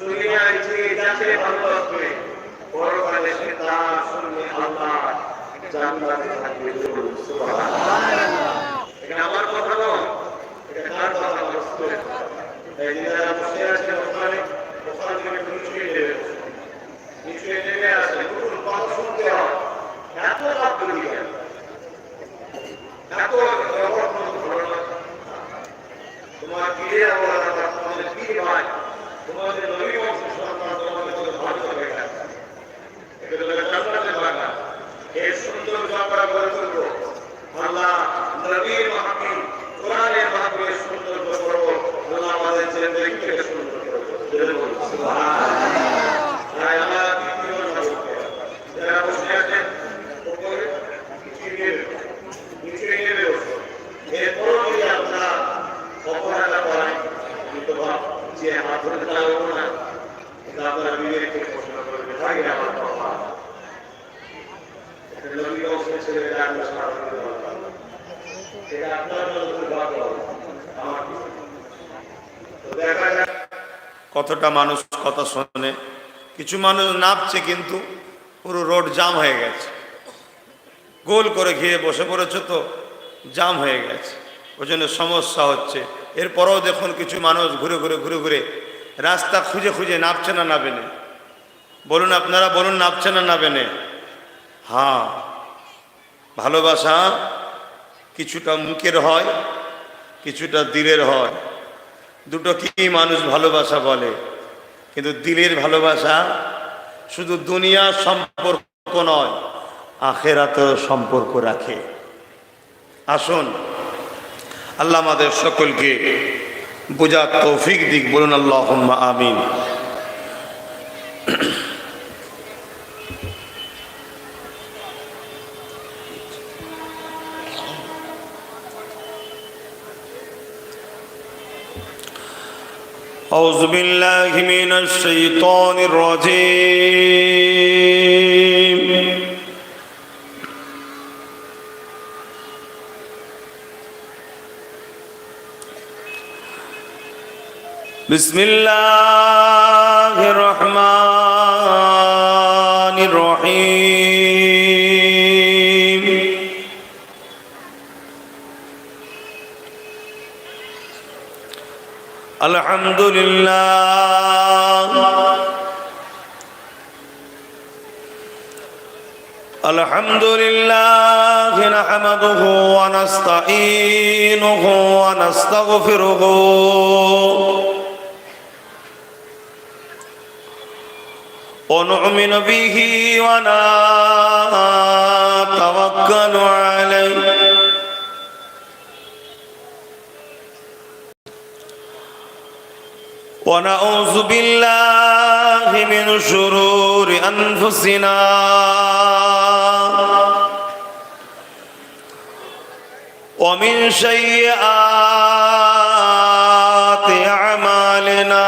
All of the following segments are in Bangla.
দুনিয়ায় যে যাকে ভালোবাসবে পরকালে সে তার সঙ্গে আল্লাহ জান্নাতে থাকবে। সুবহানাল্লাহ। এটা আমার কথা নয়, এটা কার কথা? রাসূলের কথা। এই যারা বসে আছেন ওখানে থেকে নিচে নেমে আসে, নতুন কথা শুনতে হয়। এত লাভ করি কেন? এত তোমার গিয়ে তোমাদের কি ভাই, তোমাদের নবী বংশের সন্তান, তোমাদের ভালো হয়ে গেছে। এটা জান্নাতের বাগান। এর সৌন্দর্য আমরা গড়ে তুলব। আল্লাহ নবীর মাহফিল, কোরআনের মাহফিলের সৌন্দর্য করব। আল্লাহ আমাদের ছেলেদেরকে সুন্দর করবে। সুবহানাল্লাহ। তাই আমার দ্বিতীয় বলতে যারা বসে আছেন উপরে নিচে নেবে বসো। এরপরও যদি আপনারা অপরাধা করেন, কিন্তু যে হাত ধরে লাগবো না, এটা আপনারা বিবেককে প্রশ্ন করবে। তাই আমার কথা কতটা মানুষ কথা শোনে। কিছু মানুষ নাপছে কিন্তু পুরো রোড জাম হয়ে গেছে, গোল করে ঘিরে বসে পড়েছে, তো জাম হয়ে গেছে, ওই জন্য সমস্যা হচ্ছে। এরপরেও দেখুন কিছু মানুষ ঘুরে ঘুরে রাস্তা খুঁজে খুঁজে নাপছে না নাবে না। বলুন আপনারা, বলুন নাপছে না নাবে না? হ্যাঁ, ভালোবাসা কিছুটা মুখের হয়, কিছুটা দিলের হয়। দুটো কি মানুষ ভালোবাসা বলে, কিন্তু দিলের ভালোবাসা শুধু দুনিয়ার সম্পর্ক নয়, আখিরাতেও সম্পর্ক রাখে। আসুন আল্লাহ আমাদের সকলকে বোঝার তৌফিক দিক। বলুন আল্লাহুম্মা আমিন। أعوذ بالله من الشيطان الرجيم. بسم الله الرحمن الرحيم. الحمد لله الحمد لله نحمده ونستعينه ونستغفره ونؤمن به ونتوكل عليه ونعوذ بالله من شرور أنفسنا ومن سيئات أعمالنا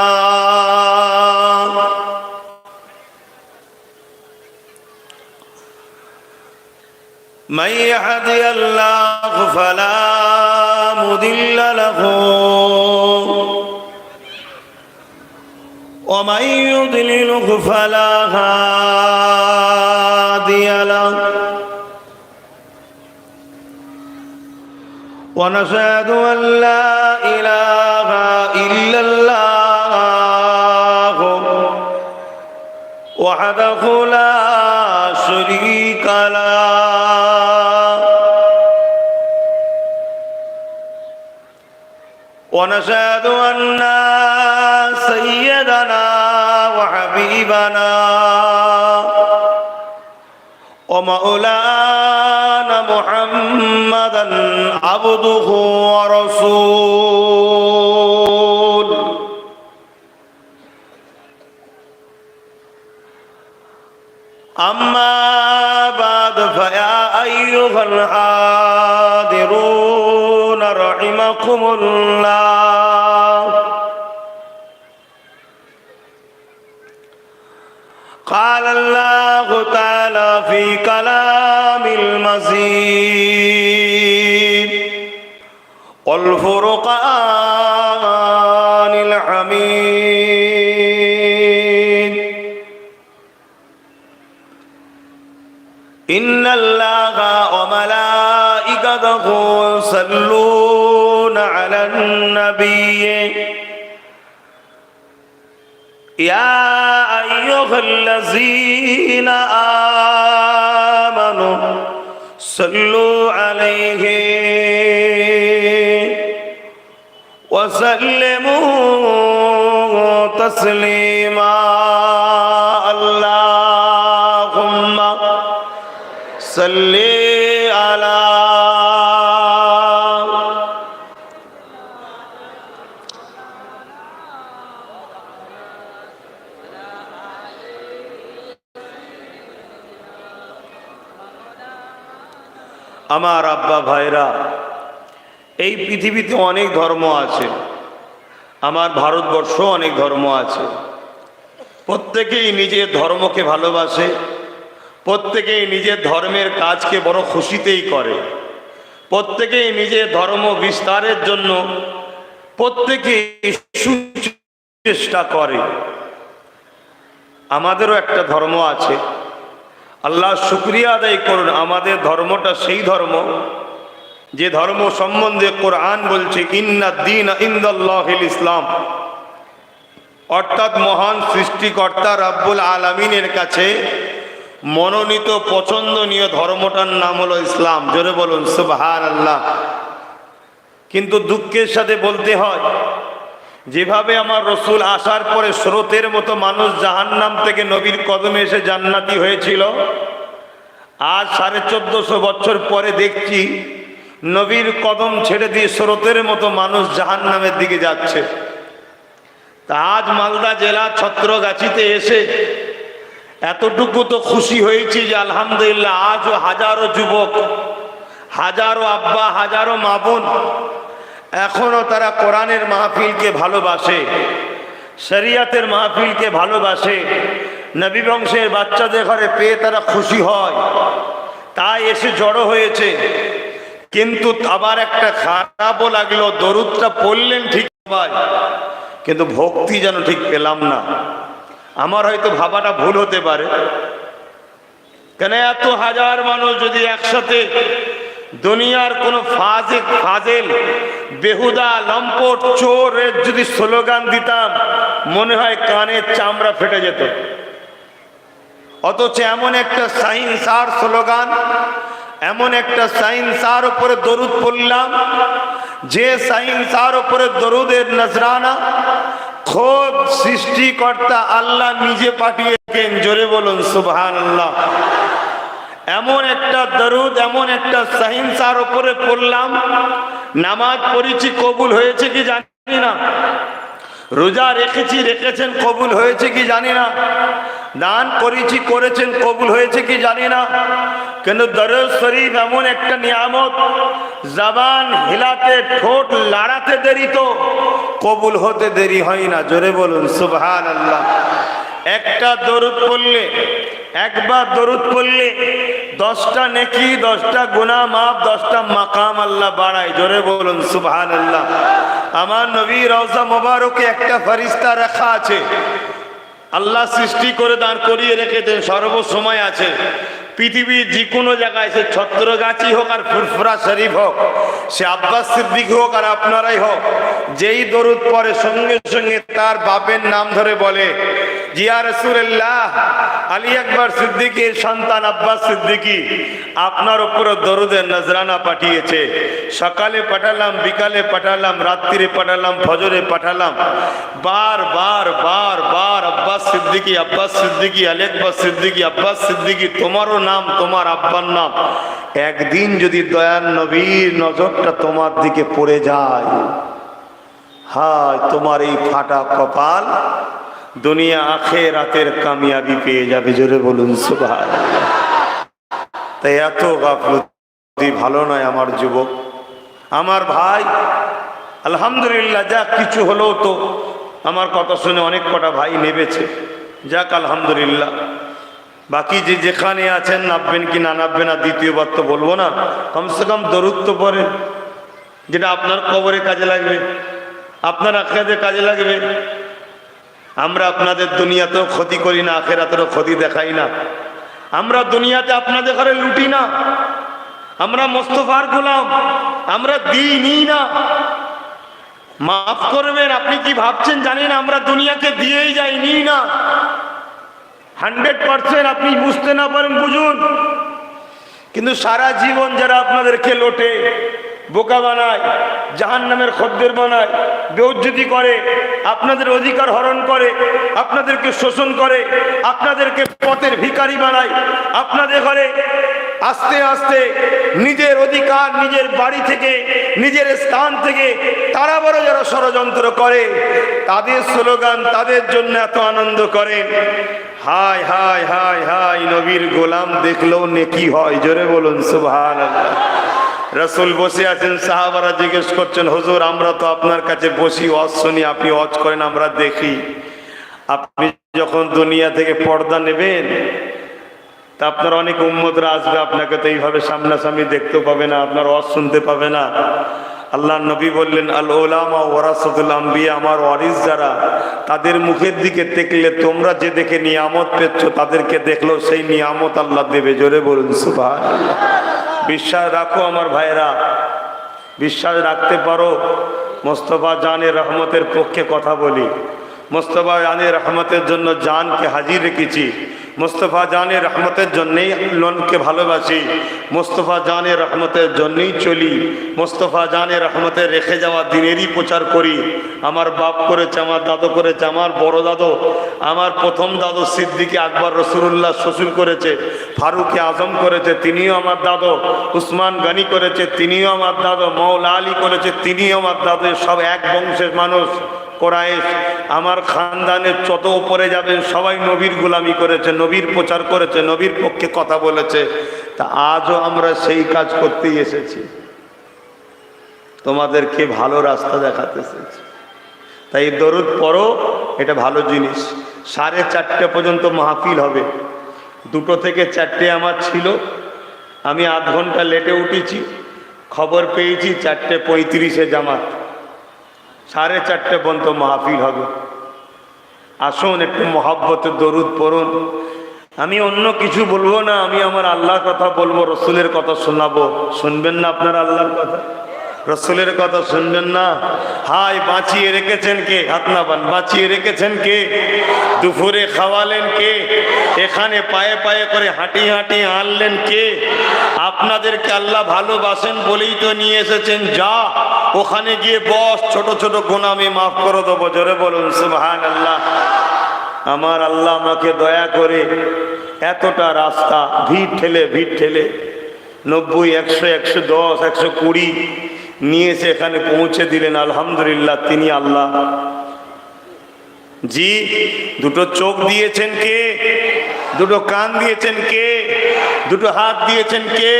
من يهدي الله فلا مضل له ومن يضلله فلا هادي له ونشهد أن لا إله إلا الله وحده لا شريك له ونشهد أن سيدنا وحبيبنا ومولانا محمدا عبده ورسوله أما بعد فيا أيها الحاضرون رحمكم الله قال الله تعالى في كلام المزيد والفرقان الحميد يصلون على النبي يا أيها الذين آمنوا صلوا عليه وسلموا تسليما اللهم صل على আমার আব্বা ভাইরা, এই পৃথিবীতে অনেক ধর্ম আছে, আমার ভারতবর্ষ অনেক ধর্ম আছে। প্রত্যেকেই নিজের ধর্মকে ভালোবাসে, প্রত্যেকেই নিজের ধর্মের কাজকে বড় খুশিতেই করে, প্রত্যেকেই নিজের ধর্ম বিস্তারের জন্য প্রত্যেকেই চেষ্টা করে। আমাদেরও একটা ধর্ম আছে, আল্লাহ শুকরিয়া আদায় করুন, আমাদের ধর্মটা সেই ধর্ম যে ধর্ম সম্বন্ধে কোরআন বলছে ইন্না দ্বীন ইনদাল্লাহিল ইসলাম, অর্থাৎ মহান সৃষ্টিকর্তা রাব্বুল আলামিনের কাছে মনোনীত পছন্দনীয় ধর্মটার নাম হলো ইসলাম। জোরে বলুন সুবহানাল্লাহ। কিন্তু দুঃখের সাথে বলতে হয়, যেভাবে আমার রসুল আসার পরে স্রোতের মতো মানুষ জাহান্নাম থেকে নবীর কদমে এসে জান্নাতি হয়েছিল, আজ 1450 বছর পরে দেখছি নবীর কদম ছেড়ে দিয়ে স্রোতের মতো মানুষ জাহান্নামের দিকে যাচ্ছে। তা আজ মালদা জেলা ছত্রগাছিতে এসে এতটুকু তো খুশি হয়েছি যে আলহামদুলিল্লাহ আজও হাজারো যুবক, হাজারো আব্বা, হাজারো মা বোন এখনো তারা কোরআনের মাহফিলকে ভালোবাসে, শরিয়াতের মাহফিলকে ভালোবাসে, নবী বংশের বাচ্চাদের ঘরে পেয়ে তারা খুশি হয়, তাই এসে জড়ো হয়েছে। কিন্তু আবার একটা খারাপও লাগলো, দরুদটা পড়লেন ঠিক ভাই, কিন্তু ভক্তি যেন ঠিক পেলাম না। আমার হয়তো ভাবাটা ভুল হতে পারে, কেন এত হাজার মানুষ যদি একসাথে দুনিয়ার কোন ফাজেল বেহুদা লম্পট চোরের যদি স্লোগান দিতাম, মনে হয় কানের চামড়া ফেটে যেত। অথচ এমন একটা সাইন্সার স্লোগান, এমন একটা সাইন্সার উপরে দরুদ পড়লাম, যে সাইন্সার উপরে দরুদের নজরানা খোদ সৃষ্টিকর্তা আল্লাহ নিজে পাঠিয়েছেন। জোরে বলুন সুবহানাল্লাহ। এমন একটা দরুদ, এমন একটা সাইন্সার উপরে পড়লাম, নামাজ পড়েছি কবুল হয়েছে কি জানি না, রোজা রেখেছেন কবুল হয়েছে কি জানি না, দান করেছেন কবুল হয়েছে কি জানি না, কিন্তু দরুদ শরীফ এমন একটা নিয়ামত, জবান হিলাতে ঠোঁট লাড়াতে দেরি তো কবুল হতে দেরি হয় না। জোরে বলুন সুবহানাল্লাহ। একটা দরুদ পড়লে, একবার দরুদ পড়লে 10টা নেকি, 10টা গুনাহ মাফ, 10টা মাকাম আল্লাহ বাড়ায়। জোরে বলুন সুবহানাল্লাহ। আমার নবী রওজা মোবারকে একটা ফেরেশতা রাখা আছে, আল্লাহ সৃষ্টি করে দাঁড় করিয়ে রেখেছেন, সর্বসময় আছে। পৃথিবীর যে কোনো জায়গায়, সে ছত্রগাছি হোক আর ফুরফুরা শরীফ হোক, সে আব্বাস সিদ্দিক হোক আর আপনারাই হোক, যেই দরুদ পড়ে সঙ্গে সঙ্গে তার বাপের নাম ধরে বলে জিয়া রাসূলুল্লাহ, আলী আকবর সিদ্দিকীর সন্তান আব্বাস সিদ্দিকী আপনার উপরে দরুদের নজরানা পাঠিয়েছে। সকালে পাঠালাম, বিকালে পাঠালাম, রাত্রিরে পাঠালাম, ফজরে পাঠালাম, বার বার বার বার আব্বাস সিদ্দিকী, আব্বাস সিদ্দিকী, আলী আকবর সিদ্দিকী, আব্বাস সিদ্দিকী, তোমারও নাম, তোমার আব্বার নাম। একদিন যদি দয়ার নবীর নজরটা তোমার দিকে পড়ে যায়, হায় তোমার এই ফাটা কপাল দুনিয়া আখিরাতের কামিয়াবি পেয়ে যাবে। জোরে বলুন সুবহানাল্লাহ। তাই এত গাফলতি ভালো নয় আমার যুবক, আমার ভাই। আলহামদুলিল্লাহ, যাক কিছু হলেও তো আমার কথা শুনে অনেক কটা ভাই নেবেছে, যাক আলহামদুলিল্লাহ। বাকি যে যেখানে আছেন, নামবেন কি না নামবেন না দ্বিতীয়বার তো বলবো না, কমসে কম দরুদ তো পড়েন, যেটা আপনার কবরে কাজে লাগবে, আপনার আখিরাতে কাজে লাগবে। আমরা আপনাদের দুনিয়াতেও ক্ষতি করি না, আখিরাতেরও ক্ষতি দেখাই না। আমরা দুনিয়াতে আপনাদের ঘরে লুটি না, আমরা মোস্তফার গোলাম, আমরা দিইনি না। মাফ করবেন, আপনি কি ভাবছেন জানি না, আমরা দুনিয়াকে দিয়েই যাইনি না। 100% আপনি বুঝতে না পারেন বুঝুন, কিন্তু সারা জীবন যারা আপনাদেরকে লোটে, বোকা বানায়, জাহান্নামের খদ্দের বানায়, বেইজ্জতি করে, আপনাদের অধিকার হরণ করে, আপনাদেরকে শোষণ করে, আপনাদেরকে পথের ভিখারি বানায়, আপনাদের ঘরে আস্তে আস্তে নিজের অধিকার নিজের বাড়ি থেকে, নিজের স্থান থেকে তারা বড় যারা ষড়যন্ত্র করে, তাদের স্লোগান, তাদের জন্য এত আনন্দ করেন। হায় হায় হায় হায়, নবীর গোলাম দেখলেও নেকি হয়, জোরে বলুন সুবহানাল্লাহ। রাসূল বসে আছেন, সাহাবারা জিজ্ঞেস করছেন, হুজুর আমরা তো আপনার কাছে বসি, ওয়াজ শুনি, আপনি ওয়াজ করেন, আমরা দেখি। আপনি যখন দুনিয়া থেকে পর্দা নেবেন, তা আপনার অনেক উম্মতরা আসবে, আপনাকে তো এইভাবে সামনাসামনি দেখতে পাবে না, আপনার ওয়াজ শুনতে পাবে না। আল্লাহ নবী বললেন, আল উলামা ওয়ারাসাতুল আম্বিয়া, আমার ওয়ারিস যারা, তাদের মুখের দিকে দেখলে তোমরা যে দেখে নিয়ামত পেচ্ছ, তাদেরকে দেখলেও সেই নিয়ামত আল্লাহ দেবে, জোরে বলুন সুবহানাল্লাহ। বিশ্বাস রাখো আমার ভাইরা, বিশ্বাস রাখতে পারো। মোস্তফা জানের রহমতের পক্ষে কথা বলি, মোস্তফা জানের রহমতের জন্য জানকে হাজির রেখেছি, মোস্তফা জানের রহমতের জন্যেই লোনকে ভালোবাসি, মোস্তফা জানের রহমতের জন্যই চলি, মোস্তফা জানের রহমতের রেখে যাওয়া দিনেরই প্রচার করি। আমার বাপ করেছে, আমার দাদু করেছে, আমার বড় দাদু, আমার প্রথম দাদু সিদ্দিকে আকবর রসুল্লাহ শ্বশুর করেছে, ফারুকে আজম করেছে, তিনিও আমার দাদু, উসমান গনি করেছে, তিনিও আমার দাদু, মৌলা আলী করেছে, তিনিও আমার দাদু, সব এক বংশের মানুষ। কোরাইশ, আমার খানদানের যত উপরে যাবেন সবাই নবীর গোলামি করেছে, নবীর প্রচার করেছে, নবীর পক্ষে কথা বলেছে। তা আজও আমরা সেই কাজ করতেই এসেছি, তোমাদেরকে ভালো রাস্তা দেখাতে এসেছি। তাই দরুদ পড়ো, এটা ভালো জিনিস। 4:30 পর্যন্ত মাহফিল হবে, 2 থেকে 4টে আমার ছিল, আমি আধ ঘন্টা লেটে উঠেছি, খবর পেয়েছি 4:35-এ জামাত, 4:30 পর্যন্ত মাহফিল হবে। আসুন একটু মহাব্বতে দরুদ পড়ুন। আমি অন্য কিছু বলবো না, আমি আমার আল্লাহর কথা বলবো, রসুলের কথা শোনাবো। শুনবেন না আপনারা আল্লাহর কথা, রসুলের কথা শুনবেন না? হায়, বাঁচিয়ে রেখেছেন কে? হাত না বান, বাঁচিয়ে রেখেছেন কে? দুপুরে খাওয়ালেন কে? এখানে পায়ে পায়ে করে হাঁটি হাঁটি আনলেন কে? আপনাদেরকে আল্লাহ ভালোবাসেন বলেই তো নিয়ে এসেছেন। যা ওখানে গিয়ে বস, ছোট ছোট গুনাহ আমি মাফ করে দেবো, জোরে বলুন সুবহানাল্লাহ। আমার আল্লাহ আমাকে দয়া করে এতটা রাস্তা ভিড় ঠেলে 90, 100, 110, 120 নিয়ে এসে এখানে পৌঁছে দিলেন, আলহামদুলিল্লাহ। তিনি আল্লাহ। জি, 2টো চোখ দিয়েছেন কে? 2টো কান দিয়েছেন কে? 2টো হাত দিয়েছেন কে?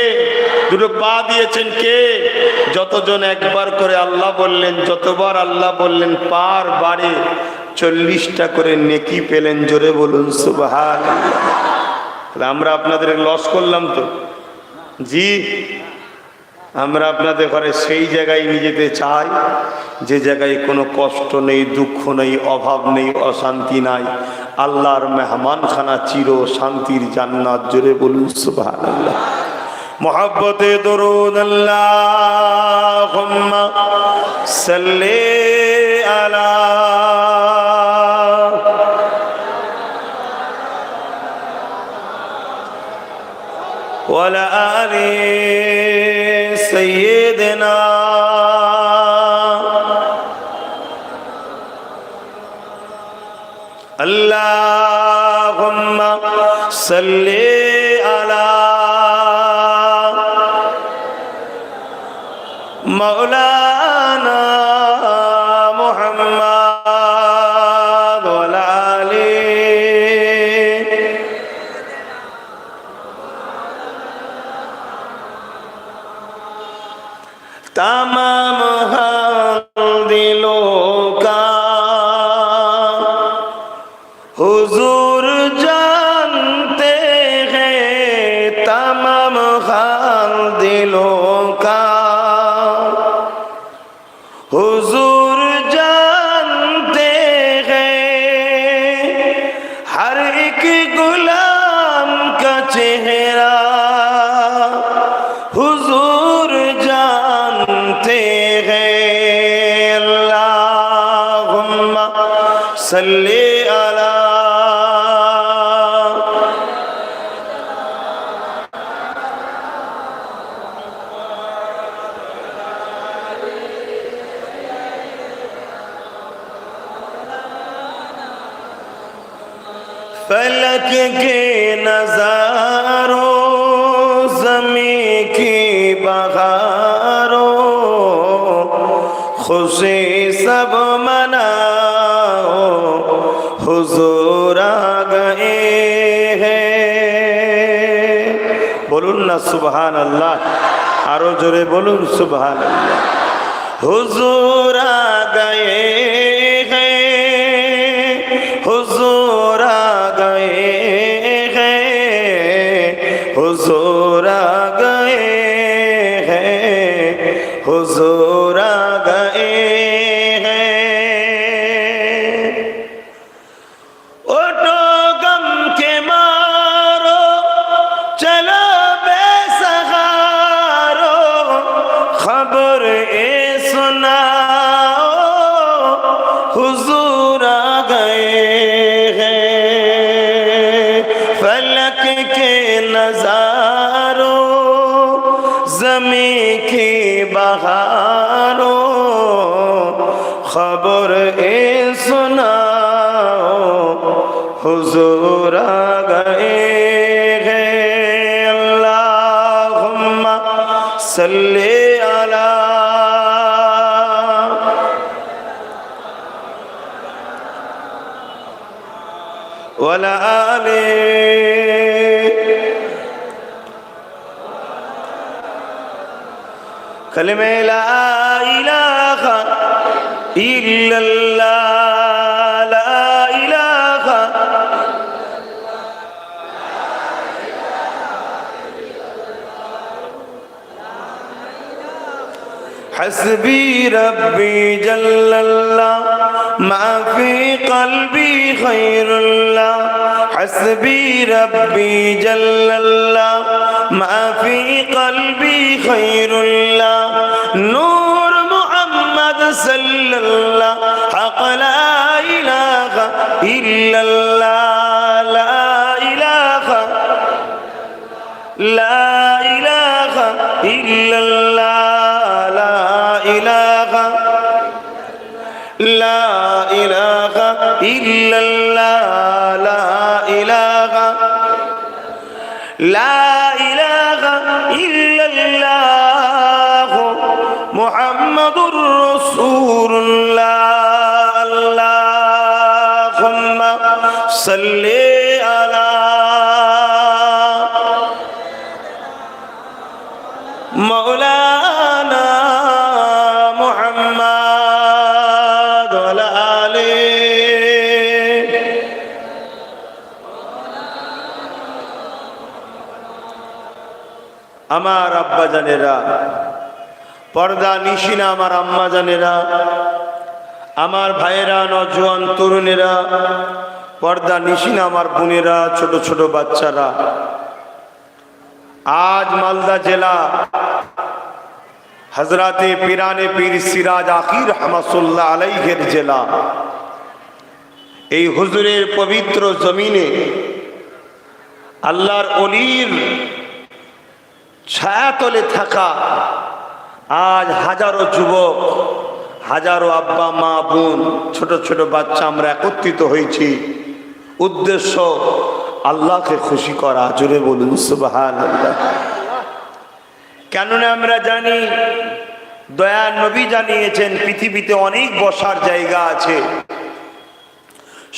2টো পা দিয়েছেন কে? যতজন একবার করে আল্লাহ বললেন, যতবার আল্লাহ বললেন, পার বারে 40টা করে নেকি পেলেন, জোরে বলুন সুবহানাল্লাহ। আমরা আপনাদের লস করলাম তো? জি, আমরা আপনাদের ঘরে সেই জায়গায় নিয়ে যেতে চাই যে জায়গায় কোনো কষ্ট নেই, দুঃখ নেই, অভাব নেই, অশান্তি নাই। আল্লাহর মেহমানখানা, চির শান্তির জান্নাত, জোরে বলুন সুবহানাল্লাহ। মোহাব্বতে দরুদ আল্লাহুম্মা সাল্লি আলা ওয়ালা আলি সাইয়্যিদিনা আল্লাহুম্মা সাল্লি আলা মাওলানা মুহাম্মদ ওয়ালা আলি तमाम दिलों का हुजूर जानते हैं, तमाम दिलों का हुजूर जानते हैं, हर एक गुलाम का चेहरा हुजूर सल्ले अला फलक के नजारों ज़मीं की बहारों खुशी सब मनाओ हुजूर आ गए हैं। बोलून ना सुभान अल्लाह, आरो जोरे बोलून सुभान अल्लाह। हुजूर आ गए हैं, हुजूर आ गए हैं, हुजूर आ गए हैं, हुजूर आ गए हैं। उठो गम के मारो चलो बेसहारो खबर ए सुनाओ हुजूर आ गए हैं। फलक के नजारों ज़मीं की बहारों खबर ए सुनाओ हुजूर आ गए हैं। अल्लाहुम्मा सल्ले अला वला आले कलमे ला इलाहा इल्लल्लाह, ला इलाहा हस्बी रब्बी जल्लल्लाह मा फी क़ल्बी खैरुल्लाह, हस्बी रब्बी जल्लल्लाह मा फी क़ल्बी खैरुल्लाह। नूर मुहम्मद सल्लल्लाह हक़ ला इलाहा इल्लल्लाह, ला इलाहा, ला इलाहा इल्लल्लाह, ला इलाहा, ला इलाहा इल्लल्लाह, ला इलाहा, ला इलाहा इल्लल्लाह मुहम्मदुर रसूलुल्लाह। अल्लाहुम्मा सल्ले अला मौलाना मुहम्मद वला आले। আমার আব্বা জানেরা, পর্দা নিশিনা আমার আম্মা জানেরা, আমার ভাইয়েরা, নওজোয়ান তরুণেরা, পর্দা নিশিনা আমার বোনেরা, ছোট ছোট বাচ্চারা, আজ মালদা জেলা হযরতে পীরানে পীর সিরাজ আখি রহমাতুল্লাহ আলাইহির জেলা, এই হুজুরের পবিত্র জমিনে আল্লাহর ওলির ছায়াতলে থাকা আজ হাজারো যুবক, হাজারো আব্বা মা বোন, ছোট ছোট বাচ্চা আমরা একত্রিত হয়েছি। উদ্দেশ্য আল্লাহকে খুশি করা। জোরে বলুন সুবহানাল্লাহ। কেননা আমরা জানি দয়ার নবী জানিয়েছেন পৃথিবীতে অনেক বসার জায়গা আছে,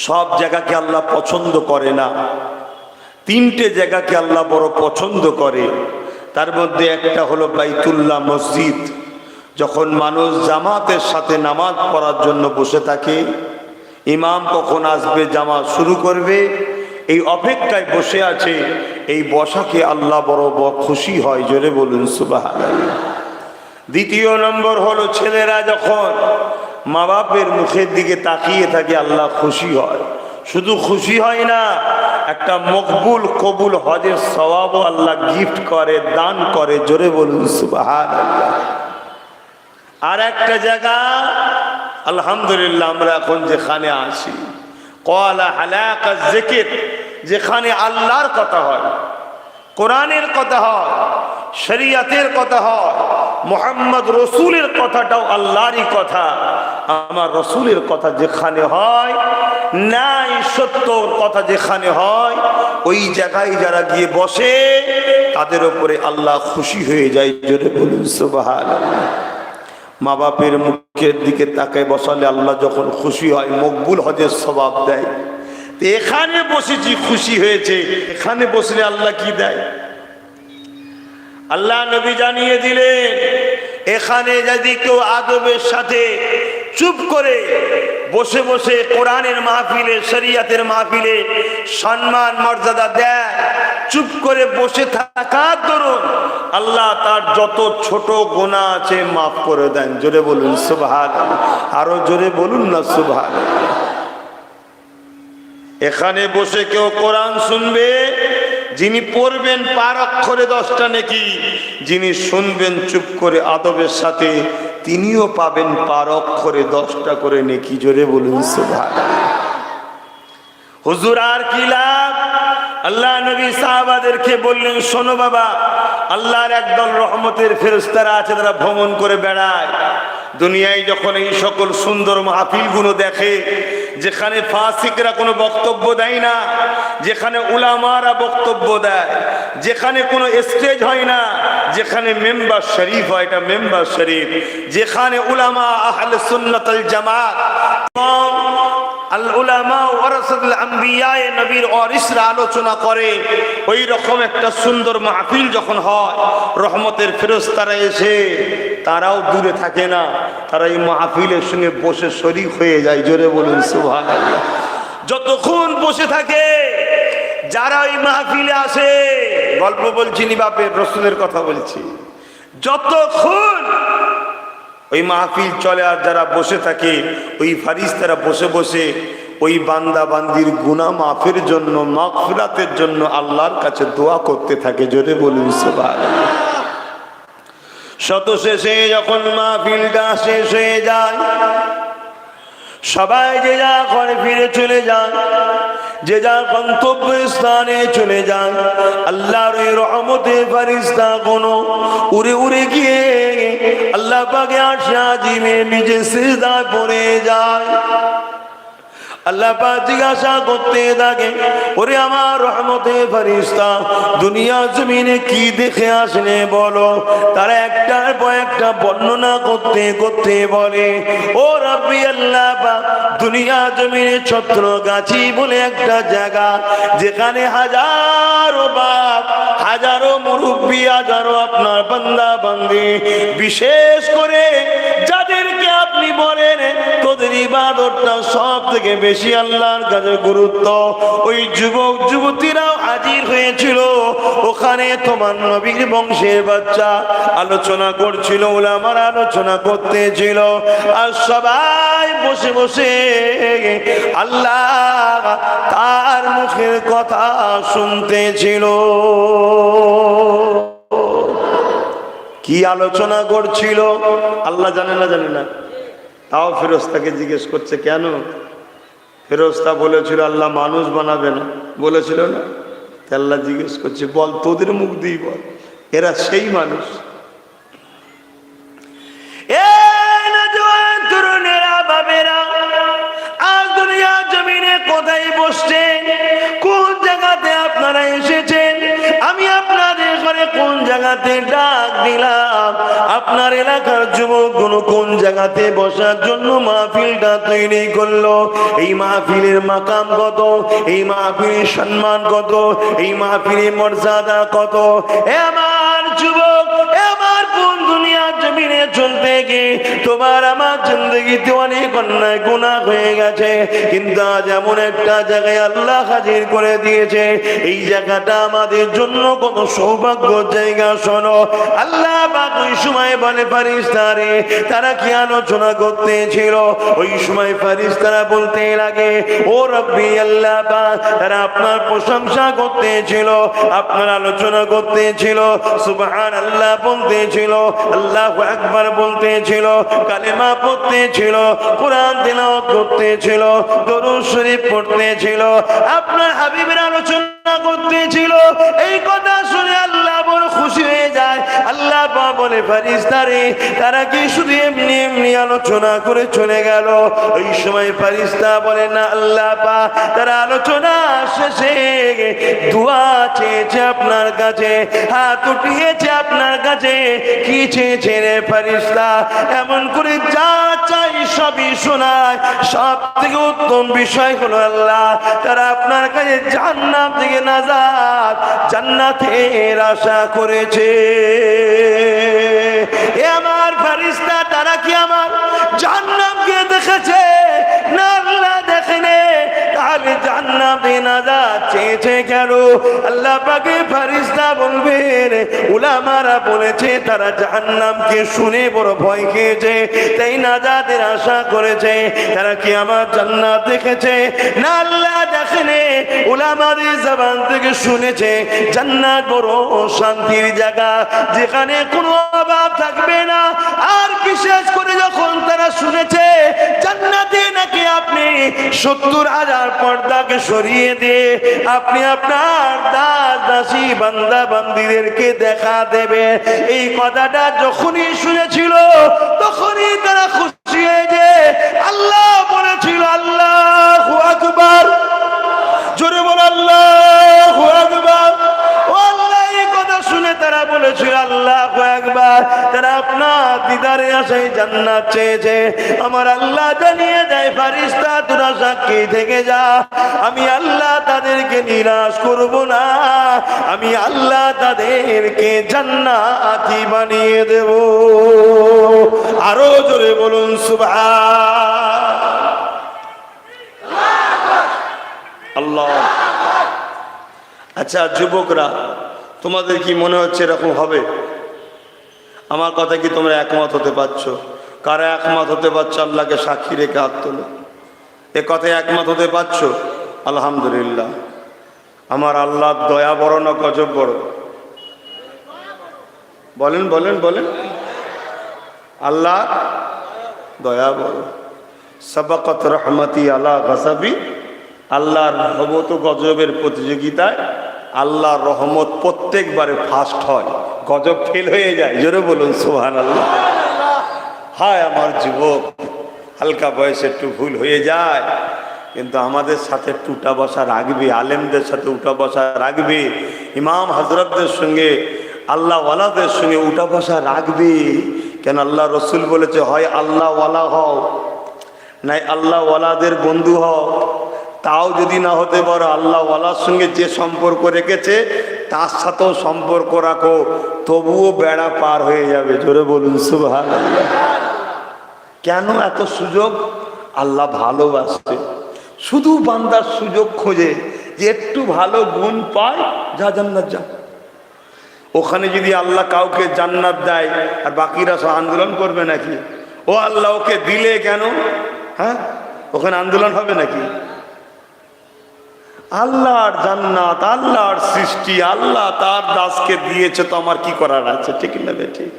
সব জায়গাকে আল্লাহ পছন্দ করে না। তিনটে জায়গাকে আল্লাহ বড় পছন্দ করে, তার মধ্যে একটা হলো বাইতুল্লাহ মসজিদ। যখন মানুষ জামাতের সাথে নামাজ পড়ার জন্য বসে থাকে, ইমাম কখন আসবে, জামাত শুরু করবে, এই অপেক্ষায় বসে আছে। এই বসাকে আল্লাহ বড় খুশি হয়। জোরে বলুন সুবহানাল্লাহ। দ্বিতীয় নম্বর হলো ছেলেরা যখন মা বাপের মুখের দিকে তাকিয়ে থাকে আল্লাহ খুশি হয়। শুধু খুশি হয় না, একটা মকবুল কবুল হজের সওয়াবও আল্লাহ গিফট করে, দান করে। জোরে বলুন সুবহানাল্লাহ। আর একটা জায়গা আলহামদুলিল্লাহ আমরা এখন যেখানে আছি ক্বালা হালাকা যিকির, যেখানে আল্লাহর কথা হয়, কোরআনের কথা হয়, শরীয়তের কথা হয়, মুহাম্মদ রসুলের কথাটাও আল্লাহরই কথা, আমার রসুলের কথা যেখানে হয়, নাই সত্যর কথা যেখানে হয়, ওই জায়গায় যারা গিয়ে বসে তাদের উপরে আল্লাহ খুশি হয়ে যায়। জোরে বলুন সুবহানাল্লাহ। মা বাপের মুখের দিকে তাকায় বসালে আল্লাহ যখন খুশি হয়, মকবুল হজের সওয়াব দেয়। এখানে বসেছি, খুশি হয়েছে, এখানে বসলে আল্লাহ কি দেয়? আল্লাহ নবী জানিয়ে দিলেন, এখানে যদি কেউ আদবের সাথে চুপ করে বসে বসে কোরআনের মাহফিলে, শরীয়তের মাহফিলে সম্মান মর্যাদা দেয়, চুপ করে বসে থাকার দরুন আল্লাহ তার যত ছোট গুনাহ আছে মাফ করে দেন। জোরে বলুন সুবহানাল্লাহ, আরো জোরে বলুন না সুবহানাল্লাহ। এখানে বসে কেউ কোরআন শুনবে, যিনি পড়বেন পার অক্ষরে 10টা নেকি, যিনি শুনবেন চুপ করে আদবের সাথে তিনিও পাবেন পার অক্ষরে 10টা করে নেকি। জোরে বলুন সুবহানাল্লাহ। হুজুর আর কি লাভ? আল্লাহ নবী সাহাবাদেরকে বললেন, শোনো বাবা, আল্লাহর একদল রহমতের ফেরেশতারা আছে, তারা ভ্রমণ করে বেড়ায় দুনিয়ায়। যখন এই সকল সুন্দর মাহফিলগুলো দেখে, যেখানে ফাসিকরা কোনো বক্তব্য দেয় না, যেখানে উলামারা বক্তব্য দেয়, যেখানে কোনো স্টেজ হয় না, যেখানে মেম্বার শরীফ হয়, এটা মেম্বার শরীফ, যেখানে উলামা আহলে সুন্নাত ওয়াল জামাত, আল উলামা ওয়ারাসাতুল আম্বিয়া, নবীর ওয়ারিসরা আলোচনা করে, ওই রকম একটা সুন্দর মাহফিল যখন হয়, রহমতের ফেরেশতারা এসে তারাও দূরে থাকে না, তারা এই মাহফিলের সঙ্গে বসে শরীক হয়ে যায়। জোরে বলুন সুবহানাল্লাহ। যতক্ষণ বসে থাকে যারা ওই মাহফিলে আসে, গল্প বলছি নি বাপের, রসুলের কথা বলছি, যতক্ষণ ওই মাহফিল চলে আর যারা বসে থাকে, ওই ফারিস্তারা বসে বসে ওই বান্দা বান্দির গুনাহ মাফের জন্য, মাগফিরাতের জন্য আল্লাহর কাছে দোয়া করতে থাকে। জোরে বলুন সুবহানাল্লাহ। শত শেষে যখন মাহফিলটা শেষ হয়ে যায়, সবাই যে যা ঘরে ফিরে চলে যায়, যে যা গন্তব্য স্থানে চলে যায়, আল্লাহর ওই রহমতের ফেরেশতা কোনো উড়ে উড়ে গিয়ে আল্লাহ পাকে আরশে আজিমে নিজে সিজদায় পড়ে যায়। আল্লাহ পাক জিজ্ঞাসা করতে থাকে, ওরে আমার রহমতের ফেরেশতা, দুনিয়া জমিনে কি দেখে আসলে বলো? তারা একটার পর একটা বর্ণনা করতে করতে বলে, ও রব্বি আল্লাহ পাক, দুনিয়া জমিনে ছত্রগাছি বলে একটা জায়গা, যেখানে হাজারো বাপ, হাজারো মুরব্বী, হাজারো আপনার বান্দা বান্দি, বিশেষ করে যাদেরকে আপনি বলেন তোদের ইবাদতটা সব থেকে বেশি আল্লাহর কাছে গুরুত্ব, ওই যুবক যুবতীরাও হাজির হয়েছিল ওখানে। তোমার নবীর বংশের বাচ্চা আলোচনা করছিল, উলামারা আলোচনা করতেছিল, আর সবাই বসে বসে আল্লাহ তার মুখের কথা শুনতেছিল। কি আলোচনা করছিল আল্লাহ জানে না, জানে না। তাও ফেরেশতাকে জিজ্ঞেস করছে, কেন? ফেরেশতা বলেছিল আল্লাহ মানুষ বানাবে না, বলেছিল না? আল্লাহ জিজ্ঞেস করছে, বল, তোদের মুখ দিয়ে বল, এরা সেই মানুষ। তরুণেরা, বাবেরা, আজ দুনিয়া জমিনে কোথায় বসছেন? কোন জায়গাতে আপনারা এসেছেন? আমি আপনাদের ঘরে কোন জায়গাতে ডাক দিলাম? আপনার এলাকার যুবকগুলো কোন জায়গাতে বসার জন্য মাহফিলটা তৈরি করলো? এই মাহফিলের মাকাম কত? এই মাহফিলের সম্মান কত? এই মাহফিলের মর্যাদা কত? এ আমার যুবক, এ আমার বোন, দুনিয়া জমিনে চলতে গিয়ে তোমার আমার জিন্দগিতে অনেক অন্যায় গুনাহ হয়ে গেছে, কিন্তু আজ এমন একটা জায়গায় আল্লাহ হাজির করে দিয়েছে, এই জায়গাটা আমাদের জন্য কত সৌভাগ্য জায়গা। শোনো, আল্লাহ পাক ওই সময় বলে ফেরেশতারে, তারা কি আলোচনা করতেছিল? ওই সময় ফেরেশতারা বলতে লাগে, ও রব্বি আল্লাহ পাক, তারা আপনার প্রশংসা করতেছিল, আপনার আলোচনা করতেছিল, সুবহানাল্লাহ বলতেছিল, আল্লাহু আকবার বলতে ছিল, কালেমা পড়তে ছিল, কোরআন তিলাওয়াত করতে ছিল, দরুদ শরীফ পড়তে ছিল, আপনার হাবিবের আলোচনা করতে ছিল। এই কথা শুনে আল্লাহ বড় খুশি হয়ে যায়। আল্লাহ পাক বলে, ফেরেশতারে তারা কি শুধু এমনি এমনি আলোচনা করে চলে গেল? ওই সময় ফেরেশতা বলে, না আল্লাহ পাক তারা আলোচনা শেষে দোয়া চেয়েছে আপনার কাছে, হাত উঠিয়েছে আপনার কাছে। কি চেয়েছে রে ফেরেশতা? এমন করে যা চাই সবই শোনায়। সব থেকে উত্তম বিষয় হলো আল্লাহ তারা আপনার কাছে জান্নাত থেকে নাজাত, জান্নাতের আশা করেছে। এ আমার ফেরেশতা, তারা কি আমার জান্নাতকে দেখেছে? না আল্লাহ দেখেনি। তাহলে জান্নাতে নাজাত চেয়েছে কেন? আল্লাহ পাকে ফেরেশতা বলবেন, উলামারা বলেছে তারা জাহান্নামকে শুনে বড় ভয় খেয়েছে, তাই নাজাতের আশা করেছে। তারা কি আমার জান্নাত দেখেছে? না আল্লাহ দেখেনি। উলামাদের জবান থেকে শুনেছে জান্নাত বড় শান্তির জায়গা, যেখানে কোনো অভাব থাকবে না। আর বিশেষ করে যখন তারা শুনেছে জান্নাতে নাকি আপনি 70,000 পর্দাকে সরিয়ে দিয়ে আপনি আপনার দাস দাসী বান্দা বান্দীদেরকে দেখা দেবে, এই কথাটা যখনই শুনেছিল তখনই তারা খুশি হয়েছে। আল্লাহ বলেছিল আল্লাহু আকবার, জোরে বল আল্লাহু আকবার। ও আল্লাহ, এই কথা শুনে তারা বলেছিল আল্লাহু আকবার। তারা আপনার দিদারে আশায় জান্নাত চেয়েছে। আমার আল্লাহ জানিয়ে দেয়, ফেরেশতা তোরা সাক্ষী থেকে যা, আমি আল্লাহ তাদেরকে নিরাশ করব না, আমি আল্লাহ তাদেরকে জান্নাতি বানিয়ে দেব। আরো জোরে বলুন সুবহান আল্লাহ। আচ্ছা যুবকরা, তোমাদের কি মনে হচ্ছে এরকম হবে? আমার কথা কি তোমরা একমত হতে পারছো? কারা একমত হতে পারছো? আল্লাহকে সাক্ষী রেখে হাত তোলো। এ কথায় একমত হতে পারছো? আলহামদুলিল্লাহ। আমার আল্লাহর দয়া বড় না গজব বড়? বলেন বলেন বলেন। আল্লাহ দয়া বড়। সাবাকাত রহমতি আলা গজবি, আল্লাহর রহমত ও গজবের প্রতিযোগিতায় আল্লাহর রহমত প্রত্যেকবারে ফার্স্ট হয়, গজব ফেল হয়ে যায়। জোরে বলুন সুবহানাল্লাহ। হায় আমার যুবক, হালকা বয়সে একটু ভুল হয়ে যায়, কিন্তু আমাদের সাথে একটু উঠা বসা রাখবে, আলেমদের সাথে উঠা বসা রাখবে, ইমাম হযরতদের সঙ্গে আল্লাহ ওয়ালাদের সঙ্গে উঠা বসা রাখবে। কেন আল্লাহ রসুল বলেছে, হয় আল্লাহ ওয়ালা হও, নাই আল্লাহ ওয়ালাদের বন্ধু হও। তাও যদি না হতে পারো, আল্লাহ ওয়ালার সঙ্গে যে সম্পর্ক রেখেছে তার সাথেও সম্পর্ক রাখো, তবুও বেড়া পার হয়ে যাবে। জোরে বলুন সুবহানাল্লাহ। কেন এত সুযোগ? আল্লাহ ভালোবাসে, শুধু বান্দার সুযোগ খোঁজে যে একটু ভালো গুণ পায়, যা জান্নাত যা। ওখানে যদি আল্লাহ কাউকে জান্নাত দেয় আর বাকিরা সব আন্দোলন করবে নাকি? ও আল্লাহ ওকে দিলে কেন? হ্যাঁ, ওখানে আন্দোলন হবে নাকি? আল্লাহর জান্নাত, আল্লাহর সৃষ্টি, আল্লাহ তার দাসকে দিয়েছে, তো আমার কি করার আছে? ঠিক না বেঠিক?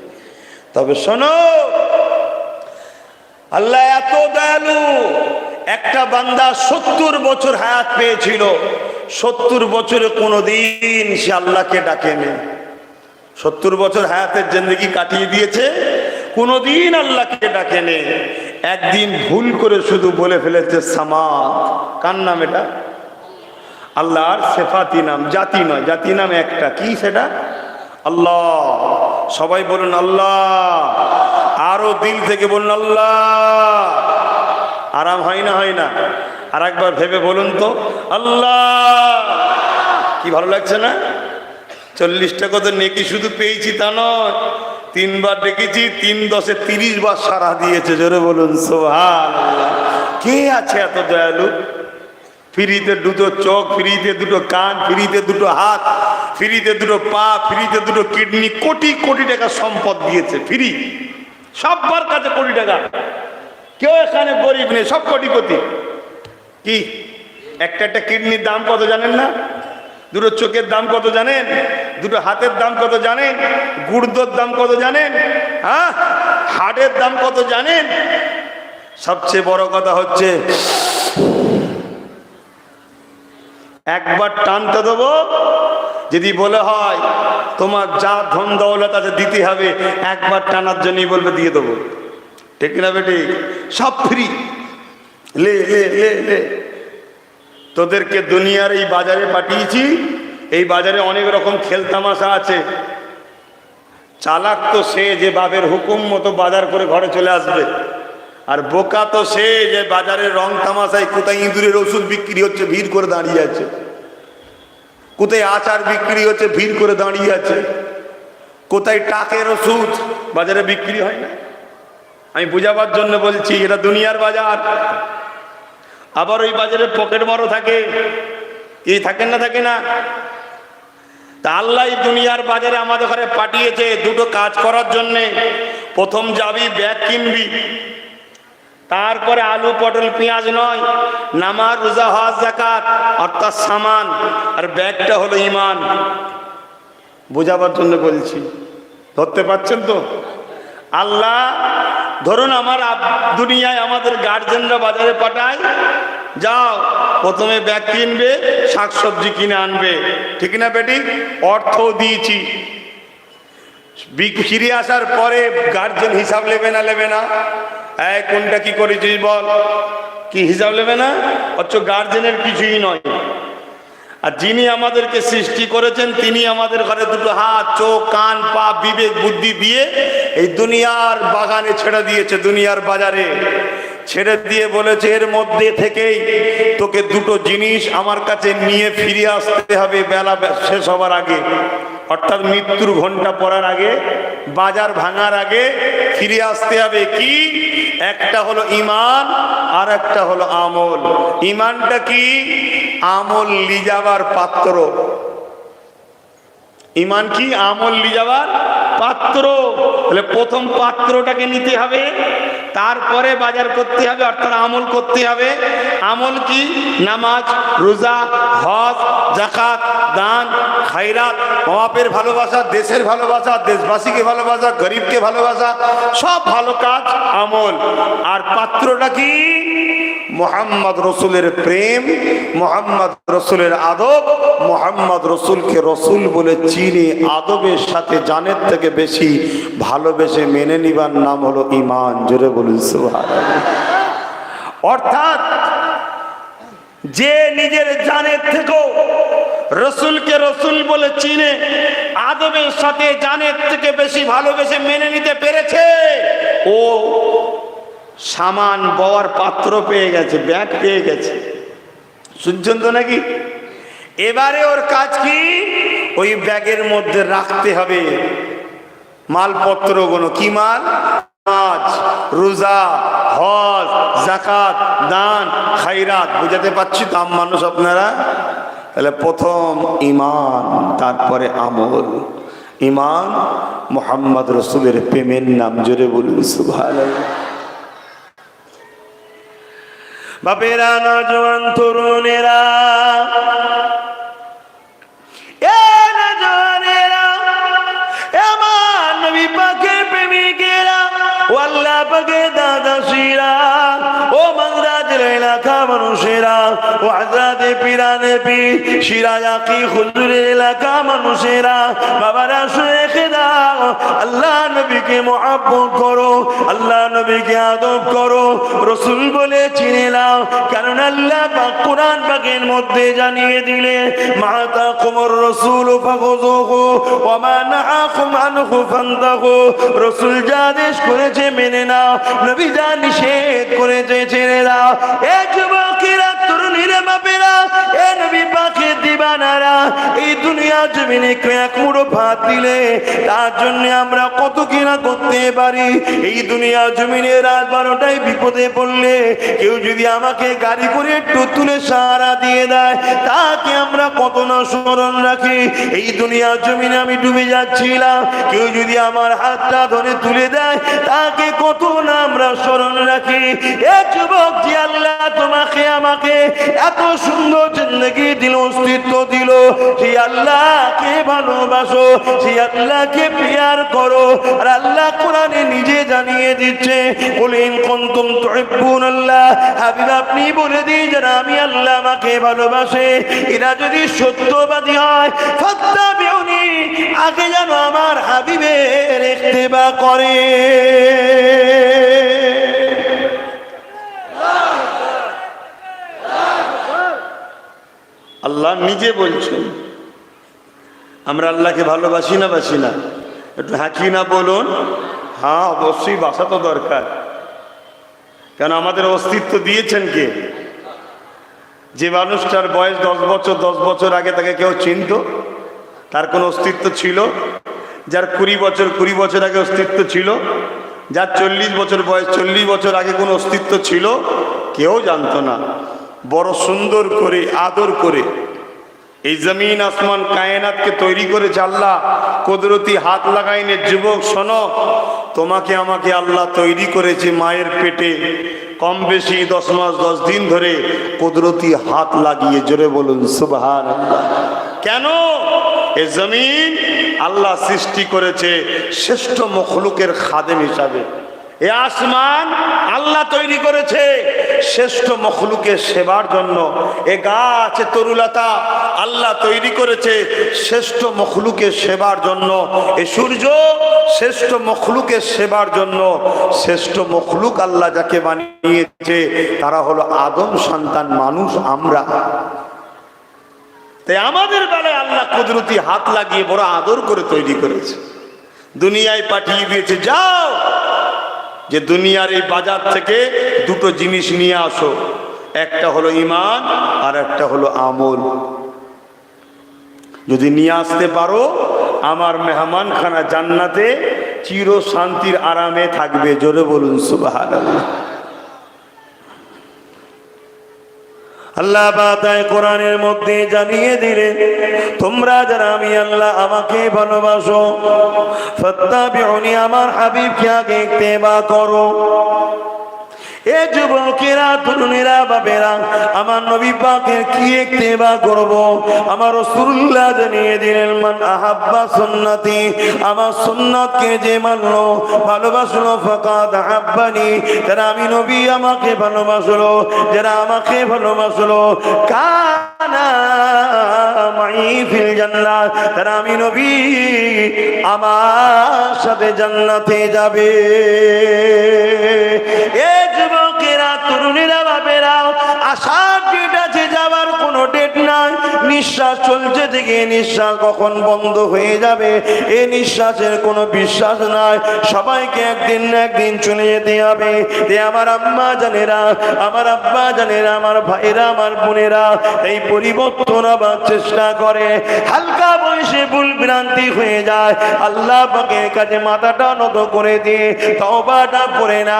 তবে শোনো, আল্লাহ এত দয়ালু। একটা বান্দা 70 বছর হায়াত পেয়েছিল, 70 বছরে কোনোদিন সে আল্লাহকে ডাকেনি। 70 বছর হায়াতের জিন্দেগি কাটিয়ে দিয়েছে, কোনোদিন আল্লাহকে ডাকেনি। একদিন ভুল করে শুধু বলে ফেলেছে সামাদ। কার নাম এটা? আল্লাহর সেফাতি নাম, জাতি নয়, জাতি নাম একটা। কি সেটা? আল্লাহ। সবাই বলুন আল্লাহ। আরো দিল থেকে বলুন আল্লাহ। আরাম হয় না? হয় না? আর একবার ভেবে বলুন তো, আল্লাহ। কি ভালো লাগছে না? 40 টাকা তো নেকি শুধু পেয়েছি তা নয়, 3 বার ডেকেছি, 3 10 30 বার সারা দিয়েছে। জোরে বলুন সুবহানাল্লাহ। কে আছে এত দয়ালু? ফ্রিতে 2 চোখ, ফ্রিতে 2 কান, ফ্রিতে 2 হাত, ফ্রিতে 2 পা, ফ্রিতে 2 কিডনি, কোটি কোটি টাকা সম্পদ দিয়েছে ফ্রি। সবার কাছে কোটি টাকা, কেউ এখানে গরিব নেই, সব কোটিপতি। কি একটা একটা কিডনির দাম কত জানেন না? 2 চোখের দাম কত জানেন? 2 হাতের দাম কত জানেন? গুর্দোর দাম কত জানেন? হ্যাঁ, খাটের দাম কত জানেন? সবচেয়ে বড় কথা হচ্ছে একবার টানতে দেবো, যদি বলে হয় তোমার যা ধন দৌলত আছে দিতে হবে, একবার টানার জন্যই বলবে দিয়ে দেবো। ঠিক না বেটি? সব ফ্রি, লে লে লে লে। তোদেরকে দুনিয়ার এই বাজারে পাঠিয়েছি, এই বাজারে অনেক রকম খেলতামাশা আছে। চালাক তো সে যে বাপের হুকুম মতো বাজার করে ঘরে চলে আসবে, আর বোকা তো সে যে বাজারে রং তামাশায় কোথায় ইঁদুরের ওষুধ বিক্রি হচ্ছে ভিড় করে দাঁড়িয়ে আছে, কোথায় আচার বিক্রি হচ্ছে ভিড় করে দাঁড়িয়ে আছে, কোথায় টাকের ওষুধ বাজারে বিক্রি হয় না। আমি বুঝাবার জন্য বলছি, এটা দুনিয়ার বাজার। আবার ওই বাজারে পকেট মারও থাকে, কি থাকেন না? থাকে না? তা আল্লাহ দুনিয়ার বাজারে আমাদের ঘরে পাঠিয়েছে দুটো কাজ করার জন্যে। প্রথম যাবি ব্যাগ কিনবি, তারপরে আলু পটল পেঁয়াজ নয়, নামাজ রোজা হজ যাকাত অর্থাৎ সামান, আর ব্যাগটা হলো ঈমান। বোঝাবার জন্য বলছি, ধরতে পারছেন তো? আল্লাহ ধরুন আমার দুনিয়ায় আমাদের গার্জেনরা বাজারে পাঠায়, যাও প্রথমে ব্যাগ কিনবে, শাকসবজি কিনে আনবে, ঠিক না বেটি? অর্থ দিয়েছি, ফিরে আসার পরে গার্জেন হিসাব নেবে না? নেবে না? কোনটা কি করেছিস বল, কি হিসাব নেবে না? অথচ গার্জেনের কিছুই নয়। আর যিনি আমাদেরকে সৃষ্টি করেছেন তিনি আমাদের ঘরে দুটো হাত, চোখ, কান, পা, বিবেক, বুদ্ধি দিয়ে এই দুনিয়ার বাগানে ছেড়ে দিয়েছে, দুনিয়ার বাজারে ছেড়ে দিয়ে বলেছে এর মধ্যে থেকেই তোকে দুটো জিনিস আমার কাছে নিয়ে ফিরে আসতে হবে বেলা শেষ হবার আগে, অর্থাৎ মৃত্যুর ঘন্টা পড়ার আগে, বাজার ভাঙার আগে ফিরে আসতে হবে। কি? একটা হলো ঈমান আর একটা হলো আমল। ঈমানটা কি? আমল লিজাবার পাত্র। ঈমান কি? আমল লিজাবার পাত্র। তাহলে প্রথম পাত্রটাকে নিতে হবে, তারপরে বাজার করতে হবে, অর্থাৎ আমল করতে হবে। আমল কি? নামাজ, রোজা, হজ, যাকাত, দান, খায়রাত, বাপের ভালোবাসা, দেশের ভালোবাসা, দেশবাসীকে ভালোবাসা, গরিবকে ভালোবাসা, সব ভালো কাজ আমল। আর পাত্রটা কি? মোহাম্মদ রসুলের প্রেম, মোহাম্মদ রসুলের আদব, মোহাম্মদ রসুলকে রসুল বলে চিনি আদবের সাথে জানের থেকে বেশি ভালোবেসে মেনে নিবার নাম হলো ঈমান। জোরে বলুন সুবহানাল্লাহ। অর্থাৎ যে নিজের জানের থেকেও রসুলকে রসুল বলে চিনে আদবের সাথে জানের থেকে বেশি ভালোবেসে মেনে নিতে পেরেছে, ও সামান বওয়ার পাত্র পেয়ে গেছে, ব্যাগ পেয়ে গেছে। শুনছেন তো নাকি? এবারে ওর কাজ কি? ওই ব্যাগের মধ্যে রাখতে হবে মালপত্রগুলো। কি মাল? নামাজ, রোজা, হজ, যাকাত, দান, খায়রাত। বুঝাতে পারছি তো মানুষ আপনারা? তাহলে প্রথম ঈমান, তারপরে আমল। ঈমান মুহাম্মদ রসুলের প্রেমের নাম। জোরে বলুন সুবহানাল্লাহ। বাপেরা, নজওয়ান তরুণেরা, আমার নবী পাকের প্রেমিকেরা, ও আল্লাহ পাকের দাদাশিরা, ও মাদ্রাজের এলাকা মানুষেরা, ও হযরতে পীরানে পীর শিরায়াকি হুজুরের এলাকা মানুষেরা, বাবারা, শেখেরা, আল্লাহ নবীকে মহব্বত করো, আল্লাহ নবীকে আদব করো, রসুল বলে চিনে নাও। কারণ আল্লাহ পাক কোরআন পাকের মধ্যে জানিয়ে দিলে, মা তাকুমুর রাসূল ফাখুযুহু ওয়া মা নাহাকুম আনহু ফান্তাহু। রসুল যা আদেশ করেছে মেনে নাও, নবী যা নিষেধ করেছে ছেড়ে দাও। এ যুবকেরা, তরুণীরা, বাপেরা, এ নবী পাকের দিবানারা, এই দুনিয়া জমিনে এক মুঠো ভাত দিলে তার জন্য আমরা কত কিনা করতে পারি। এই দুনিয়া জমিনে রাত 12টায় বিপদে পড়লে কেউ যদি আমাকে গাড়ি করে একটু তুলে সাহারা দিয়ে দেয়, তাকে আমরা কত না স্মরণ রাখি। এই দুনিয়া জমিনে আমি ডুবে যাচ্ছিলাম, কেউ যদি আমার হাতটা ধরে তুলে দেয়, তাকে কত না আমরা স্মরণ রাখি। এ যুবক, যে আল্লাহ তোমাকে আমাকে এত সুন্দর জিন্দগি দিল, অস্তিত্ব দিল, সেই আল্লাহকে ভালোবাসো, সেই আল্লাহকে প্রিয়ার করো। আর আল্লাহ কোরআন কোরআনে নিজে জানিয়ে দিচ্ছে, কুল ইন কুনতুম তুহিব্বুনাল্লাহ, হাবিব আপনি বলে দিন যারা আমি আল্লাহ আমাকে ভালোবাসে এরা যদি সত্যবাদী হয়, ফাত্তাবিউনি, আগে যেন আমার হাবিবের ইত্তেবা করে। আল্লাহ নিজে বলছেন। আমরা আল্লাহকে ভালোবাসি না বাসি না? একটু হাঁকি না বলুন। হ্যাঁ, অবশ্যই বাসা তো দরকার। কেন আমাদের অস্তিত্ব দিয়েছেন কে? যে মানুষটার বয়স 10 বছর, 10 বছর আগে তাকে কেউ চিনত? তার কোনো অস্তিত্ব ছিল? যার 20 বছর আগে অস্তিত্ব ছিল? যার 40 বছর বয়স, 40 বছর আগে কোনো অস্তিত্ব ছিল? কেউ জানতো না। বড় সুন্দর করে আদর করে এই জমিন আসমান কায়নাতকে তৈরি করেছে আল্লাহ, কুদরতি হাত লাগাইনে। যুবক শোনো, তোমাকে আমাকে আল্লাহ তৈরি করেছে মায়ের পেটে, কম বেশি 10 মাস 10 দিন ধরে কুদরতি হাত লাগিয়ে। জোরে বলুন সুবহানাল্লাহ। কেন? এই জমিন আল্লাহ সৃষ্টি করেছে শ্রেষ্ঠ মখলুকের খাদেম হিসাবে। এ আসমান আল্লাহ তৈরি করেছে শ্রেষ্ঠ মখলুকের সেবার জন্য। এ গাছ তরুলতা আল্লাহ তৈরি করেছে শ্রেষ্ঠ মখলুকের সেবার জন্য। এ সূর্য শ্রেষ্ঠ মখলুকের সেবার জন্য। শ্রেষ্ঠ মখলুক আল্লাহ যাকে বানিয়েছে তারা হলো আদম সন্তান মানুষ, আমরা। তাই আমাদের বেলায় আল্লাহ কুদরতি হাত লাগিয়ে বড় আদর করে তৈরি করেছে, দুনিয়ায় পাঠিয়ে দিয়েছে। যাও, যে দুনিয়ার এই বাজার থেকে দুটো জিনিস নিয়ে আসো, একটা হলো ঈমান আর একটা হলো আমল। যদি নিয়ে আসতে পারো, আমার মেহমানখানা জান্নাতে চির শান্তির আরামে থাকবে। জোরে বলুন সুবহানাল্লাহ। আল্লাহ বাতায় কোরআনের মধ্যে জানিয়ে দিলেন, তোমরা যারা আমি আল্লাহ আমাকে ভালোবাসো, ফাত্তাবিউনি, আমার হাবিবকে আগে ইত্তেবা করো। এ যুবকেরা, তরুণেরা, বাবেরা, আমার নবী পাকের কি ইত্তেবা করব? আমার রাসূলুল্লাহ জানিয়ে দিলেন, মান আহাব্বা সুন্নতি, আমার সুন্নাতকে যে মানলো, ভালোবাসলো, ফাকাদ আহাব্বানি, যারা আমি নবী আমাকে ভালোবাসলো, যারা আমাকে ভালোবাসলো, কানা মাই ফিল জান্নাত, তারা আমি নবী আমার সাথে জান্নাতে যাবে। এ যুবকেরা, তরুণীরা, বাবেরা, আশার ডেট আছে, যাওয়ার কোনো ডেট নাই। নিঃশ্বাস চলছে থেকে নিঃশ্বাস কখন বন্ধ হয়ে যাবে এ নিঃশ্বাসের কোনো বিশ্বাস নাই। সবাইকে একদিন না একদিন চলে যেতে হবে। তে আমার আম্মা জানেরা, আমার আব্বা জানেরা, আমার ভাইরা, আমার বোনেরা, এই পরিবর্তন আবার চেষ্টা করে। হালকা বয়সে ভুল ভ্রান্তি হয়ে যায়, আল্লাহ পাকের কাছে মাথাটা নত করে দিয়ে তওবাটা করে না।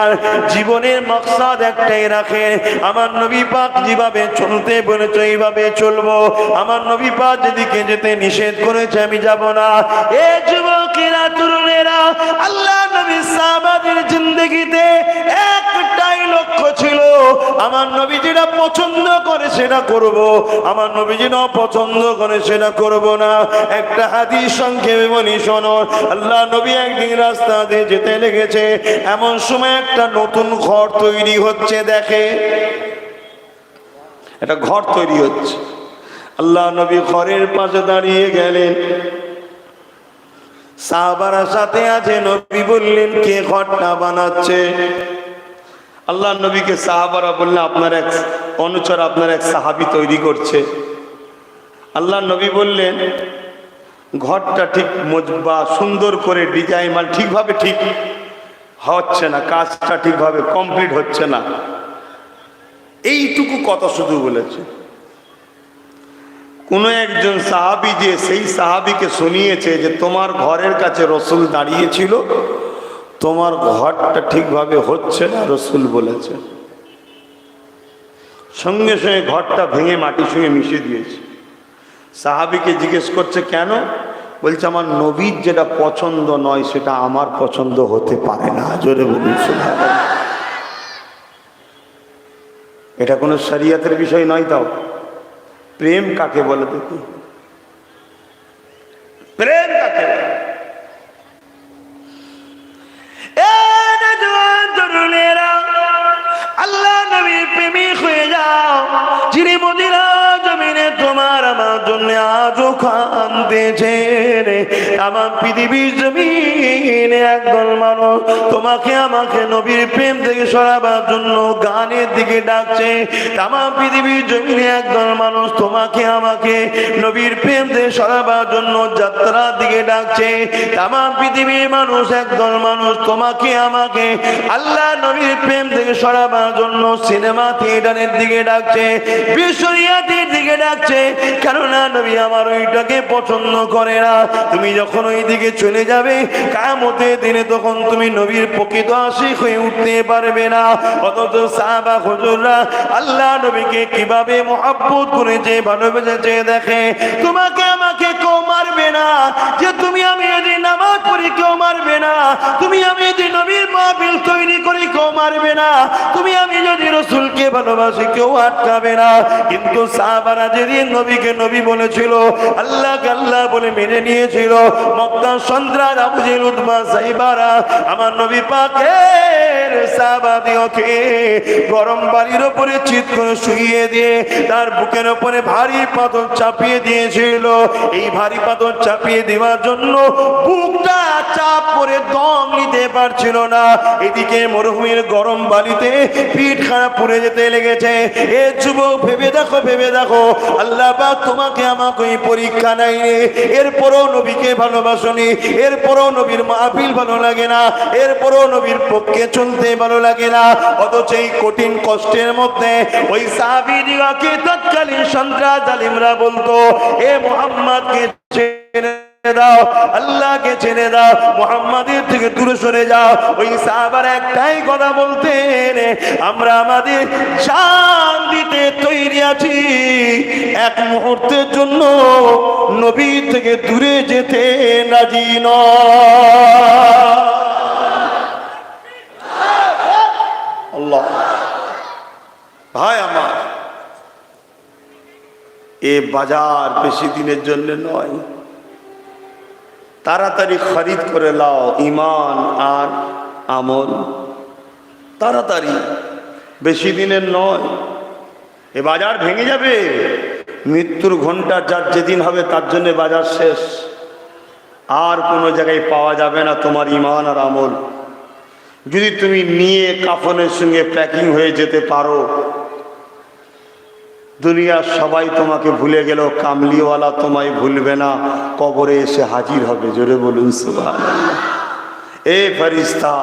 জীবনের মাকসাদ একটাই রাখে, আমার নবী পাক যেভাবে চলতে বলেছে এইভাবে চলবো। আমার নবী পাক যেদিকে যেতে নিষেধ করেছে আমি যাব না। এ যুবকেরা, তরুণেরা, আল্লাহ নবী সাহাবাদের জিন্দেগিতে একটাই লক্ষ্য ছিল, আমার নবী যেটা পছন্দ করে সেটা করব, আমার নবী যেটা পছন্দ করে সেটা করব না। একটা হাদিস সংক্ষেপে বলি শোনো। আল্লাহ নবী একদিন রাস্তা দিয়ে যেতে লেগেছে, এমন সময় একটা নতুন ঘর তৈরি হচ্ছে। দেখে একটা ঘর তৈরি হচ্ছে, আল্লাহ নবী ঘরের পাশে দাঁড়িয়ে গেলেন, সাহাবারা সাথে আছে। নবী বললেন, কে ঘরটা বানাচ্ছে? আল্লাহ নবীকে সাহাবারা বললেন, আপনার এক অনুচর, আপনার এক সাহাবী তৈরি করছে। আল্লাহ নবী বললেন, ঘরটা ঠিক মজবা সুন্দর করে ডিজাইন মানে ঠিকভাবে ঠিক হচ্ছে না, কাজটা ঠিকভাবে কমপ্লিট হচ্ছে না। এইটুকু কথা শুধু বলেছে। কোনো একজন সাহাবী যে সেই সাহাবীকে শুনিয়েছে যে তোমার ঘরের কাছে রসুল দাঁড়িয়েছিল, তোমার ঘরটা ঠিকভাবে হচ্ছে না, রসুল বলেছে। সঙ্গে সঙ্গে ঘরটা ভেঙে মাটির সঙ্গে মিশিয়ে দিয়েছে। সাহাবীকে জিজ্ঞেস করছে কেন? বলছে, আমার নবীর যেটা পছন্দ নয় সেটা আমার পছন্দ হতে পারে না। জোরে বলুন সুবহানাল্লাহ। এটা কোনো শরিয়তের বিষয় নয়। তাও প্রেম কাকে বলে দেখি? প্রেম কাকে বলে? এ দিয়েছেন। আমার পৃথিবীর জমিনে একদল মানুষ তোমাকে আমাকে নবীর প্রেম থেকে সরাবার জন্য গানের দিকে ডাকছে। আমার পৃথিবীর জমিনে একদল মানুষ তোমাকে আমাকে নবীর প্রেম থেকে সরাবার জন্য যাত্রার দিকে ডাকছে। আমার পৃথিবীর মানুষ একদল মানুষ তোমাকে আমাকে আল্লাহ নবীর প্রেম থেকে সরাবার জন্য সিনেমা থিয়েটারের দিকে ডাকছে, বিশ্বরিয়াতের দিকে ডাকছে। কেননা নবী আমার ওইটাকে পছন্দ করে না। তুমি যখন ওই দিকে চলে যাবে কিয়ামতের দিনে, তখন তুমি নবীর প্রকৃত আশিক হয়ে উঠতে পারবে না। অথচ সাহাবা হুজুররা আল্লাহ নবীকে কিভাবে মহব্বত করেছে, ভালোবেসেছে দেখে। তোমাকে আমাকে কেউ মারবে না, যে তুমি আমি যদি নামাজ পড়ি কেউ মারবে না, তুমি আমি যদি নবীর মাহফিল তৈরি করি কেউ মারবে না, তুমি আমি যদি রসুলকে ভালোবাসি কেউ আটকাবে না। কিন্তু সাহাবারা যেদিন নবীকে নবী বলেছিল, আল্লাহকে আল্লাহ বলে মেনে নিয়েছিল, মক্কার সন্ত্রাস আবু জেহেল উতবা সাইবারা আমার নবী পাকের সাহাবাদিওকে গরম বাড়ির উপরে চিৎ করে শুইয়ে দিয়ে তার বুকের উপরে ভারী পাথর চাপিয়ে দিয়েছিল। এই ভারী পাথর চাপিয়ে দেওয়ার জন্য বুকটা চাপ করে দম নিতে পারছিল না। এদিকে মরুভূমির গরম বালিতে পিঠ খারাপ পুড়ে যেতে লেগেছে। এ যুবক ভেবে দেখো, ভেবে দেখো, আল্লাহ পাক তোমাকে আমাকে পরীক্ষা নাই রে, এরপরও নবীকে ভালোবাসনি, এরপরও নবীর মাহফিল ভালো লাগে না, এরপরও নবীর পক্ষে চলতে ভালো লাগে না। অথচ এই কঠিন কষ্টের মধ্যে ওই সাহাবীদিগকে তৎকালীন সন্ত্রাস জালিমরা বলতো, এ মুহাম্মদকে ছেড়ে দাও, আল্লাহকে ছেড়ে দাও, মুহাম্মাদের থেকে দূরে সরে যাও। ওই সাহাবারা একটাই কথা বলতেন, আমরা আমাদের জান দিতে তৈরি আছি, এক মুহূর্তের জন্য নবী থেকে দূরে যেতে রাজি নয়। আল্লাহ ভাই আমার, এ বাজার বেশি দিনের জন্য নয়, তাড়াতাড়ি খরিদ করে লাও ঈমান আর আমল, তাড়াতাড়ি, বেশি দিনের নয়। এ বাজার ভেঙে যাবে, মৃত্যুর ঘন্টা যার যেদিন হবে তার জন্য বাজার শেষ, আর কোনো জায়গায় পাওয়া যাবে না তোমার ঈমান আর আমল। যদি তুমি নিয়ে কাফনের সঙ্গে প্যাকিং হয়ে যেতে পারো, দুনিয়ার সবাই তোমাকে ভুলে গেল, কামলিওয়ালা তোমায় ভুলবে না, কবরে এসে হাজির হবে। জোরে বলুন সুবহানাল্লাহ। এ ফেরেশতা,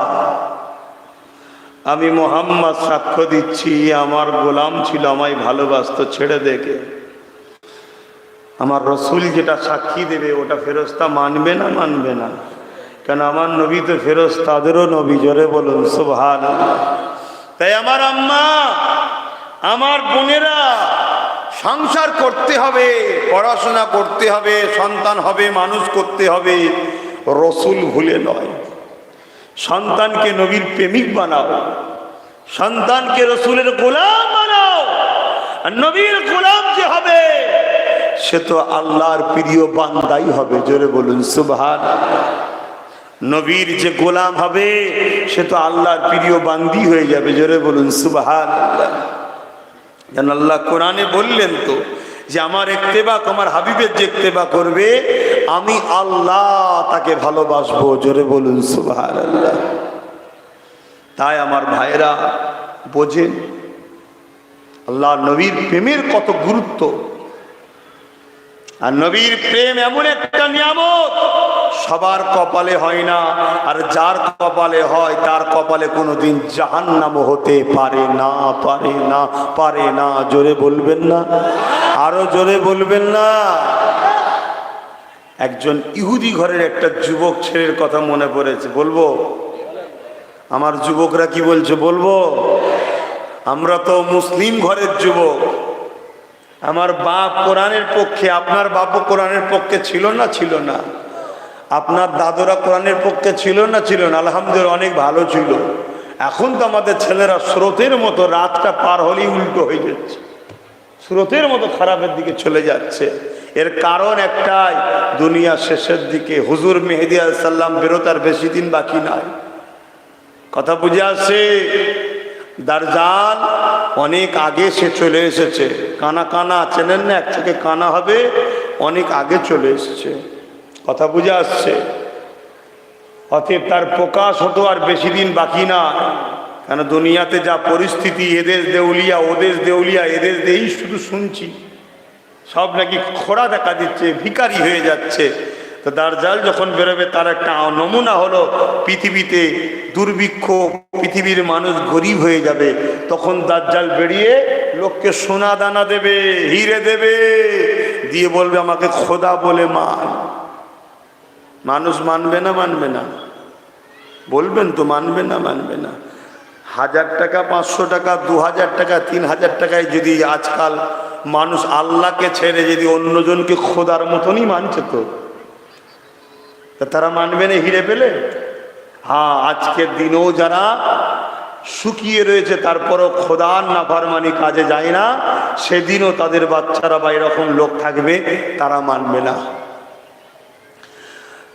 আমি মুহাম্মদ সাক্ষ্য দিচ্ছি, আমার গোলাম ছিল, আমায় ভালোবাসতো, ছেড়ে দেখে আমার রসুল যেটা সাক্ষী দেবে ওটা ফেরেশতা মানবে না? মানবে না। কেন আমার নবী তো ফেরেশতাদেরও নবী। জোরে বলুন সুবহানাল্লাহ। তাই আমার আম্মা, আমার বোনেরা, সংসার করতে হবে, পড়াশোনা করতে হবে, সন্তান হবে, মানুষ করতে হবে, রসুল ভুলে নয়। সন্তানকে নবীর প্রেমিক বানাও, সন্তানকে রসুলের গোলাম বানাও। আর নবীর গোলাম যে হবে সে তো আল্লাহর প্রিয় বান্দাই হবে। জোরে বলুন সুবহানাল্লাহ। নবীর যে গোলাম হবে সে তো আল্লাহর প্রিয় বান্দি হয়ে যাবে। জোরে বলুন সুবহানাল্লাহ। যেন আল্লাহ কোরআনে বললেন তো যে আমার ইত্তেবা, আমার হাবিবের যে ইত্তেবা করবে আমি আল্লাহ তাকে ভালোবাসবো। জোরে বলুন সুবহানাল্লাহ। তাই আমার ভাইরা বোঝেন আল্লাহ নবীর প্রেমের কত গুরুত্ব। আর নবীর প্রেম এমন একটা নিয়ামত, সবার কপালে হয় না, আর যার কপালে হয় তার কপালে কোনোদিন জাহান্নাম হতে পারে না, পারে না, পারে না। জোরে বলবেন না? আরো জোরে বলবেন না? একজন ইহুদি ঘরের একটা যুবক ছেলের কথা মনে পড়েছে, বলবো? আমার যুবকরা কি বলছে বলবো? আমরা তো মুসলিম ঘরের যুবক। আমার বাপ কোরআনের পক্ষে, আপনার বাপও কোরআনের পক্ষে ছিল না? ছিল না। আপনার দাদুরা কোরআনের পক্ষে ছিল না? ছিল না। আলহামদুলিল্লাহ অনেক ভালো ছিল। এখন তো আমাদের ছেলেরা স্রোতের মতো, রাতটা পার হলেই উল্টো হয়ে যাচ্ছে, স্রোতের মতো খারাপের দিকে চলে যাচ্ছে। এর কারণ একটাই, দুনিয়া শেষের দিকে, হুজুর মেহেদী আলাইহিস সালাম বেরোতার বেশি দিন বাকি নাই। কথা বুঝে আসছে? দাজ্জাল অনেক আগে সে চলে এসেছে। কানা কানা চেনেন না? এক চোখে কানা হবে অনেক আগে চলে এসছে। কথা বুঝে আসছে? অতএব তার প্রকাশ হতো আর বেশি দিন বাকি না। কেন দুনিয়াতে যা পরিস্থিতি, এদেশ দেউলিয়া ওদেশ দেউলিয়া, এদেশ দেই শুধু শুনছি, সব নাকি খোড়া দেখা দিচ্ছে, ভিখারি হয়ে যাচ্ছে। তো দাজ্জাল যখন বেরোবে তার একটা নমুনা হলো পৃথিবীতে দুর্ভিক্ষ, পৃথিবীর মানুষ গরিব হয়ে যাবে। তখন দাজ্জাল বেরিয়ে লোককে সোনা দানা দেবে, হিরে দেবে, দিয়ে বলবে আমাকে খোদা বলে মান। মানুষ মানবে না? মানবে না? বলবেন তো মানবে না? মানবে না? 1000 টাকা, 500 টাকা, 2000 টাকা, 3000 টাকায় যদি আজকাল মানুষ আল্লাহকে ছেড়ে যদি অন্যজনকে খোদার মতনই মানছে, তো তারা মানবে না হিরে পেলে? হ্যাঁ, আজকের দিনেও যারা শুকিয়ে রয়েছে তারপরও খোদার নাফরমানি কাজে যায় না, সেদিনও তাদের বাচ্চারা বা এরকম লোক থাকবে, তারা মানবে না।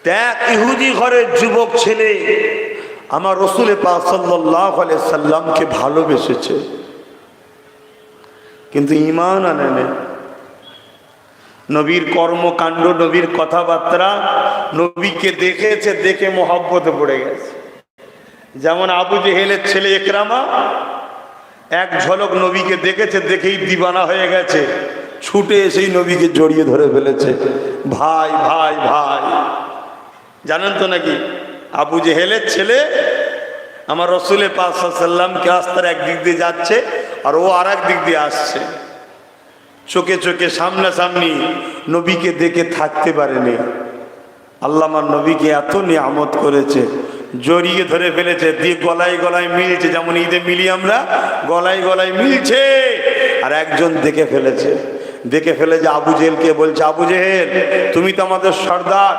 দেখ, ইহুদি ঘরের যুবক ছেলে আমার রসুল পাক সাল্লাল্লাহু আলাইহি সাল্লামকে ভালোবেসেছে, কিন্তু ঈমান আনেনি। নবীর কর্মকাণ্ড, নবীর কথাবার্তা, নবীকে দেখেছে, দেখে মহব্বতে পড়ে গেছে। যেমন আবু জেহেলের ছেলে ইকরামা এক ঝলক নবীকে দেখেছে, দেখেই দিবানা হয়ে গেছে, ছুটে এসেই নবীকে জড়িয়ে ধরে ফেলেছে। ভাই ভাই ভাই, জানেন তো নাকি আবু জেহেলের ছেলে আমার রসুলের পাক সাল্লাল্লাহু আলাইহি সাল্লামকে রাস্তার একদিক দিয়ে যাচ্ছে আর ও আর এক দিক দিয়ে আসছে, চোখে চোখে সামনাসামনি, নবীকে দেখে থাকতে পারেনি। আল্লাহ আমার নবীকে এত নিয়ামত করেছে, জড়িয়ে ধরে ফেলেছে, দিয়ে গলায় গলায় মিলছে, যেমন ঈদে মিলি আমরা, গলায় গলায় মিলছে। আর একজন দেখে ফেলেছে, দেখে ফেলে যে আবু জেহেলকে বলছে, আবু জেহেল তুমি তো আমাদের সর্দার,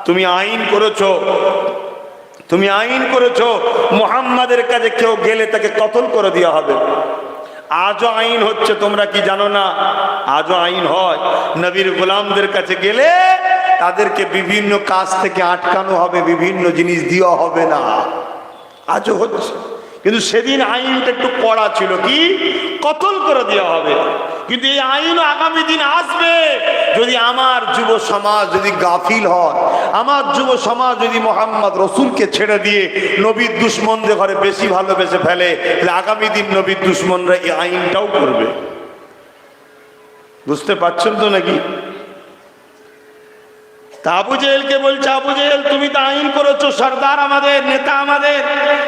তুমি আইন করেছো, তুমি আইন করেছো মুহাম্মাদের কাছে কেউ গেলে তাকে কতল করে দেওয়া হবে। আজও আইন হচ্ছে, তোমরা কি জানো না? আজও আইন হয়, নবীর গোলামদের কাছে গেলে তাদেরকে বিভিন্ন কাজ থেকে আটকানো হবে, বিভিন্ন জিনিস দেওয়া হবে না, আজও হচ্ছে। কিন্তু সেদিন আইনটা একটু কড়া ছিল, কি কতল করে দেওয়া হবে। কিন্তু এই আইনও আগামী দিন আসবে যদি আমার যুব সমাজ যদি গাফিল হয়, আমার যুব সমাজ যদি মোহাম্মদ রসুলকে ছেড়ে দিয়ে নবীর দুশ্মনদের ঘরে বেশি ভালোবেসে ফেলে, তাহলে আগামী দিন নবীর দুশ্মনরা এই আইনটাও করবে। বুঝতে পারছেন তো নাকি? তা আবু জেহেলকে বলছে, আবু জেহেল তুমি তো আইন করেছো, সর্দার আমাদের, নেতা আমাদের,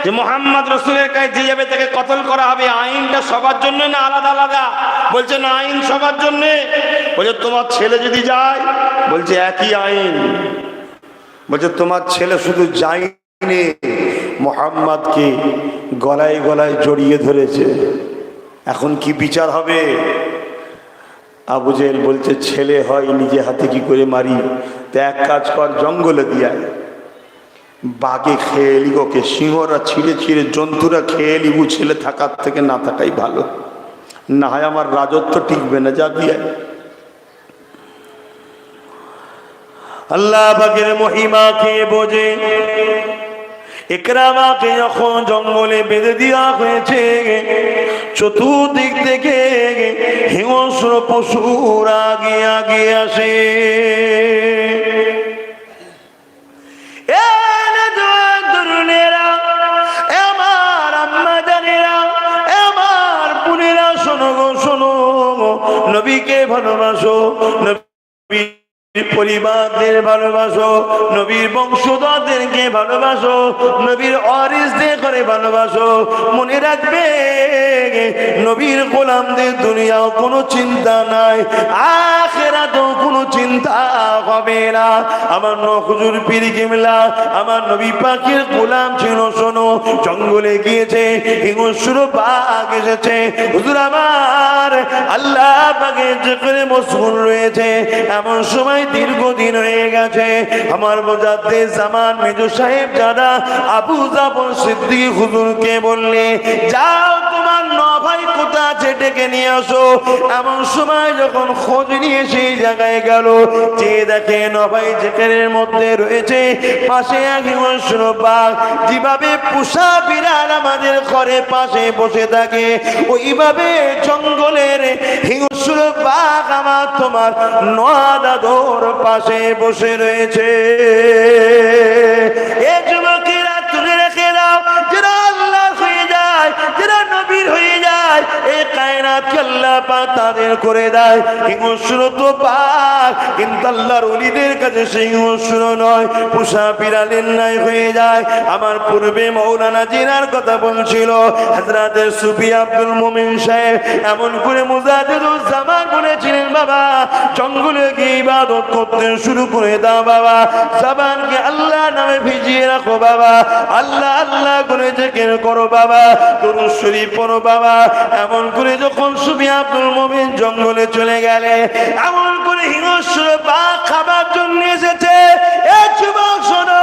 যে মোহাম্মদ রসুলের কাছে যে যাবে তাকে কতল করা হবে। আইনটা সবার জন্য না আলাদা আলাদা? বলছে না, আইন সবার জন্য। বলছে তোমার ছেলে যদি যায়? বলছে একই আইন। বলছে তোমার ছেলে শুধু যায়নি, মোহাম্মদকে গলায় গলায় জড়িয়ে ধরেছে, এখন কি বিচার হবে? আবু জেহেল বলছে ছেলে হয় নিজে হাতে কি করে মারি? তো এক কাজ কর, জঙ্গলে দিয়া বাঘে খেয়ে এলি ওকে, সিংহরা ছিঁড়ে ছিঁড়ে, জন্তুরা খেয়ে এলি, ও ছেলে থাকার থেকে না থাকাই ভালো, না হয় আমার রাজত্ব টিকবে না, যা দিয়ে। আল্লাহ পাকের মহিমা কে বোঝে? ইকরামাকে যখন জঙ্গলে বেঁধে দেওয়া হয়েছে, চতুর্দিক থেকে হিংস্র পশুর আগে আগে আসে। আমার আম্মা জানেরা, আমার বোনেরা, শোনো গো শোনো, নবীকে ভালোবাসো, নবী পরিবারদের ভালোবাসো, নবীর বংশধরদেরকে ভালোবাসো, নবীর ওয়ারিসদের করে ভালোবাসো। মনে রাখবে নবীর গোলামদের দুনিয়াও কোনো চিন্তা নাই, আখিরাতেও কোনো চিন্তা হবে না। আমার হুজুর পীর কিবলা আমার নবী পাকের গোলাম ছিল, শোনো, জঙ্গলে গিয়েছে, হিংস্র বাঘ এসেছে, হুজুর আমার আল্লাহ পাকের জিকিরে মশগুল রয়েছে। এমন সময় দীর্ঘদিন হয়ে গেছে, আমার মুজাদ্দিদ জামান মেজু সাহেব যারা আবু জাফর সিদ্দিক হুজুরকে বললে, যাও তোমার নভাই কোথা আছে ডেকে নিয়ে আসো। এমন সময় যখন খোঁজ নিয়ে সেই জায়গায় গেল, যে দেখে নভাই জেকেরের মধ্যে রয়েছে, পাশে এক হিংস্র বাঘ। যেভাবে পোষা বিড়াল আমাদের ঘরে পাশে বসে থাকে, ওইভাবে জঙ্গলের হিংস্র বাঘ আমার তোমার নোয়া দাদুর পাশে বসে রয়েছে। এ যুবকেরা তুলে রেখে দাও, যারা আল্লাহ হয়ে যায়, যারা নবীর হয়ে যায়, এই কায়নাতকে আল্লাহ পাক তাদের করে দেয় হিংস্র তো পাক, কিন্তু আল্লাহর ওলিদের কাছে সেই হিংস্র নয়, পোষা বিড়ালের নাই হয়ে যায়। আমার পূর্বে মৌলানা জিনার কথা বলছিল হযরতে সুফি আব্দুল মুমিন সাহেব, এমন করে মুজাহিদুজ্জামান বলেছিলেন, বাবা জঙ্গলে গিয়ে ইবাদত করতে শুরু করে দাও বাবা, জবানকে আল্লাহ নামে ভিজিয়ে রাখো বাবা, আল্লাহ আল্লাহ করে জিকির করো বাবা, দুরূদ শরীফ পড়ো বাবা। এমন করে যখন সুফি আব্দুল মুমিন জঙ্গলে চলে গেলে, এমন করে হিংস্র বাঘ খাবার জন্য এসেছে। এ যুবক শোনো,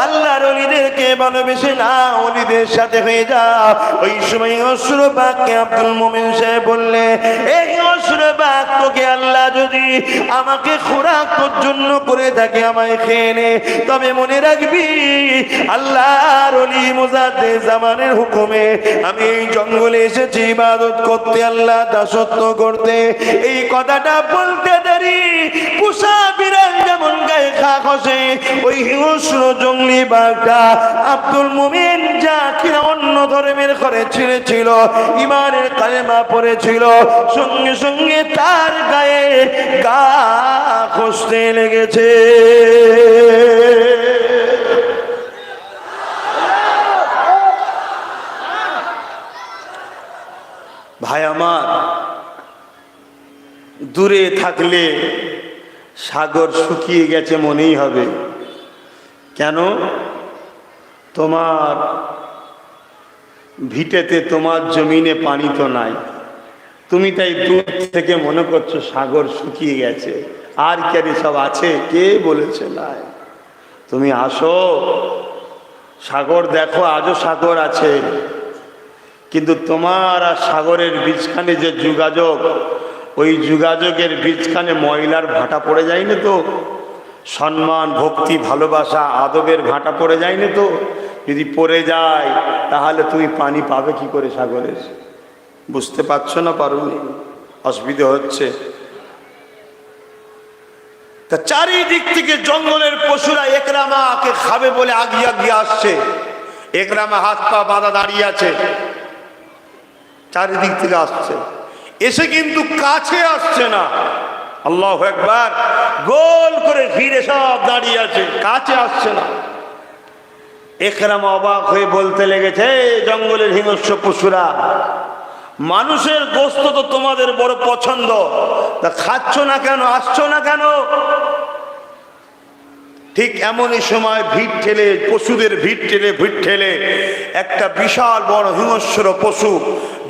আল্লাহর ওলিদেরকে ভালোবেসে না ওলিদের সাথে হয়ে যাও। ওই সময় হিংস্র বাঘকে আব্দুল মুমিন সাহেব বললে, এই হিংস্র বাঘ তোকে আল্লাহ যদি আমাকে খোরাক তোর জন্য করে থাকে আমায় খেয়ে নে, তবে মনে রাখবি আল্লাহর ওলি মুজাদ্দিদ জামানের হুকুমে আমি এই জঙ্গলে এসেছি ইবাদত করতে, আল্লাহ দাসত্ব করতে। এই কথাটা বলতে দেরি পোষা বিড়াল যেমন গায়ে খা খসে, ওই হিংস্র জঙ্গলি বাঘটা আব্দুল মুমিন যা কিনা অন্য ধর্মের ঘরে ছিঁড়েছিল, ইমানের কালেমা পড়েছিল, সঙ্গে সঙ্গে তার গায়ে গা খসতে লেগেছে। ভাই আমার, দূরে থাকলে সাগর শুকিয়ে গেছে মনেই হবে। কেন? তোমার ভিটেতে, তোমার জমিনে পানি তো নাই, তুমি তাই দূর থেকে মনে করছো সাগর শুকিয়ে গেছে। আর কি সব আছে? কে বলেছে নাই? তুমি আসো, সাগর দেখো, আজও সাগর আছে, কিন্তু তোমার আর সাগরের বীজখানে যে যোগাযোগ, ওই যোগাযোগের বীজখানে ময়লার ভাটা পড়ে যায়নি তো? সম্মান, ভক্তি, ভালোবাসা, আদবের ভাটা পড়ে যায়নি তো? যদি পড়ে যায় তাহলে তুমি পানি পাবে কি করে সাগরের? বুঝতে পারছো না? পারোনি? অসুবিধা হচ্ছে? তা চারিদিক থেকে জঙ্গলের পশুরা একরামাকে খাবে বলে আগিয়ে আগিয়ে আসছে। একরামা হাত পা বাঁধা দাঁড়িয়ে আছে, চারিদিক থেকে আসছে, এসে কিন্তু কাছে আসছে না। আল্লাহু আকবার! গোল করে ঘিরে সব দাঁড়িয়ে আছে, কাছে আসছে না। একরামা অবাক হয়ে বলতে লেগেছে, জঙ্গলের হিংস্র পশুরা, মানুষের গোশত তো তোমাদের বড় পছন্দ, তা খাচ্ছ না কেন, আসছো না কেন? ঠিক এমনই সময় ভিড় ঠেলে, পশুদের ভিড় ঠেলে একটা বিশাল বড় হিংস্র পশু,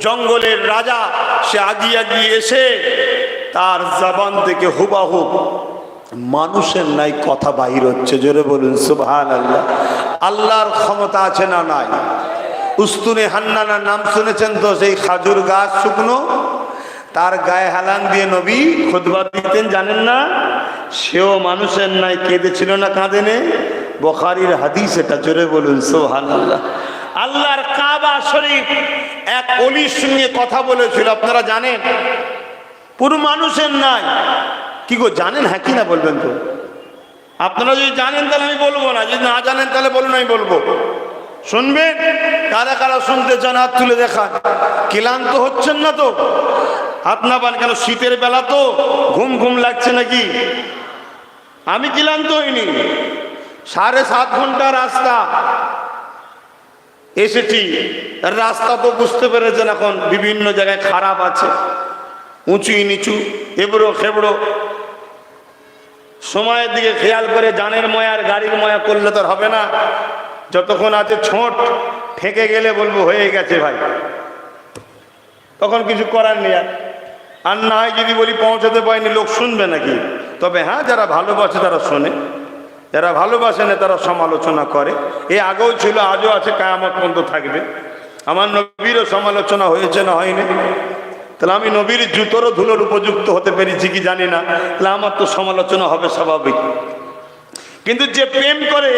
জঙ্গলের রাজা, সে আগিয়ে আগিয়ে এসে তার জবান থেকে হুবাহুব মানুষের নাই কথা বাহির হচ্ছে। জোরে বলুন সুবহানাল্লাহ। আল্লাহর ক্ষমতা আছে না নাই? উস্তুনে হান্নানার নাম শুনেছেন তো? সেই খাজুর গাছ শুকনো, তার গায়ে হেলান দিয়ে নবী খুতবা দিতেন, জানেন না? সেও মানুষের নাই কেঁদেছিল না, কাঁদেনে? বুখারীর হাদিস এটা। জোরে বলুন সুবহানাল্লাহ। আল্লাহর কাবা শরীফ এক ওলির সঙ্গে কথা বলেছিল, আপনারা জানেন? পুরো মানুষের নাই। কি গো, জানেন? হ্যাঁ কি না বলবেন তো? আপনারা যদি জানেন তাহলে আমি বলবো না, যদি না জানেন তাহলে বলুন, আমি বলবো। শুনবেন? কারা কারা শুনতে চান হাত তুলে দেখান। ক্লান্ত হচ্ছেন না তো? হাত না পান কেন? শীতের বেলা তো ঘুম ঘুম লাগছে নাকি? আমি ক্লান্ত হইনি, 7.5 ঘন্টা রাস্তা এসেছি। রাস্তা তো বুঝতে পেরেছেন এখন বিভিন্ন জায়গায় খারাপ আছে, উঁচু নিচু, এবড়ো খেবড়ো। সময়ের দিকে খেয়াল করে জানের ময়ার গাড়ির ময়া করলে তো হবে না। যতক্ষণ আছে ছোট ঠেকে গেলে বলবো হয়ে গেছে ভাই, তখন কিছু করার নেই। আর না হয় যদি বলি পৌঁছাতে পারিনি, লোক শুনবে নাকি? তবে হ্যাঁ, যারা ভালোবাসে তারা শোনে, যারা ভালোবাসে না তারা সমালোচনা করে। এ আগেও ছিল, আজও আছে, কিয়ামত পর্যন্ত থাকবে। আমার নবীরও সমালোচনা হয়েছে না হয়নি? তাহলে আমি নবীর জুতোরও ধুলোর উপযুক্ত হতে পেরেছি কি জানি না, তাহলে আমার তো সমালোচনা হবে স্বাভাবিক। কিন্তু যে প্রেম করে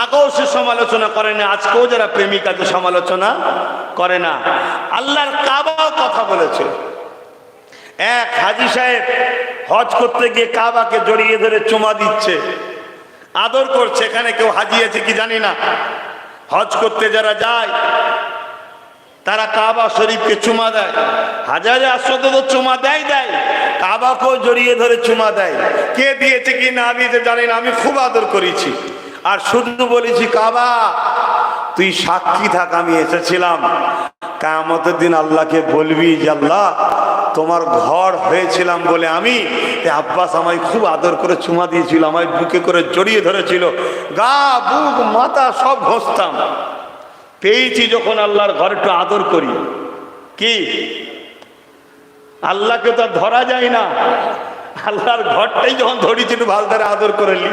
আগেও সে সমালোচনা করে না, আজকেও যারা প্রেমিক আছে সমালোচনা করে না। আল্লাহর কাবাও কথা বলেছে, এক হাজী সাহেব হজ করতে গিয়ে কাবাকে জড়িয়ে ধরে চুমা দিচ্ছে, আদর করছে। এখানে কেউ হাজি আছে কি জানি না, হজ করতে যারা যায় তারা কাবা শরীফকে চুমা দেয়। হাজারে আসতে তো চুমা দেয়, কাবাকেও জড়িয়ে ধরে চুমা দেয়। কে দিয়েছে কি না দিয়েছে জানি না, আমি খুব আদর করেছি। আর শুধু বলেছি, কাবা তুই সাক্ষী থাক, আমি এসেছিলাম। কিয়ামতের দিন আল্লাহকে বলবি যে আল্লাহ তোমার ঘর হয়েছিলাম বলে আমি, আব্বাস আমায় খুব আদর করে চুমা দিয়েছিল, আমায় বুকে করে জড়িয়ে ধরেছিল, গা বুক মাথা সব ঘষতাম। পেয়েছি যখন আল্লাহর ঘর একটু আদর করি। কি আল্লাহকে তো ধরা যায় না, আল্লাহর ঘরটাই যখন ধরেছি একটু ভালো করে আদর করে নি।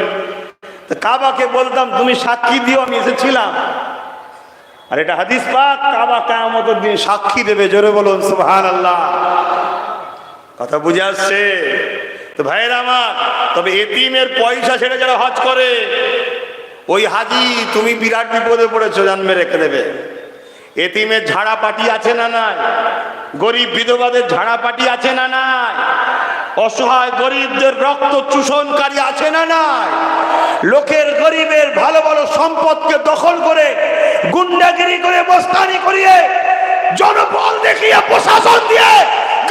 কাবাকে বলতাম তুমি সাক্ষী দিও আমি এসেছিলাম। আর এটা হাদিস পাক, কাবা কিয়ামতের দিন সাক্ষী দেবে। জোরে বলুন সুবহানাল্লাহ। কথা বুঝে আসছে তো ভাইয়েরা আমার? তবে এতিমের পয়সা ছেড়ে যারা হজ করে, ওই হাজি তুমি বিরাট বিপদে পড়েছো, জানবে রেখে দেবে। এতিমের ঝাড়া পাটি আছে না নাই? গরিব বিধবাদের ঝাড়া পাটি আছে না নাই? অসহায় গরিবদের রক্ত চূষণকারী আছে না নাই? লোকের গরিবের ভালো ভালো সম্পদকে দখল করে গুন্ডাগিরি করে বস্তানি করিয়ে জনবল দেখিয়ে প্রশাসন দিয়ে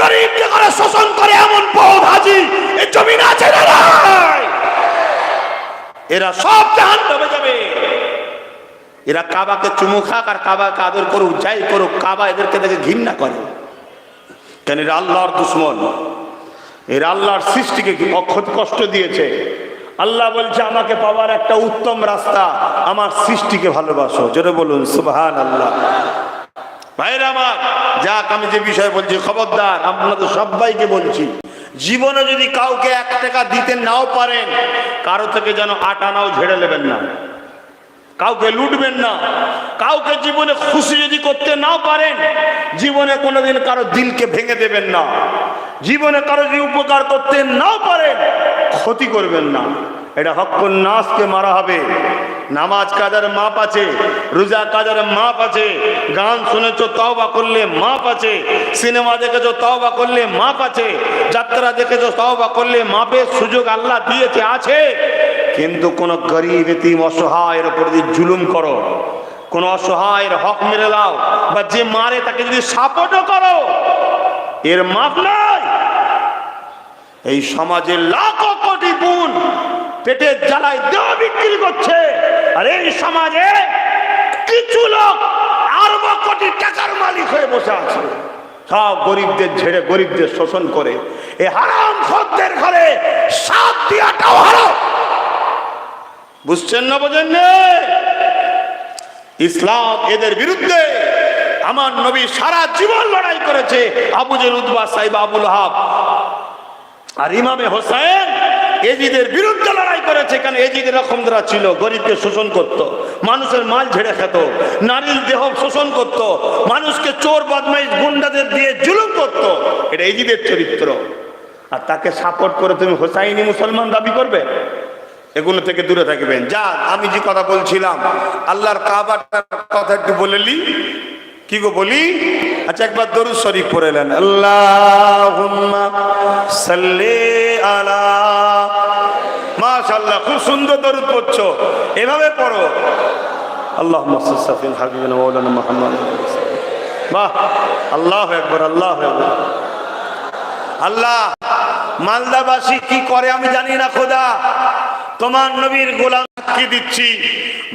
গরিবকে করে শোষণ করে এমন বহুত হাজি এই জমিন আছে না নাই? এরা সব জাহান্নামে যাবে। এরা কাবাকে চুমু খাক আর কাবাকে আদর করুক, যাই করুক, কাবা এদেরকে দেখে ঘৃণা করে। কেন? এরা আল্লাহর দুশ্মন, এরা আল্লাহর সৃষ্টিকে কষ্ট দিয়েছে। আল্লাহ বলছে আমাকে পাওয়ার একটা উত্তম রাস্তা, আমার সৃষ্টিকে ভালোবাসো। জোরে বলুন সুবহানাল্লাহ। ভাইরা আমার, যাক আমি যে বিষয় বলছি, খবরদার আপনাদের সবাইকে বলছি, জীবনে যদি কাউকে 1 টাকা দিতে নাও পারেন, কারো থেকে যেন 8 আনাও ঝেড়ে নেবেন না, কাউকে লুটবেন না। কাউকে জীবনে খুশি যদি করতে নাও পারেন, জীবনে কোনোদিন কারো দিলকে ভেঙে দেবেন না। জীবনে কারো যদি উপকার করতে নাও পারেন, ক্ষতি করবেন না। এটা হক্কুন নাসকে মারা হবে। নামাজ কাজার মাপ আছে, রোজা কাজার মাপ আছে, গান শুনেছো তওবা করলে মাপ আছে, সিনেমা দেখেছো তওবা করলে মাপ আছে, যাত্রা দেখেছো তওবা করলে মাপের সুযোগ আল্লাহ দিয়েছে, আছে। কিন্তু কোন গরিব এতিম অসহায়ের উপর যদি জুলুম করো, কোন অসহায়ের হক মেরে দাও, বা যে মারে তাকে যদি সাপোর্টও করো, এর মাপ নাই। এই সমাজে লাখো কোটি বোন পেটের জ্বালায় দেহ বিক্রি করছে, আর এই সমাজে কিছু লোক আরব কোটি টাকার মালিক হয়ে বসে আছে, সব গরিবদের ঝেড়ে গরিবদের শোষণ করে। এই হারাম খদ্দের ঘরে সাপ দিয়াটাও হারাম। বুঝছেন না? বোঝেন না? ইসলাম এদের বিরুদ্ধে। আমার নবী সারা জীবন লড়াই করেছে। Abu jail, Utba, Saiba, Abul hub আর ইমামে হোসেন এজিদের বিরুদ্ধে লড়াই করেছে। কেন? এজিদ এরকম যারা ছিল, গরিবকে শোষণ করত, মানুষের মাল ঝেড়ে খেত, নারীর দেহ শোষণ করত, মানুষকে চোর বদমাইশ গুন্ডাদের দিয়ে জুলুম করত। এটা এজিদের চরিত্র। আর তাকে সাপোর্ট করে তুমি হোসাইনি মুসলমান দাবি করবে? এগুলো থেকে দূরে থাকবেন। যা আমি যে কথা বলছিলাম, আল্লাহর কাবাটার কথা একটু বলেলি। কি গো বলি? আচ্ছা একবার দরুদ শরীফ পড়ে নেন। আল্লাহুম্মা সাল্লি আলা। মাশাআল্লাহ, খুব সুন্দর দরুদ পড়ছো, এভাবে পড়ো। আল্লাহুম্মা সাল্লি আলা হাবিবিনা মাওলানা মুহাম্মদ। বাহ, আল্লাহু আকবার, আল্লাহু আকবার। আল্লাহ, মালদাবাসী কি করে আমি জানি না খোদা, তোমার নবীর গোলাম কি দিচ্ছি,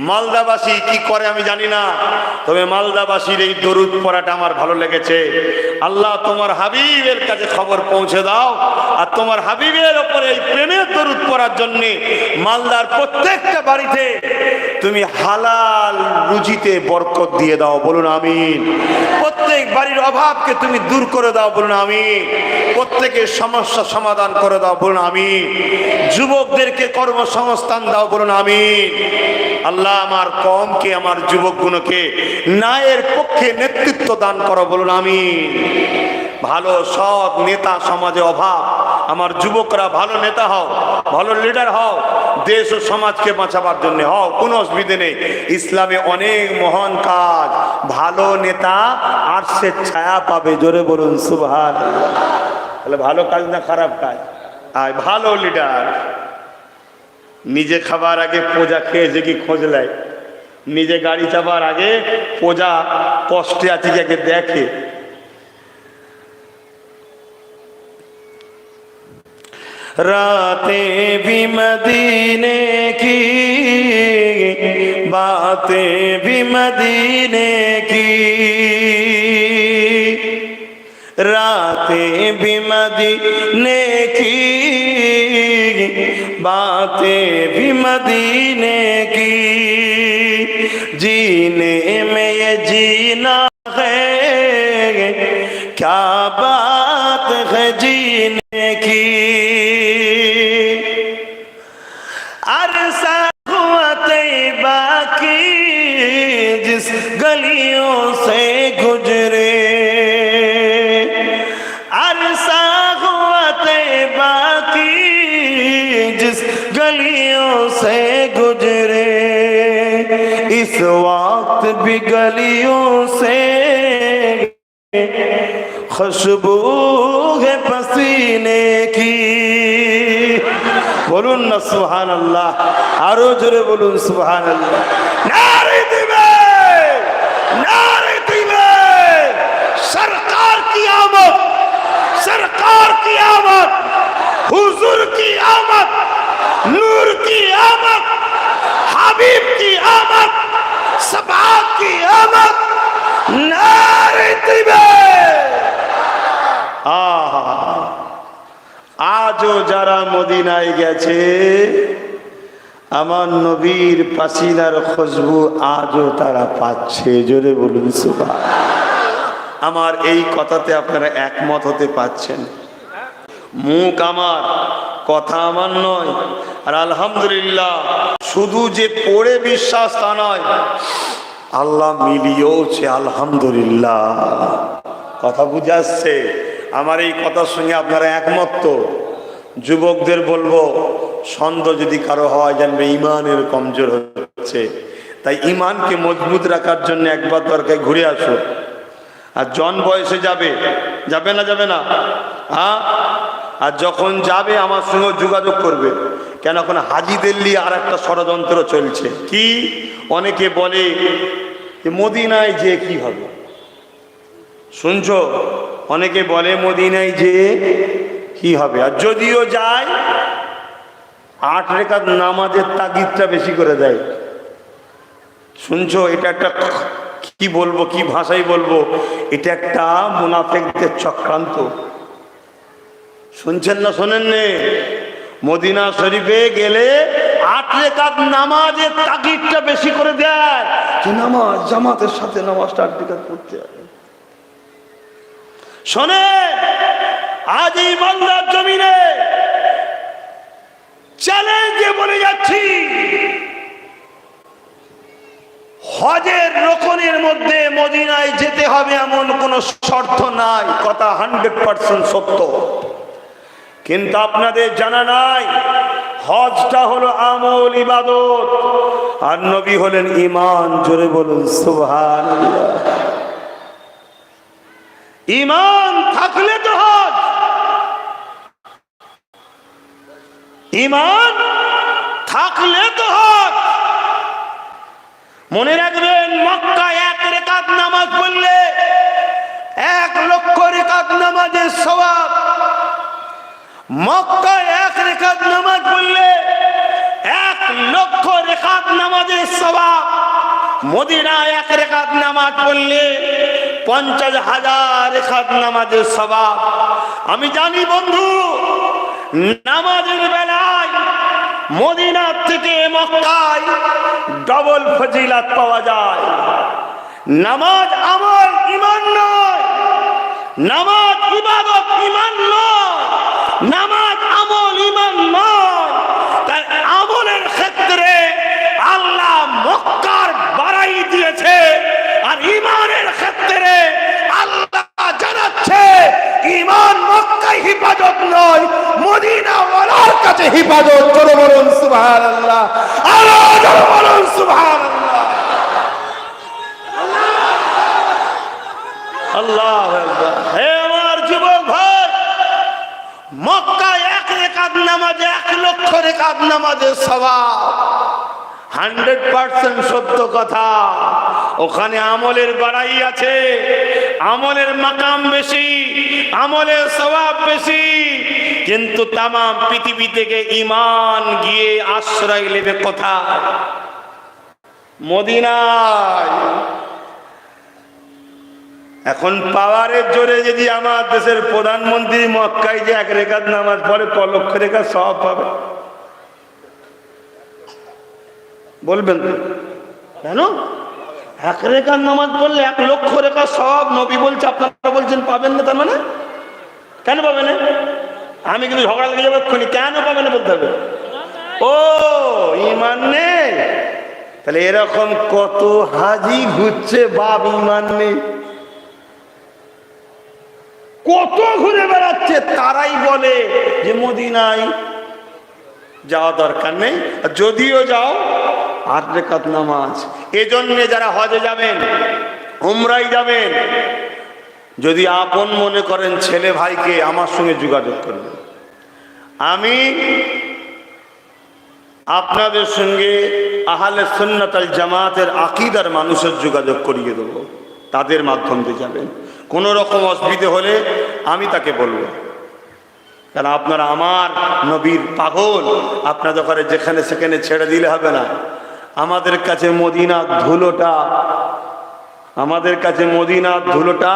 মালদাবাসী কি করে আমি জানি না, তবে মালদাবাসীর এই দরুদ পড়াটা আমার ভালো লেগেছে। আল্লাহ তোমার হাবিবের কাছে খবর পৌঁছে দাও, আর তোমার হাবিবের ওপরে এই প্রেমের দরুদ পড়ার জন্য মালদার প্রত্যেকটা বাড়িতে তুমি হালাল রুজিতে বরকত দিয়ে দাও, বলুন আমিন। প্রত্যেক বাড়ির অভাবকে তুমি দূর করে দাও, বলুন আমিন। প্রত্যেকের সমস্যা সমাধান করে দাও, বলুন আমিন। যুবকদেরকে কর্মসংস্থান দাও, বলুন আমিন। আল্লাহ আমার কওমকে, আমার যুবকগুলোকে ন্যায়ের পক্ষে নেতৃত্ব দান করো, বলুন আমিন। ভালো সৎ নেতা সমাজে অভাব, আমার যুবকরা ভালো নেতা হও, ভালো লিডার হও, দেশ ও সমাজকে বাঁচাবার জন্য হও, কোনো অসুবিধে নেই। ইসলামে অনেক মহান কাজ, ভালো নেতা আরশের ছায়া পাবে, জোরে বলুন সুবহানাল্লাহ। তাহলে ভালো কাজ না খারাপ কাজ? আর ভালো লিডার নিজে খাবার আগে প্রজা খেয়েছে কি খোঁজ নেয়, নিজে গাড়ি চাপার আগে প্রজা কষ্টে আছে কি আগে দেখে। रातें भी मदीने की, बातें भी मदीने की, रातें भी मदीने की, बातें भी मदीने की, जीने में ये जीना है, क्या बात है जीने की। अरसा हुआ तैबा की जिस गलियों से गुजरे, अरसा हुआ तैबा की जिस गलियों से गुजरे, इस वक्त भी गलियों से खुशबू है पसीने की। बोलून ना सुभान अल्लाह, आरो जोरे बोलून सुभान अल्लाह। नारे दिवे, नारे दिवे, सरकार की आमद, सरकार की आमद, हुजूर की आमद, नूर की आमद, हबीब की आमद, सबात की आमद, नारे दिवे। আজও যারা মদিনায় গেছে আমার নবীর পাসিনার খুশবু আজও তারা পাচ্ছে। জোরে বলুন সুবহান। আমার এই কথাতে আপনারা একমত হতে পারছেন? মুখ আমার, কথা আমার নয়। আর আলহামদুলিল্লাহ শুধু যে পড়ে বিশ্বাস তা নয়, আল্লাহ মিলিয়েওছে আলহামদুলিল্লাহ। কথা বুঝে আসছে? আমার এই কথার সঙ্গে আপনারা একমত তো? যুবকদের বলবো সন্দেহ যদি কারো হয় জানবে ইমানের কমজোর হচ্ছে, তাই ইমানকে মজবুত রাখার জন্য একবার দরকার ঘুরে আসো। আর জন বয়সে যাবে, যাবে না যাবে না? হ্যাঁ, আর যখন যাবে আমার সঙ্গে যোগাযোগ করবে, কেন এখন হাজিদের নিয়ে আর একটা ষড়যন্ত্র চলছে। কি অনেকে বলে যে মদিনায় যে কি হবে, শুনছো? অনেকে বলে মদিনায় যে কি হবে, আর যদিও যায় 8 রেখাত নামাজের তাগিদটা বেশি করে দেয়। শুনছো? এটা একটা কি বলবো, কি ভাষায় বলবো, এটা একটা মুনাফিকদের চক্রান্ত। শুনছেন না শোনেন নে? মদিনা শরীফে গেলে 8 রেখাত নামাজের তাগিদটা বেশি করে দেয়, যে নামাজ জামাতের সাথে নামাজটা 8 রেখাত পড়তে হবে। শোনে, আজ এই বাংলার জমিনে চ্যালেঞ্জে বলে যাচ্ছি, হজের রকনের মধ্যে মদিনায় যেতে হবে এমন কোন শর্ত নাই। কথা 100% সত্য। কিন্তু আপনাদের জানা নাই হজটা হলো আমল, ইবাদত, আর নবী হলেন ঈমান। জোরে বলুন সুবহানাল্লাহ। ঈমান থাকলে তো হজ, ঈমান থাকলে তো হজ। মনে রাখবেন, মক্কায় 1 রেকাত নামাজ পড়লে 1 লক্ষ রেকাত নামাজের সওয়াব। মক্কায় 1 রেকাত নামাজ পড়লে 1 লক্ষ রেকাত নামাজের সওয়াব। মদিনায় 1 রেকাত নামাজ পড়লে 50,000 রেকাত নামাজের সওয়াব। আমি জানি বন্ধু, নামাজের বেলায় মদিনা থেকে মক্কায় ডবল ফজিলত পাওয়া যায়। নামাজ আমল, ঈমান নয়। নামাজ ইবাদত, ঈমান নয়। নামাজ আমল, ঈমান নয়। তাই আমলের ক্ষেত্রে আল্লাহ মক্কার বাড়াই দিয়েছে, আর ঈমানের ক্ষেত্রে আল্লাহ জানাচ্ছে ঈমান মক্কায় হিফাজত নয়, মদিনা ওয়ালার কাছে হিফাজত। জোরে বলুন সুবহানাল্লাহ, আরো জোরে বলুন সুবহানাল্লাহ। আল্লাহু আকবার। হে আমার যুবক ভাই, মক্কায় 1 রাকাত নামাজে 1 লক্ষ রাকাত নামাজের সওয়াব। 100% সত্য কথা। ওখানে আমলের বাড়াই আছে, আমলের মাকাম বেশি, আমলের সওয়াব বেশি। কিন্তু তাম পৃথিবী থেকে ঈমান গিয়ে আশ্রয় নেবে কোথায়? মদিনায়। এখন পাওয়ারের জোরে যদি আমার দেশের প্রধানমন্ত্রী মক্কায় যে 1 রাকাত নামাজ পড়ে, ক লক্ষ রাকাত সওয়াব পাবে? বলবেন কেন? 1 রাকাত নামাজ পড়লে 1 লক্ষ রাকাত সওয়াব নবী বলছে, আপনারা বলছেন পাবেন না। তার মানে কেন পাবেন না? আমি কিন্তু ঝগড়া লেগে যাবো এক্ষুনি। কেন পাবেন না বলতে হবে? ও ঈমান নেই। তাহলে এরকম কত হাজি ঘুরছে, বাপ ঈমান নেই, কত ঘুরে বেড়াচ্ছে, তারাই বলে যে মদিনায় যাওয়া দরকার নেই। যদিও যাও 8 রাকাত নামাজ। এজন্য যারা হজে যাবেন, উমরায় যাবেন, যদি আপন মনে করেন ছেলে ভাইকে, আমার সঙ্গে যোগাযোগ করবেন। আমি আপনাদের সঙ্গে আহলে সুন্নাত আল জামাতের আকীদার মানুষের যোগাযোগ করিয়ে দেব, তাদের মাধ্যম দিয়ে যাবেন। কোনো রকম অসুবিধে হলে আমি তাকে বলবো, কারণ আপনারা আমার নবীর পাগল। আপনাদের ঘরে যেখানে সেখানে ছেড়ে দিলে হবে না। আমাদের কাছে মদিনার ধুলোটা, আমাদের কাছে মদিনার ধুলোটা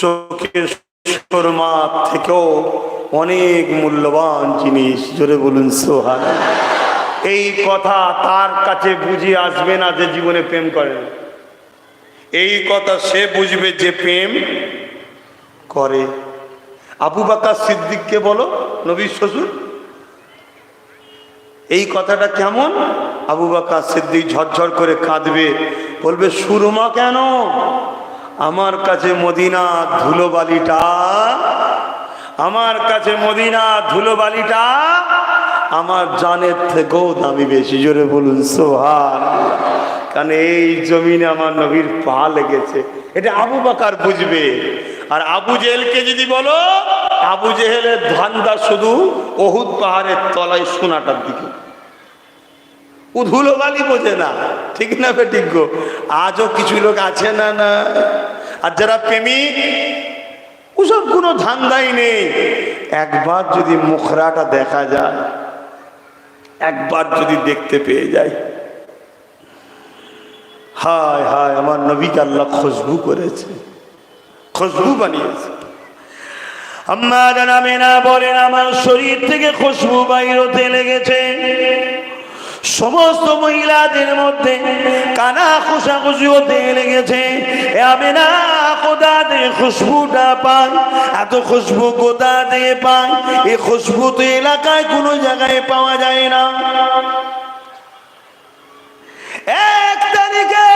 চোখের সুরমা থেকেও অনেক মূল্যবান জিনিস। জোরে বলুন সুবহানাল্লাহ। এই কথা তার কাছে বুঝে আসবে না যে জীবনে প্রেম করে। এই কথা সে বুঝবে যে প্রেম করে। আবু বকর সিদ্দিককে বলো, নবীর শ্বশুর, এই কথাটা কেমন? আবু বকর সিদ্দিক ঝরঝর করে কাঁদবে, বলবে সুরমা কেন? আমার কাছে মদিনা ধুলোবালিটা, আমার কাছে মদিনা ধুলোবালিটা আমার জানের থেকেও দামি বেশি। জোরে বলুন সুবহানাল্লাহ। কারণ এই জমিনে আমার নবীর পা লেগেছে। এটা আবু বকর বুঝবে। আর আবু জেহেলকে যদি বলো, আবু জেহেলের ধান্দা শুধু উহুদ পাহাড়ের তলায় সোনাটার দিকে, ধুলোবালি বোঝে না। ঠিক না বেঠিক গো? আজও কিছু লোক আছে না না। আর যারা প্রেমিক, ওসব কোনো ধান্দাই নেই। একবার যদি মুখরাটা দেখা যায়, একবার যদি দেখতে পেয়ে যায়, হায় হায় আমার নবীকে আল্লাহ খুশবু করেছে, খুশবু বানিয়েছে। আম্মা জানামেনা বলেন, আমার শরীর থেকে খুশবু বাইর হতে লেগেছে। সমস্ত মহিলাদের মধ্যে কানা খুশাখুশি হতে লেগেছে। আমি না কোথা থেকে খুশবুটা পাই? এত খুশবু কোথা থেকে পাই? এই খুশবু তো এলাকায় কোনো জায়গায় পাওয়া যায় না। 1 তারিখে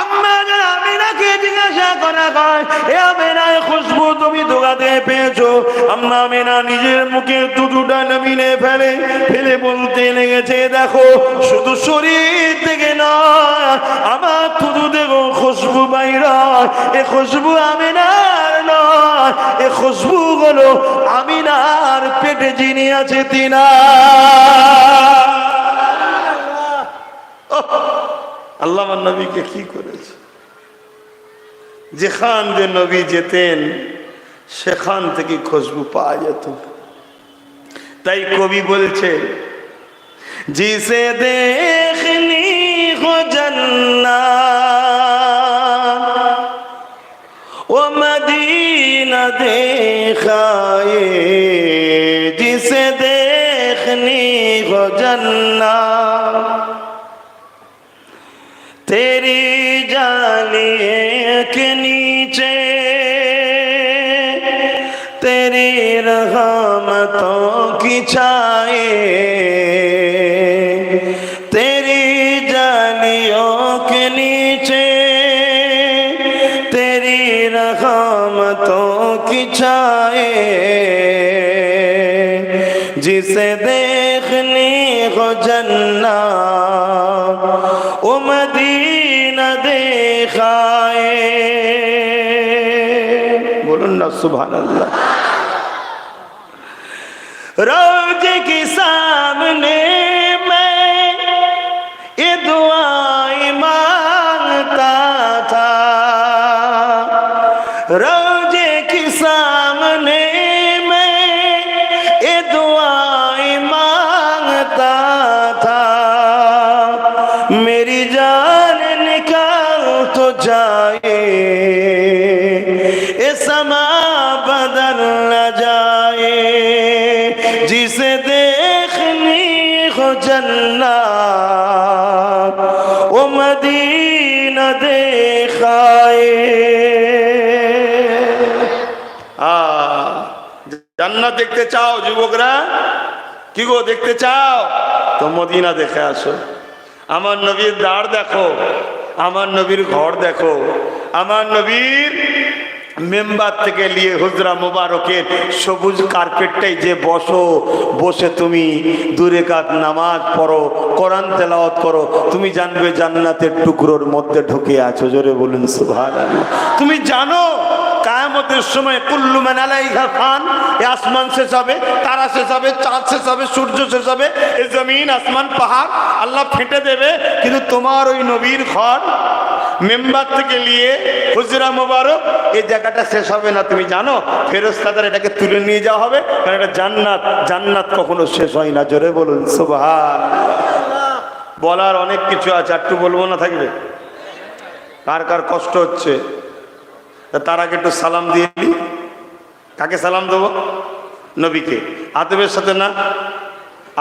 আম্মা আমিনাকে জিজ্ঞাসা করা হয়, এ আমিনা, খুশবু তুমি দোকাতে পেয়েছো? আম্মা আমিনা নিজের মুখে দুধুটা নামিয়ে ফেলে ফেলে বলতে লেগেছে, দেখো শুধু শরীর থেকে নয়, আমার দুধু দেখো খুশবু বাইরা। এ খুশবু আমিনার নয়, এ খুশবু হলো আমিনার পেটে যিনি আছে তিনা। আল্লাহ আমার নবীকে কি করেছে? যেখান যে নবী যেতেন সেখান থেকে খুশবু পাওয়া যেত। তাই কবি বলছে, জিসে দেখনি হো জান্নাত ও মদিনা দেখায়ে, জিসে দেখনি হো জান্নাত तेरी जालिए के नीचे तेरी रहमतों की छाए, तेरी जालियों के नीचे तेरी रहमतों की छाए, जिसे देखनी हो जन्नत ओ मदीना देखाए। बोलুন না সুবহানাল্লাহ। रोजे के सामने मैं ये दुआएं मांगता था, रोजे के सामने मैं ये दुआएं मांगता था। मेरी जान निकाल तो जाए, ये समा बदल न जाए, जिसे देखनी हो जन्नत वो मदीना देखाए। জান্নাত দেখতে চাও যুবকরা? কি গো দেখতে চাও? তো মদিনা দেখে আসো। আমার নবীর দাঁড় দেখো, আমার নবীর ঘর দেখো, আমার নবীর মেম্বার থেকে নিয়ে হুজরা মোবারকের সবুজ কার্পেটটাই যে বসে তুমি দূরে কাত নামাজ পড়ো, কোরআন তেলাওয়াত করো, তুমি জানবে জান্নাতের টুকরোর মধ্যে ঢুকে আছো। জোরে বলুন সুবহানাল্লাহ। তুমি জানো কিয়ামতের সময় কুল্লু মান আলাইহা ফান, এই আসমান শেষ হবে, তারা শেষ হবে, চাঁদ শেষ হবে, সূর্য শেষ হবে, এই জমিন আসমান পাহাড় আল্লাহ ফেটে দেবে, কিন্তু তোমার ওই নবীর ঘর মেম্বার থেকে নিয়ে হুজরা মোবারক এই জায়গাটা শেষ হবে না। তুমি জানো ফেরেশতাদের এটাকে তুলে নিয়ে যাওয়া হবে, কারণ এটা জান্নাত। জান্নাত কখনো শেষ হয় না। জোরে বলুন সুবহানাল্লাহ। বলার অনেক কিছু আছে, একটু বলবো না থাকবে? কার কার কষ্ট হচ্ছে তার আগে একটু সালাম দিয়ে নি। কাকে সালাম দেবো? নবীকে। আদবের সাথে না?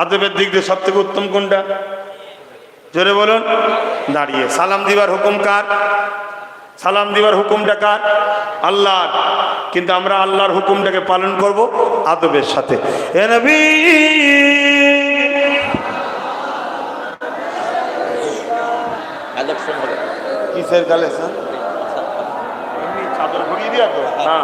আদবের দিক দিয়ে সব থেকে উত্তম কোনটা? জোরে বলুন। দাঁড়িয়ে সালাম দিবার হুকুম কার? সালাম দিবার হুকুমটা কার? আল্লাহর। কিন্তু আমরা আল্লাহর হুকুমটাকে পালন করব আদবের সাথে। এ নবী কিসের কালেকশন? চাদর ঘুরিয়ে দিয়া তো না,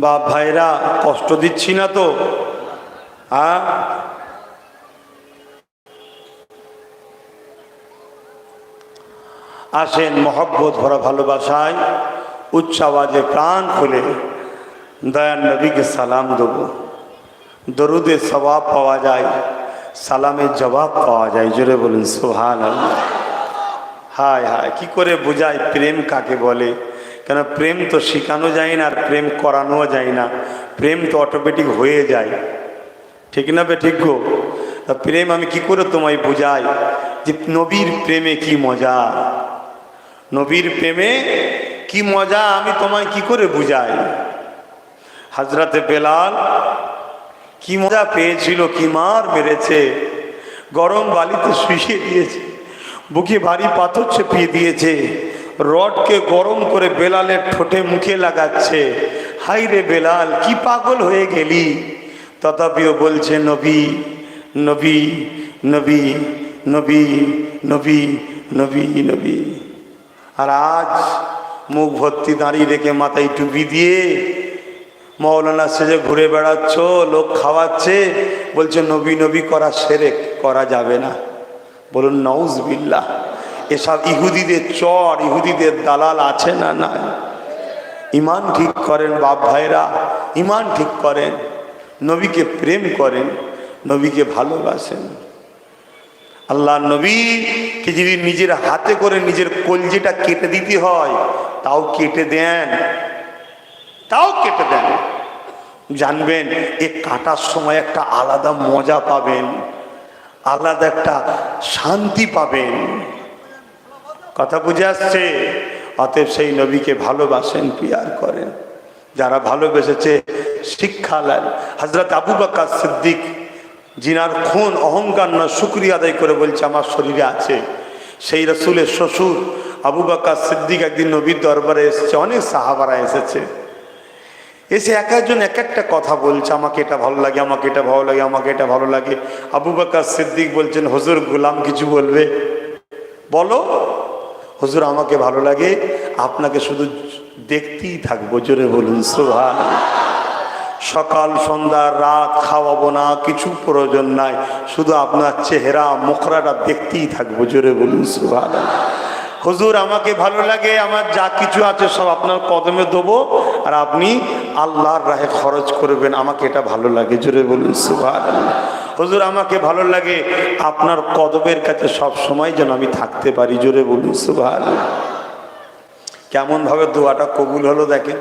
বাপ ভাইরা কষ্ট দিচ্ছি না তো? আসেন মহব্বত ভরা ভালোবাসায় উচ্চ আওয়াজে প্রাণ খুলে দয়ার নবীকে সালাম দেব। দরুদে সওয়াব পাওয়া যায়, সালামের জবাব পাওয়া যায়। জোরে বলুন সুবহানাল্লাহ। হায় হায়, কি করে বোঝায় প্রেম কাকে বলে? কেন প্রেম তো শেখানো যায় না, আর প্রেম করানোও যায় না। প্রেম তো অটোমেটিক হয়ে যায়। ঠিক না বে ঠিক গো? তা প্রেম আমি কি করে তোমায় বোঝাই যে নবীর প্রেমে কি মজা, নবীর প্রেমে কি মজা আমি তোমায় কি করে বুঝাই? হযরতে বেলাল কি মজা পেয়েছিল, কি মার মেরেছে, গরম বালিতে শুইয়ে দিয়েছে, বুকে ভারী পাথর চেপিয়ে দিয়েছে, রডকে গরম করে বেলালের ঠোঁটে মুখে লাগাচ্ছে। হাই রে বেলাল, কি পাগল হয়ে গেলি? তথাপিও বলছে নবী নবী নবী নবী নবী নবী নবী। আর আজ মুখ ভর্তি দাঁড়িয়ে রেখে মাথায় টুপি দিয়ে মৌলানা সেজে ঘুরে বেড়াচ্ছ, লোক খাওয়াচ্ছে, বলছে নবী নবী করা শিরক, করা যাবে না। বলুন নাউজুবিল্লাহ। এসব ইহুদিদের চর, ইহুদিদের দালাল আছে না নাই? ইমান ঠিক করেন বাপ ভাইরা, ইমান ঠিক করেন, নবীকে প্রেম করেন, নবীকে ভালোবাসেন। আল্লাহ নবীকে যদি নিজের হাতে করে নিজের কলজিটা কেটে দিতে হয় তাও কেটে দেন, তাও কেটে দেন। জানবেন এ কাটার সময় একটা আলাদা মজা পাবেন, আলাদা একটা শান্তি পাবেন। কথা বুঝে আসছে? অতএব সেই নবীকে ভালোবাসেন, পিয়ার করেন। যারা ভালোবেসেছে শিক্ষা নেন। হযরত আবু বকর সিদ্দিক, জিনার খুন অহংকার না শুকরিয়া আদায় করে বলছে আমার শরীরে আছে, সেই রাসূলের শ্বশুর আবু বকর সিদ্দিক একদিন নবীর দরবারে এসেছে, অনেক সাহাবারা এসেছে। এসে এক একজন এক একটা কথা বলছে, আমাকে এটা ভালো লাগে, আমাকে এটা ভালো লাগে, আমাকে এটা ভালো লাগে। আবু বকর সিদ্দিক বলছেন হুজুর গোলাম কিছু বলবে? বলো। হুজুর আমাকে ভালো লাগে, আপনাকে শুধু দেখতেই থাকবো। জোরে বলুন সুবহানাল্লাহ। সকাল সন্ধ্যা রাত খাওয়াবো না, কিছু প্রয়োজন নাই, শুধু আপনার চেহারা মুখরাটা দেখতেই থাকবো। জোরে বলুন সুবহানাল্লাহ। হুজুর আমাকে ভালো লাগে, আমার যা কিছু আছে সব আপনার কদমে দেবো, আর আপনি আল্লাহর রাহে খরচ করবেন, আমাকে এটা ভালো লাগে। জোরে বলুন সুবহানাল্লাহ। হুজুর আমাকে ভালো লাগে, আপনার কদমের কাছে সব সময় যেন আমি থাকতে পারি। জোরে বলুন সুবহানাল্লাহ। কেমন ভাবে দোয়াটা কবুল হলো দেখেন।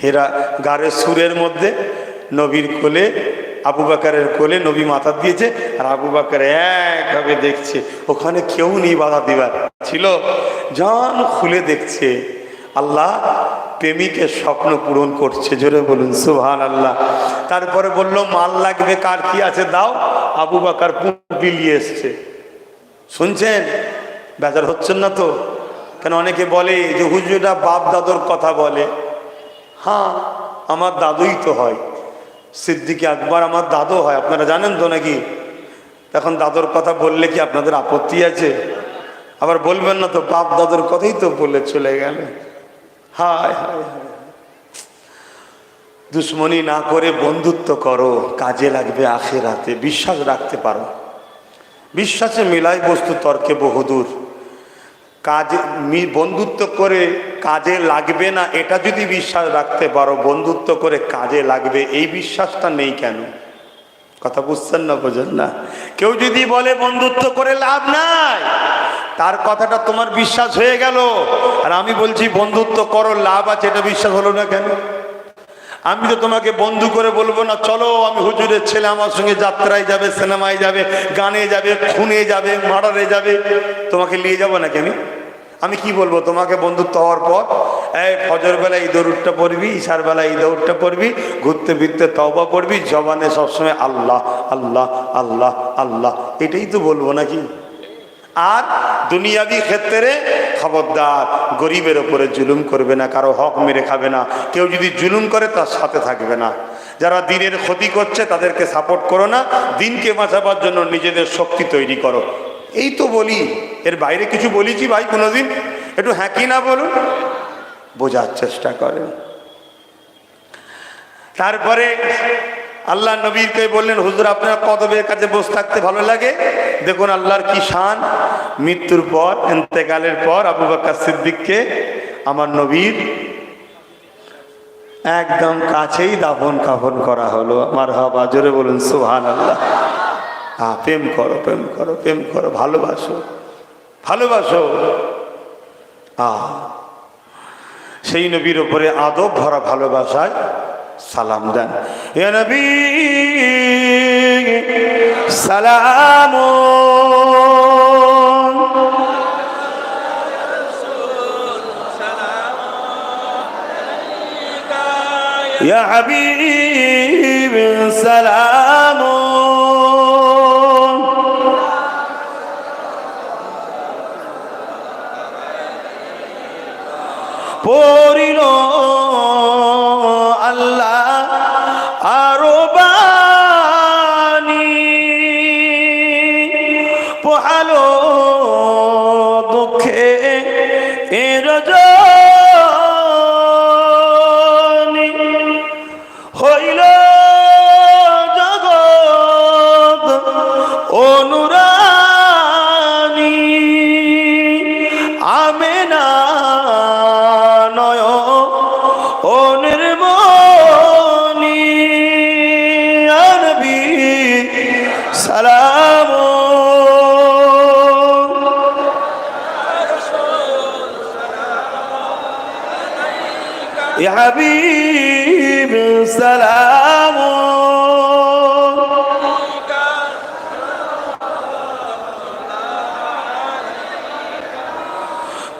হেরা গাড়ের সুরের মধ্যে নবীর কোলে, আবু বকরের কোলে নবী মাথা দিয়েছে, আর আবু বকর একভাবে দেখছে, ওখানে কেউ নেই বাধা দিবার ছিল। জান খুলে দেখছে আল্লাহ প্রেমিকের স্বপ্ন পূরণ করছে। জোরে বলুন সুবহানাল্লাহ। তারপরে বলল মাল লাগবে, কার কি আছে দাও। আবু বকর বিলিয়ে এসছে। শুনছেন? বেজার হচ্ছেন না তো? কেন অনেকে বলে যে হুজুররা বাপ দাদুর কথা বলে। হ্যাঁ, আমার দাদুই তো হয়, সিদ্দিক আকবর আমার দাদু হয়, আপনারা জানেন তো নাকি? এখন দাদুর কথা বললে কি আপনাদের আপত্তি আছে? আবার বলবেন না তো বাপ দাদুর কথাই তো বলে চলে গেল। হায় হায় হায়। দুশ্মনী না করে বন্ধুত্ব করো, কাজে লাগবে আখিরাতে। বিশ্বাস রাখতে পারো, বিশ্বাসে মিলাই বস্তু তর্কে বহুদূর। কাজে বন্ধুত্ব করে কাজে লাগবে না, এটা যদি বিশ্বাস রাখতে পারো, বন্ধুত্ব করে কাজে লাগবে এই বিশ্বাসটা নেই কেন? কথা বুঝছেন না? বোঝেন না? কেউ যদি বলে বন্ধুত্ব করে লাভ নাই, তার কথাটা তোমার বিশ্বাস হয়ে গেল। আর আমি বলছি বন্ধুত্ব করো, লাভ আছে, এটা বিশ্বাস হলো না কেন? আমি তো তোমাকে বন্ধু করে বলবো না চলো আমি হুজুরের ছেলে, আমার সঙ্গে যাত্রায় যাবে, সিনেমায় যাবে, গানে যাবে, খুনে যাবে, মার্ডারে যাবে, তোমাকে নিয়ে যাবো নাকি? আমি কি বলবো তোমাকে বন্ধুত্ব হওয়ার পর? এই ফজর বেলা এই দৌড়টা পড়বি, ইশার বেলা এই দৌড়টা পড়বি, ঘুরতে ফিরতে তওবা পড়বি, জবানে সবসময় আল্লাহ আল্লাহ আল্লাহ আল্লাহ, এটাই তো বলবো নাকি? আর দুনিয়াবি ক্ষেত্রে খবরদার, গরিবের ওপরে জুলুম করবে না, কারো হক মেরে খাবে না, কেউ যদি জুলুম করে তার সাথে থাকবে না। যারা দিনের ক্ষতি করছে তাদেরকে সাপোর্ট করো না, দিনকে বাঁচাবার জন্য নিজেদের শক্তি তৈরি করো। এই তো বলি, এর বাইরে কিছু বলেছি ভাই কোনোদিন? একটু হ্যাঁ কি না বলুন, বোঝার চেষ্টা করেন। তারপরে আল্লাহ নবীকে বললেন হুজুর আপনার কদমের কাছে বসে থাকতে ভালো লাগে। দেখুন আল্লাহর কি শান, মৃত্যুর পর, ইন্তেকালের পর আবু বকর সিদ্দিককে আমার নবীর একদম কাছেই দাফন কাফন করা হলো। আমার হাবা, জোরে বলুন সুবহানাল্লাহ। প্রেম করো, প্রেম করো, প্রেম করো, ভালোবাসো, ভালোবাসো। সেই নবীর উপরে আদব ভরা ভালোবাসায় সালাম দেন। ইয়া নবী সালাম, ইয়া হাবিব সালাম, পড়িল আল্লাহ আরো বাণী, পোহালো দুঃখে রজনী, হইল জগৎ অনুরানী, আমেনা সালাম, ইয়া হাবিব সালাম।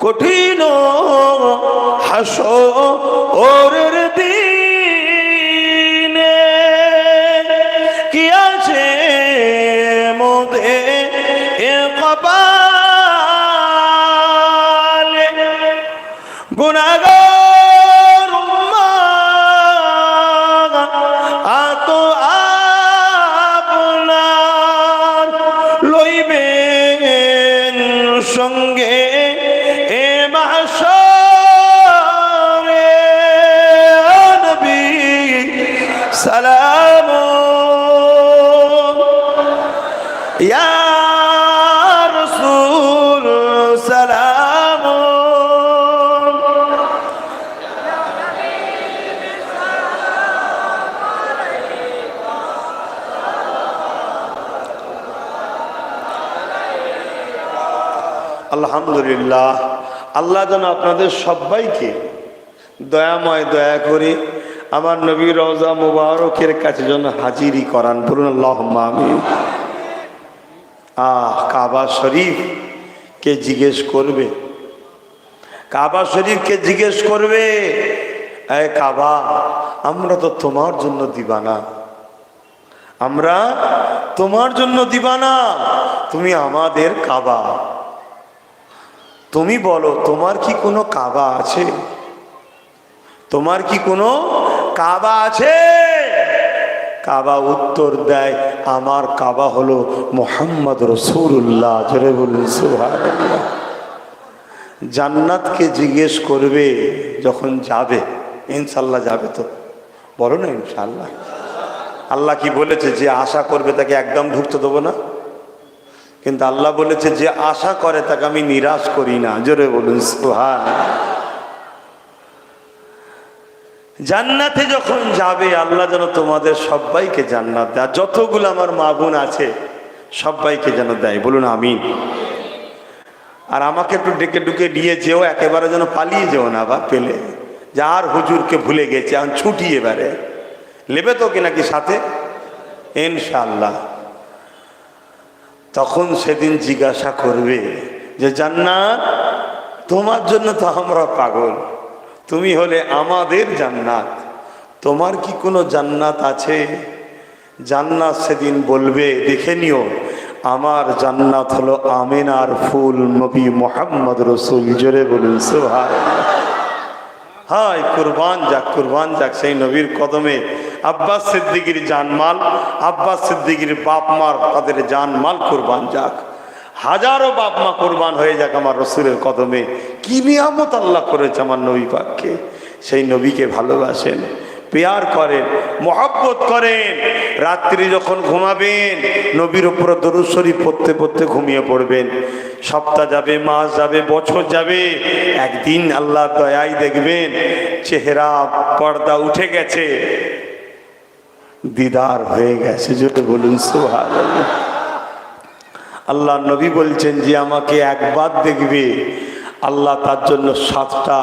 কঠিন হাসরের দিনে কি আছে মোদে কপালে, গুনাহগার উম্মাহ আত আপনার লইবেন সঙ্গে এ মাহশরে, ইয়া রাসূল সালাম। আলহামদুলিল্লাহ, আল্লাহ যেন আপনাদের সবাইকে দয়াময় দয়া করে আমার নবী রওজা মুবারকের কাছে যেন হাজিরি করান। বলুন আল্লাহুম্মা আমিন। কাবা শরীফ কে জিজ্ঞেস করবে, কাবা শরীফকে জিজ্ঞেস করবে, এ কাবা, আমরা তো তোমার জন্য দিবানা, আমরা তোমার জন্য দিবানা, তুমি আমাদের কাবা, তুমি বলো তোমার কি কোনো কাবা আছে? তোমার কি কোনো কাবা আছে? কাবা উত্তর দেয়, আমার কাবা হলো মুহাম্মদ রাসূলুল্লাহ। জোরে বলুন সুবহানাল্লাহ। জান্নাতকে জিজ্ঞেস করবে যখন যাবে, ইনশাআল্লাহ যাবে তো? বলো না ইনশাআল্লাহ। আল্লাহ কি বলেছে যে আশা করবে তাকে একদম ঢুকতে দেবো না? কিন্তু আল্লাহ বলেছে যে আশা করে তাকে আমি নিরাশ করি না। জোরে বলুন সুবহানাল্লাহ। জান্নাতে যখন যাবে আল্লাহ যেন তোমাদের সবাইকে জান্নাত দেয়, যতগুলো আমার মা বোন আছে সবাইকে যেন দেয়। বলুন আমিন। আর আমাকে একটু ডেকে ডুকে নিয়ে যেও, একেবারে যেন পালিয়ে যেও না বা পেলে যে আর হুজুরকে ভুলে গেছে, এখন ছুটি এবারে নেবে তো কি নাকি সাথে? ইনশাআল্লাহ। তখন সেদিন জিজ্ঞাসা করবে যে জান্নাত, তোমার জন্য তো আমরা পাগল, তুমি হলে আমাদের জান্নাত, তোমার কি কোনো জান্নাত আছে? জান্নাত সেদিন বলবে, দেখে নিও, আমার জান্নাত হলো আমিনার ফুল, নবী মুহাম্মদ রাসূল। জোরে বলুন সুবহানাল্লাহ। হায় কুরবান যাক, কুরবান যাক সেই নবীর কদমে আব্বাস সিদ্দিকীর জানমাল, আব্বাস সিদ্দিকীর বাপ মার তাদের জানমাল কুরবান যাক। হাজারো বাপ মা কুরবান হয়ে যাক আমার রসুলের কদমে। কি নিয়ামত আল্লাহ করেছে আমার নবী পাককে। সেই নবীকে ভালোবাসেন, প্যার করেন, মহব্বত করেন। রাত্রি যখন ঘুমাবেন নবীর উপর দরুদ শরীফ পড়তে পড়তে ঘুমিয়ে পড়বেন। সপ্তাহ যাবে, মাস যাবে, বছর যাবে, একদিন আল্লাহ দয়ায় দেখবেন চেহারা পর্দা উঠে গেছে, দিদার হয়ে গেছে। যদি বলুন সুবহানাল্লাহ। আল্লাহ নবী বলছেন যে আমাকে একবার দেখবে, আল্লাহ তার জন্য 7টা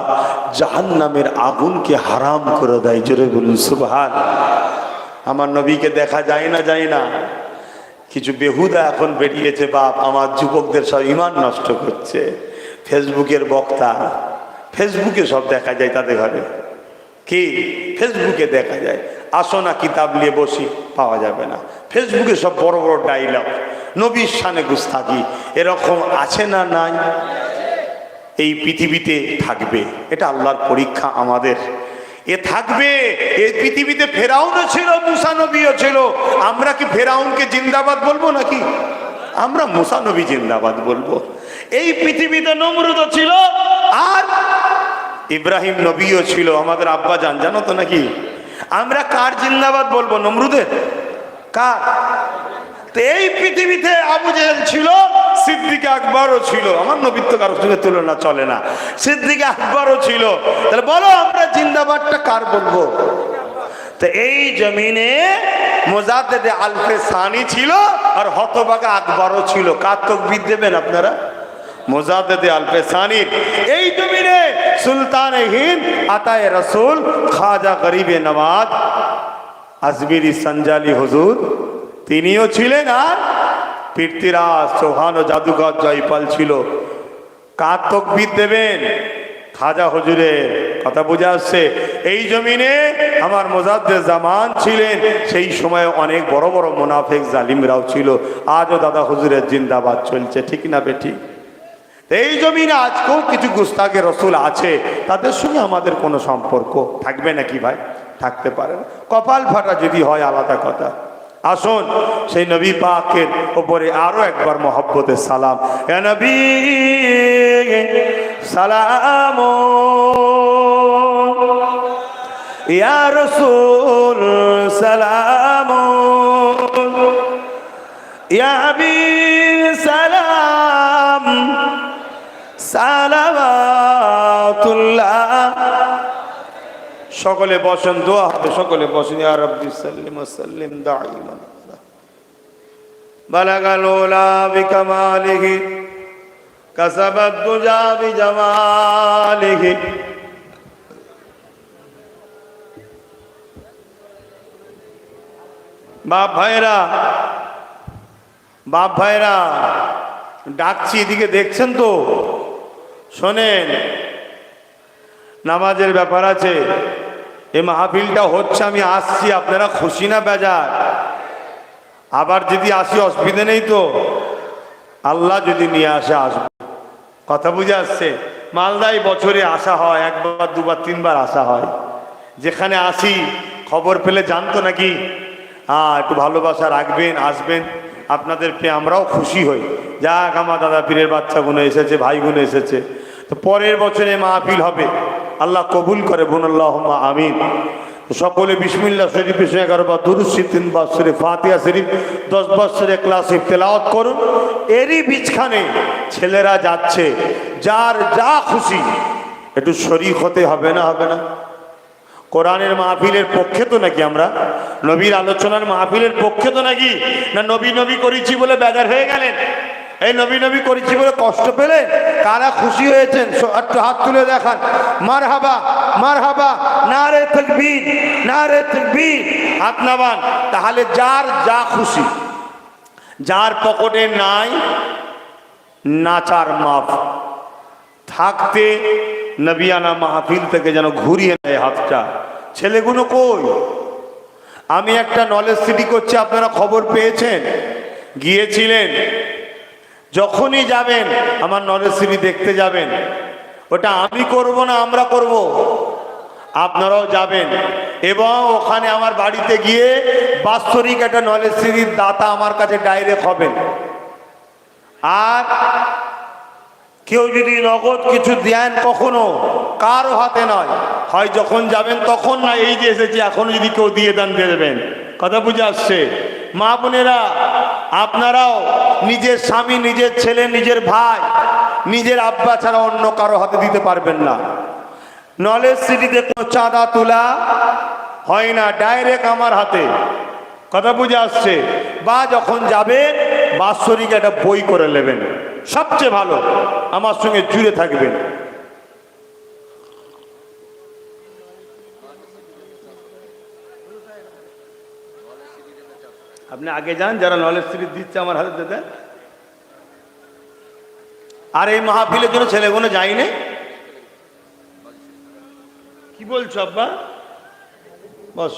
জাহান্নামের আগুনকে হারাম করে দেয়। জোরে বলুন সুবহানাল্লাহ। আমার নবীকে দেখা যায় না, যায় না। কিছু বেহুদা এখন বেরিয়েছে বাপ, আমার যুবকদের সব ইমান নষ্ট করছে। ফেসবুকের বক্তা, ফেসবুকে সব দেখা যায় তাদের ঘরে, কি ফেসবুকে দেখা যায়। আসো না কিতাব নিয়ে বসি, পাওয়া যাবে না। ফেসবুকে সব বড় বড় ডায়লগ, নবীর শানে গুস্তাখি, এরকম আছে না নাই? এই পৃথিবীতে থাকবে, এটা আল্লাহর পরীক্ষা আমাদের। এ থাকবে, এই পৃথিবীতে ফেরাউনও ছিল, মুসা নবীও ছিল। আমরা কি ফেরাউনকে জিন্দাবাদ বলবো নাকি? আমরা মুসা নবী জিন্দাবাদ বলবো। এই পৃথিবীতে নমরুদও ছিল আর ইব্রাহিম নবীও ছিল, আমাদের আব্বা জান, জানো তো নাকি? আমরা কার জিন্দাবাদ বলবো? নমরুদের? কার? তো এই পৃথিবীতে আবু জেহেল ছিল, সিদ্দিক আকবরও ছিল। আমার নবীর তো কারোর সঙ্গে তুলনা চলে না। সিদ্দিক আকবরও ছিল। তাহলে বলো আমরা জিন্দাবাদটা কার বলবো? তো এই জমিনে মুজাদ্দেদে আলফে সানি ছিল আর হতভাগা আকবরও ছিল। কার তাকবীর দেবেন আপনারা? মুজাদ্দেদে আলফে সানির। এই জমিনে সুলতান হিন্দ আতায়ে রাসূল খাজা গরিবে নওয়াজ আজমিরি সঞ্জালি হুজুর, তিনিও ছিলেন। আর পৃথ্বীরাজ চৌহান ও জাদুঘর জয়পাল ছিল। কার তাকবীর দেবেন? খাজা হুজুরের। কথা বোঝা আসছে? এই জমিনে আমার মুজাদ্দেদ জামান ছিলেন, সেই সময় অনেক বড় বড় মুনাফিক জালিমরাও ছিল। আজও দাদা হুজুরের জিন্দাবাদ চলছে, ঠিক না বেঠিক? এই জমিনে আজকেও কিছু গুস্তাখে রসুল আছে, তাদের সঙ্গে আমাদের কোনো সম্পর্ক থাকবে নাকি ভাই? থাকতে পারে না। কপাল ফাটা যদি হয় আলাদা কথা। আসুন সেই নবী পাকের উপরে আরো একবার মহব্বতের সালাম। ইয়া নবী সালাম, ইয়া রাসূল সালাম, ইয়া হাবিব সালাম সালাওয়াতুল্লাহ। সকলে বসেন, দোয়া হবে, সকলে বসেন। ইয়া রাব্বি সাল্লিম ওয়া সাল্লিম দাইমান বালাগাল উলা বিকামালিহি কাসাবাদ দুজা বিজামালিহি। বাপ ভাইরা, বাপ ভাইরা ডাকছি, এদিকে দেখছেন তো? শোনেন, নামাজের ব্যাপার আছে। এই মাহফিলটা হচ্ছে, আমি আসছি, আপনারা খুশি না বেজার? আবার যদি আসি অসুবিধা নেই তো? আল্লাহ যদি নিয়ে আসে আসবো। কথা বুঝে আসছে? মালদায় বছরে আসা হয়, একবার দুবার তিনবার আসা হয়। যেখানে আসি খবর পেলে জানতো নাকি? একটু ভালোবাসা রাখবেন, আসবেন। আপনাদের পেয়ে আমরাও খুশি হই। যাক, আমার দাদা পীরের বাচ্চাগুলো এসেছে, ভাইগুলো এসেছে। তো পরের বছরে মাহফিল হবে, আল্লাহ কবুল করে। বোন আল্লাহুম্মা আমিন। সকলে বিসমিল্লাহ শরীফের 11 বার দুরূদ শরীফ, 3 বার শরীফ ফাতিহা শরীফ, 10 বার শরীফ ইখলাস শরীফ তেলাওয়াত করুন। এরই বিচখানে ছেলেরা যাচ্ছে, যার যা খুশি একটু শরীক হতে হবে না? হবে না? কোরআনের মাহফিলের পক্ষে তো নাকি আমরা? নবীর আলোচনার মাহফিলের পক্ষে তো নাকি? না নবী নবী করেছি বলে বেজার হয়ে গেলেন? এই নবী নবী করেছি বলে কষ্ট পেলেন? কারা খুশি হয়েছেন একটু হাত তুলে দেখান। মারহাবা মারহাবা, নারে তাকবীর নারে তাকবীর, হাত নামান। তাহলে যার যা খুশি, যার পকেটে নাই নাচার মাপ, থাকতে নবিয়ানা মাহফিল থেকে যেন ঘুরিয়ে নেয় হাতটা। ছেলেগুলো কই? আমি একটা নলেজ সিটি করছি, আপনারা খবর পেয়েছেন? গিয়েছিলেন? যখনই যাবেন আমার নলেজ সিটি দেখতে যাবেন। ওটা আমি করব না, আমরা করব। আপনারাও যাবেন এবং ওখানে আমার বাড়িতে গিয়ে বাৎসরিক একটা নলেজ সিটির দাতা আমার কাছে ডাইরেক্ট হবেন। আর কেউ যদি নগদ কিছু দেন কখনো, কারো হাতে নয়, হয় যখন যাবেন তখন, না এই যে এসেছি এখনো যদি কেউ দিয়ে দেন দিয়ে দেবেন। কথা বুঝে আসছে? মা বোনেরা, আপনারাও নিজের স্বামী, নিজের ছেলে, নিজের ভাই, নিজের আব্বা ছাড়া অন্য কারো হাতে দিতে পারবেন না। নলেজ সিটিতে কোনো চাঁদা তোলা হয় না, ডাইরেক্ট আমার হাতে। কথা বুঝে আসছে? বা যখন যাবেন বাৎসরিক একটা বই করে নেবেন, সবচেয়ে ভালো, আমার সঙ্গে জুড়ে থাকবেন। আপনি আগে যান, যারা নলেজ সিরিজ দিচ্ছে আমার হাতে দিতে। আর এই মাহফিলের জন্য ছেলেগুলো যায়নি? কি বলছো আব্বা? বস।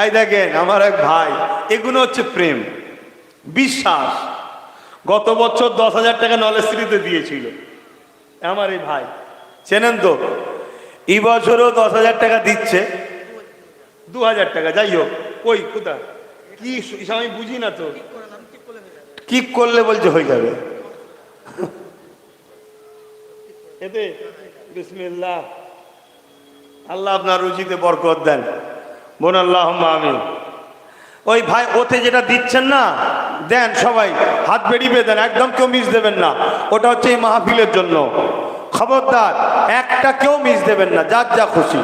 এই দেখেন আমার এক ভাই, এগুলো হচ্ছে প্রেম, বিশ্বাস। গত বছর 10,000 টাকা নলেজ সিটিতে দিয়েছিল আমার এই ভাই, চেনেন তো? এই বছরও 10,000 টাকা দিচ্ছে, 2,000 টাকা। যাই হোক, ওই কোথা কি আমি বুঝি না তো, কি করলে বলছে হয়ে যাবে এতে। বিসমিল্লাহ, আল্লাহ আপনার রুচিতে বরকত দেন। বোন আল্লাহুম্মা আমিন। ওই ভাই ওতে যেটা দিচ্ছেন না, দেন সবাই, হাত বেরিয়ে দেন, একদম কেউ মিস দেবেন না। ওটা হচ্ছে এই মাহফিলের জন্য, খবরদার একটা কেউ মিস দেবেন না, যার যা খুশি।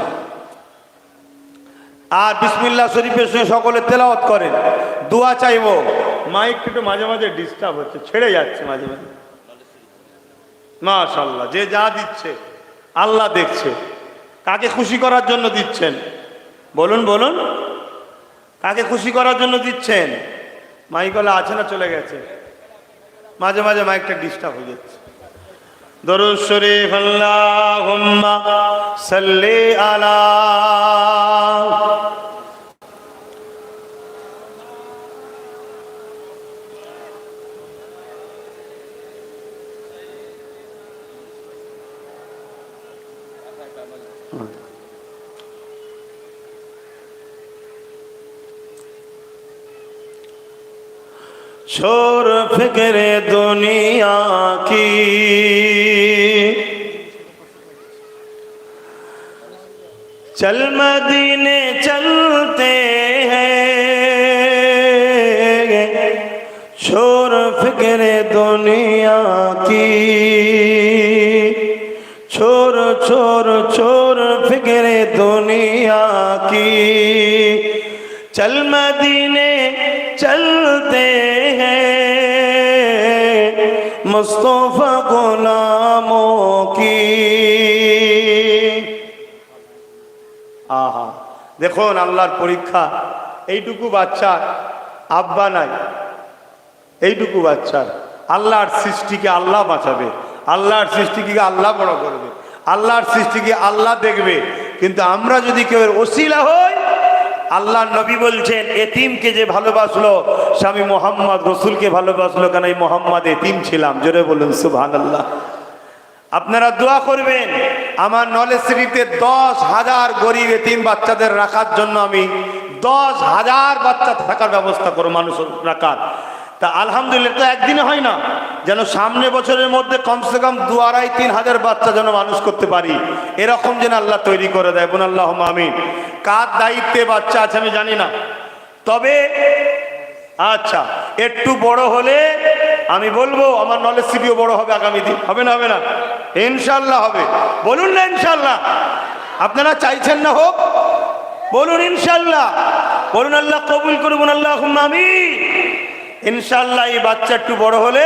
আর বিসমিল্লাহ শরীফের সঙ্গে সকলে তেলাওয়াত করেন, দোয়া চাইবো। মাইক একটু মাঝে মাঝে ডিস্টার্ব হচ্ছে, ছেড়ে যাচ্ছে মাঝে মাঝে। মাশাআল্লাহ, যে যা দিচ্ছে আল্লাহ দেখছে। কাকে খুশি করার জন্য দিচ্ছেন বলুন বলুন? কাকে খুশি করার জন্য দিচ্ছেন? মাইকওয়ালা আছে না চলে গেছে? মাঝে মাঝে মাইকটা ডিস্টার্ব হয়ে যাচ্ছে। দরুদ শরীফ, আল্লাহুম্মা সাল্লি আলা। छोर फिक्र दुनिया की चल मदीने चलते हैं, छोड़ फिक्रे दुनिया की, छोड़ छोड़ छोड़ फिक्रे दुनिया की, चल मदीने चलते हैं, मुस्तफा गुलामों की। আহা, দেখুন আল্লাহর পরীক্ষা। এইটুকু বাচ্চার আব্বা নাই, এইটুকু বাচ্চার আল্লাহর সৃষ্টিকে আল্লাহ বাঁচাবে, আল্লাহর সৃষ্টিকে আল্লাহ বড় করবে, আল্লাহর সৃষ্টিকে আল্লাহ দেখবে। কিন্তু আমরা যদি কেউ ওসিলা হই, আল্লাহ নবী বলছেন এতিমকে যে ভালোবাসলো স্বামী মোহাম্মদ রসুলকে ভালোবাসলো, কেন এই মোহাম্মদ এতিম ছিলাম। জোরে বলুন সুবহানাল্লাহ। আপনারা দোয়া করবেন আমার নলেজ সিটিতে 10,000 গরিব এতিম বাচ্চাদের রাখার জন্য আমি 10,000 বাচ্চা থাকার ব্যবস্থা করব, মানুষ রাখার। তা আলহামদুলিল্লাহ তো একদিনে হয় না, যেন সামনে বছরের মধ্যে কমসে কম 2,500-3,000 বাচ্চা যেন মানুষ করতে পারি, এরকম যেন আল্লাহ তৈরি করে দেয়। বোন আল্লাহুম্মা আমিন। কার দায়িত্বে বাচ্চা আছে আমি জানি না, তবে আচ্ছা একটু বড় হলে আমি বলবো আমার নলেজ সিটিও বড় হবে আগামী দিন। হবে না? হবে না? ইনশাল্লাহ হবে। বলুন না ইনশাল্লাহ। আপনারা চাইছেন না হোক? বলুন ইনশাল্লাহ। বলুন আল্লাহ কবুল করুন, আল্লাহুম্মা আমিন। ইনশাল্লাহ এই বাচ্চা একটু বড় হলে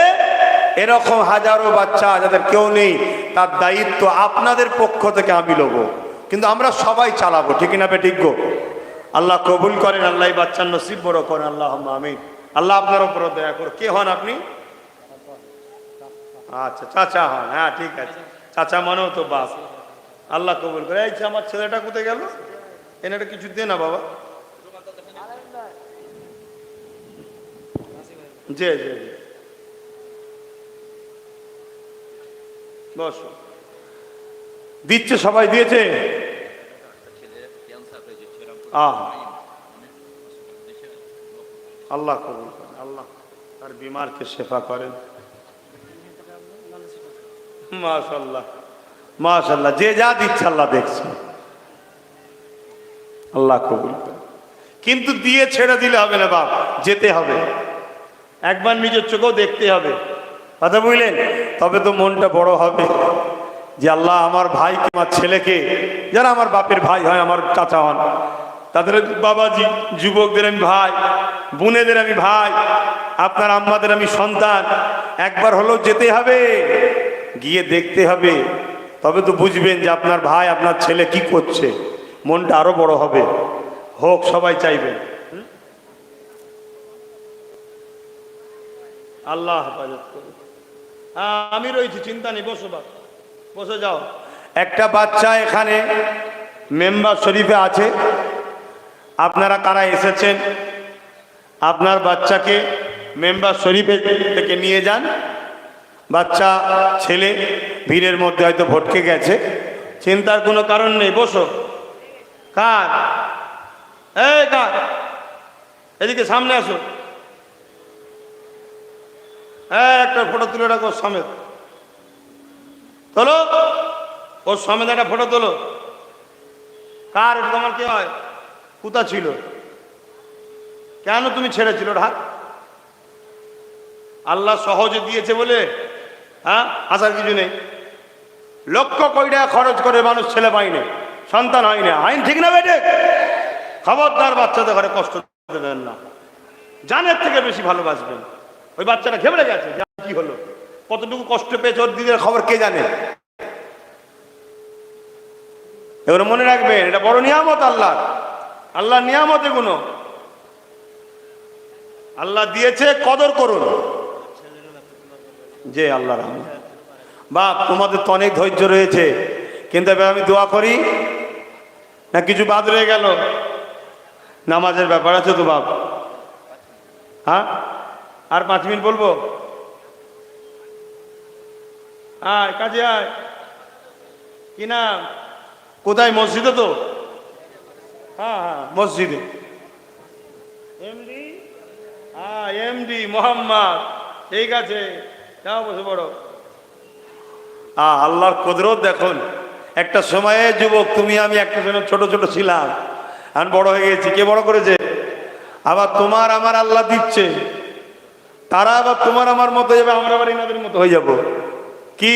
এরকম হাজারো বাচ্চা যাদের কেউ নেই, তার দায়িত্ব আপনাদের পক্ষ থেকে আমি নেবো, কিন্তু আমরা সবাই চালাবো। ঠিক না বে ঠিক গো? আল্লাহ কবুল করেন, আল্লাহ এই বাচ্চার নসিব বড় করেন। আল্লাহুম্মা আমিন। আল্লাহ আপনার উপর দয়া করো। কে হন আপনি? আচ্ছা চাচা হন। হ্যাঁ ঠিক আছে, চাচা মানেও তো বাপ। আল্লাহ কবুল করে। এই আমার ছেলেটা কোথায় গেল? এনাটা কিছু দে না বাবা। জি জি জি, বস। দিচ্ছে, সবাই দিয়েছে। আল্লাহ কবুল করেন, আল্লাহ তার বিমারকে শেফা করেন। মাশাআল্লাহ মাশাআল্লাহ, যে যা দিচ্ছে আল্লাহ দেখছে। আল্লাহ কবুল করেন। কিন্তু দিয়ে ছেড়ে দিলে হবে না বাপ, যেতে হবে, একবার নিজের চোখেও দেখতে হবে। কথা বুঝলেন? তবে তো মনটা বড় হবে যে আল্লাহ আমার ভাইকে, আমার ছেলেকে, যারা আমার বাপের ভাই হয়, আমার চাচা হন, তাদের বাবাজি, যুবকদের আমি ভাই, বোনেদের আমি ভাই, আপনার আম্মাদের আমি সন্তান। একবার হলেও যেতে হবে, গিয়ে দেখতে হবে, তবে তো বুঝবেন যে আপনার ভাই, আপনার ছেলে কি করছে। মনটা আরো বড় হবে। হোক, সবাই চাইবেন। আল্লাহ হেফাজত করুন। হ্যাঁ আমি রয়েছি, চিন্তা নেই, বসো বাপ, বসে যাও। একটা বাচ্চা এখানে মেম্বার শরীফে আছে, আপনারা কারা এসেছেন আপনার বাচ্চাকে মেম্বার শরীফে থেকে নিয়ে যান। বাচ্চা ছেলে ভিড়ের মধ্যে হয়তো ভটকে গেছে, চিন্তার কোনো কারণ নেই, বসো। কার? এই কার? এদিকে সামনে আসো। একটা ফটো তুলে রাখো সমেত, তোলো ওর সমেত একটা ফটো তোলো। কার? এটা তোমার কে হয়? কোথা ছিল? কেন তুমি ছেড়েছিল হাত? আল্লাহ সহজে দিয়েছে বলে হ্যাঁ, আসার কিছু নেই। লক্ষ কোটি টাকা খরচ করে মানুষ ছেলে পায়নি, সন্তান হয় না। আইন ঠিক না বেটে? খবরদার বাচ্চাদের ঘরে কষ্ট দেবেন না, জানের থেকে বেশি ভালোবাসবেন। ওই বাচ্চাটা ঘেবড়ে গেছে, কি হলো, কতটুকু কষ্ট পেয়েছে, ওর দিদির খবর কে জানে। এগুলো মনে রাখবেন, এটা বড় নিয়ামত আল্লাহ, আল্লাহ নিয়ামত। এগুলো আল্লাহ দিয়েছে, কদর করুন। যে আল্লাহ রহমান। বাপ তোমাদের তো অনেক ধৈর্য রয়েছে, কিন্তু এবার আমি দোয়া করি না, কিছু বাদ রয়ে গেল? নামাজের ব্যাপার আছে তো বাপ। হ্যাঁ আর 5 মিনিট বলবো। আয় কাজে আয়। কি নাম? কোথায়? মসজিদে তো? হ্যাঁ হ্যাঁ মসজিদে। এমডি? হ্যাঁ এমডি মোহাম্মদ, ঠিক আছে, যাও বসে পড়ো। আল্লাহর কুদরত দেখুন, একটা সময়ে যুবক তুমি আমি একটা সময় ছোট ছোট ছিলাম, এখন বড় হয়ে গেছি। কে বড় করেছে? আবার তোমার আমার আল্লাহ দিচ্ছে, তারা আবার তোমার আমার মতো যাবে, আমরা আবার এনাদের মতো হয়ে যাব। কি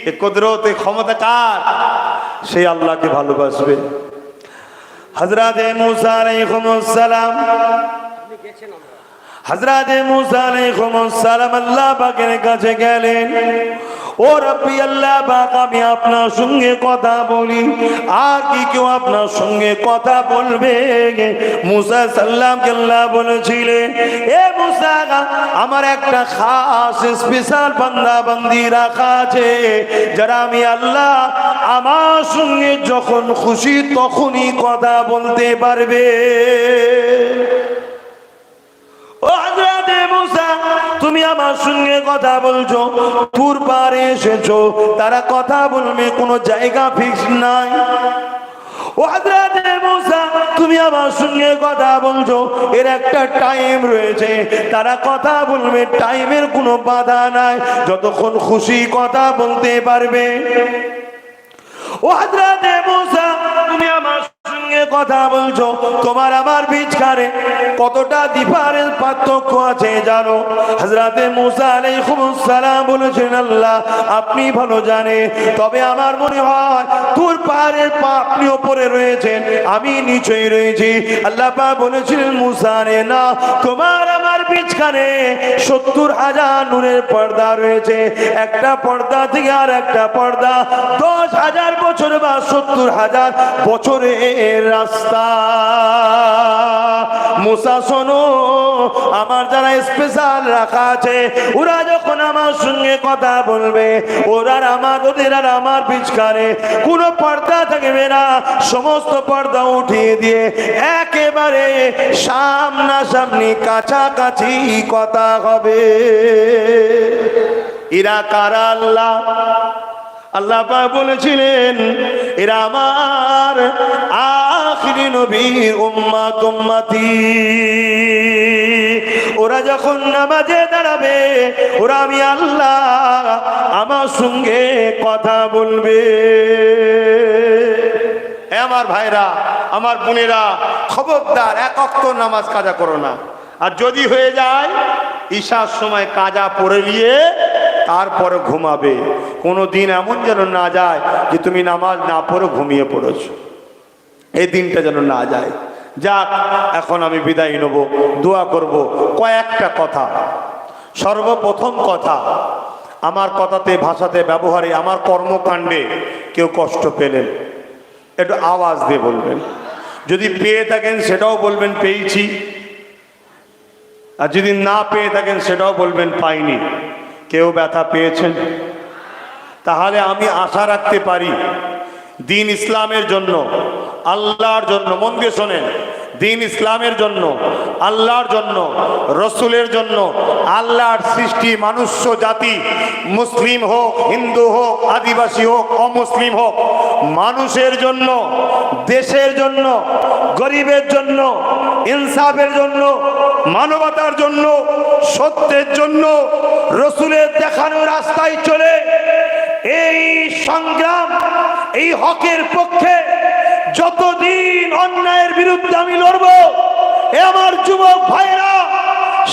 এ কুদরত, এ ক্ষমতা কার? সেই আল্লাহকে ভালোবাসবে। হযরতে মুসা আলাইহিস সালাম, হযরতে মুসা আলাইহিস সালাম আল্লাহ পাকের কাছে গেলেন। ও রব্বি আল্লাহ পাক, আমি আপনার সঙ্গে কথা বলি, আর কি কেউ আপনার সঙ্গে কথা বলবে? মুসা সাল্লামকে আল্লাহ বলেছিলেন, এ মুসা, আমার একটা খাস স্পেশাল বান্দা বান্দি রাখা আছে, যারা আমি আল্লাহ আমার সঙ্গে যখন খুশি তখনই কথা বলতে পারবে। ও হযরতে মুসা, তুমি আমার সঙ্গে কথা বলছো, তুর পারে এসেছো, তারা কথা বলবে, কোনো জায়গা ফিক্স নাই। ও হযরতে মুসা, তুমি আমার সঙ্গে কথা বলছো, এর একটা টাইম রয়েছে, তারা কথা বলবে, টাইমের কোনো বাধা নাই, যতক্ষণ খুশি কথা বলতে পারবে। ও হযরতে মুসা, তুমি আমার সঙ্গে কথা বলছো, তোমার আমার বিচকারে কতটা ডিফারেন্স, পার্থক্য আছে জানো? হযরতে মুসা আলাইহিস সালাম বলেছেন, আল্লাহ আপনি ভালো জানেন, তবে আমার মনে হয় তুর পাহাড়ের পা আপনি উপরে রয়েছেন, আমি নিচেই রয়েছি। আল্লাহ পাক বলেছিলেন, মুসা রে না, তোমার আমার বিচকারে ৭০,০০০ নূরের পর্দা রয়েছে, একটা পর্দা থেকে আর একটা পর্দা ১০,০০০ বছর বা ৭০,০০০ বছরের রাস্তা। মুসা শোনো, আমার যারা স্পেশাল রাখা আছে, ওরা যখন আমার সঙ্গে কথা বলবে, ওদের আর আমার বিচকারে কোনো পর্দা থাকবে না, সমস্ত পর্দা উঠিয়ে দিয়ে একেবারে সামনাসামনি কাছাকাছি কথা হবে। এরা কারা? আল্লাহ আল্লাহ পাক বলেছিলেন, এরা আমার আখিরি নবীর উম্মত উম্মতি। ওরা যখন নামাজে দাঁড়াবে, ওরা আমি আল্লাহ আমার সঙ্গে কথা বলবে। আমার ভাইরা, আমার বোনেরা, খবরদার এক ওয়াক্ত নামাজ কাজা করো না। আর যদি হয়ে যায়, ঈশার সময় কাজা পড়ে নিয়ে তারপরে ঘুমাবে। কোনো দিন এমন যেন না যায় যে তুমি নামাজ না পড়ে ঘুমিয়ে পড়েছো, এই দিনটা যেন না যায়। যাক, এখন আমি বিদায় নেব, দোয়া করব। কয়েকটা কথা। সর্বপ্রথম কথা, আমার কথাতে, ভাষাতে, ব্যবহারে, আমার কর্মকাণ্ডে কেউ কষ্ট পেলেন, একটু আওয়াজ দিয়ে বলবেন। যদি পেয়ে থাকেন সেটাও বলবেন পেয়েছি, আর যদি না পেয়ে থাকেন সেটাও বলবেন পাইনি। কেউ ব্যথা পেয়েছেন? তাহলে আমি আশা রাখতে পারি দিন ইসলামের জন্য, আল্লাহর জন্য, মন দিয়ে শোনেন, দিন ইসলামের জন্য, আল্লাহর জন্য, রসুলের জন্য, আল্লাহর সৃষ্টি মানুষ্য জাতি, মুসলিম হোক, হিন্দু হোক, আদিবাসী হোক, অমুসলিম হোক, মানুষের জন্য, দেশের জন্য, গরিবের জন্য, ইনসাফের জন্য, মানবতার জন্য, সত্যের জন্য, রসুলের দেখানো রাস্তায় চলে এই সংগ্রাম, এই হকের পক্ষে যতদিন অন্যায়ের বিরুদ্ধে আমি লড়ব, এ আমার যুবক ভাইরা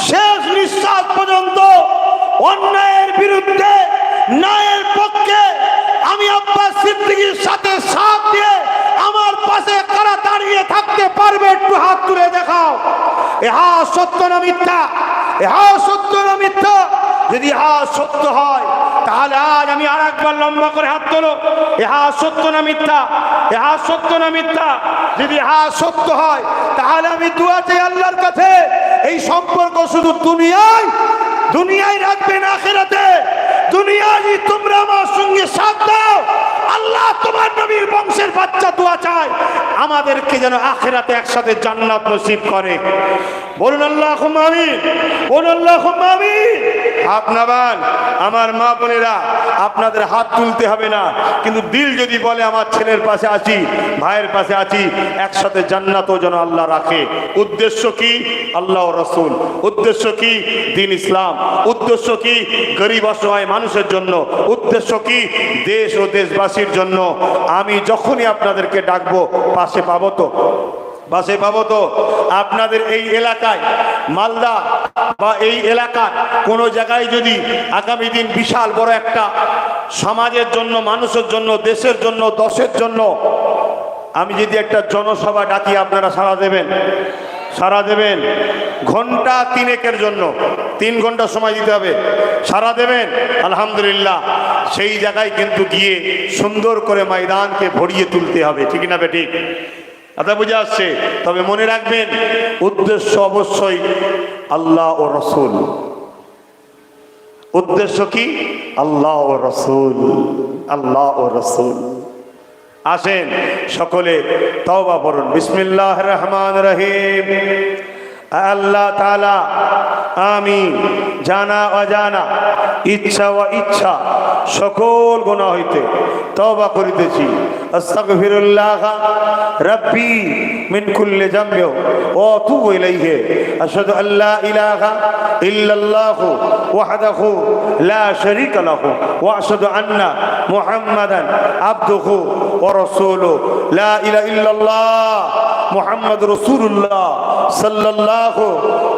শেষ নিঃশ্বাস পর্যন্ত অন্যায়ের বিরুদ্ধে, ন্যায়ের পক্ষে আমি আব্বাস সিদ্দিকীর সাথে সাথ দিয়ে আমার পাশে কারা দাঁড়িয়ে থাকতে পারবে? একটু হাত তুলে দেখাও। ইহা সত্য না মিথ্যা? ইহা সত্য না মিথ্যা? যদি ইহা সত্য হয় তাহলে আজ আমি আর একবার লম্বা করে হাত তোলো। ইহা সত্য না মিথ্যা? ইহা সত্য না মিথ্যা? যদি ইহা সত্য হয় তাহলে আমি দোয়া চাই আল্লাহর কাছে, এই সম্পর্ক শুধু দুনিয়ায় রাখবে না, আখিরাতে। দুনিয়ায় তোমরা আমার সঙ্গে সাথ দাও, আল্লাহ তোমার নবীর বংশের বাচ্চা দোয়া চায় আমাদেরকে যেন আখিরাতে একসাথে জান্নাত নসিব করে। বলুন আল্লাহুম্মা আমিন, বলুন আল্লাহুম্মা আমিন। হাত নামান। আমার মা বোনেরা, আপনাদের হাত তুলতে হবে না, কিন্তু দিল যদি বলে আমার ছেলের পাশে আছি, ভাইয়ের পাশে আছি, একসাথে জান্নাতও যেন আল্লাহ রাখে। উদ্দেশ্য কি? আল্লাহ ও রসুল। উদ্দেশ্য কি? দিন ইসলাম। উদ্দেশ্য কি? গরিব অসহায় মানুষের জন্য। উদ্দেশ্য কি? দেশ ও দেশবাসীর জন্য। আমি যখনই আপনাদেরকে ডাকবো পাশে পাবো তো? পাশে পাবো তো? আপনাদের এই এলাকায়, মালদা বা এই এলাকার কোনো জায়গায় যদি আগামী দিন বিশাল বড় একটা সমাজের জন্য, মানুষের জন্য, দেশের জন্য, দশের জন্য আমি যদি একটা জনসভা ডাকি, আপনারা সাড়া দেবেন? সাড়া দেবেন? ঘন্টা 3 জন্য 3 ঘন্টা সময় দিতে হবে। সাড়া দেবেন? আলহামদুলিল্লাহ। সেই জায়গায় কিন্তু গিয়ে সুন্দর করে ময়দানকে ভরিয়ে তুলতে হবে, ঠিক না বেঠিক? কথা বুঝে আসছে? তবে মনে রাখবেন, উদ্দেশ্য অবশ্যই আল্লাহ ও রসুল। উদ্দেশ্য কি? আল্লাহ ও রসুল, আল্লাহ ও রসুল। আসেন সকলে তওবা পড়ুন। বিসমিল্লাহির রহমানির রহিম। আল্লাহ তাআলা, আমি জানা অজানা, ইচ্ছা ও ইচ্ছা সকল গুনাহ হইতে তওবা করিতেছি। আস্তাগফিরুল্লাহ রাব্বি মিন কুল্লি যামবি ওয়া আতুবু ইলাইহি। আশহাদু আল্লা ইলাহা ইল্লাল্লাহ ওয়াহদাহু লা শারীকা লাহু ওয়া আশহাদু আন্না মুহাম্মাদান আবদুহু ওয়া রাসূলুহু। লা ইলাহা ইল্লাল্লাহ মুহাম্মাদুর রাসূলুল্লাহ সাল্লাল্লাহু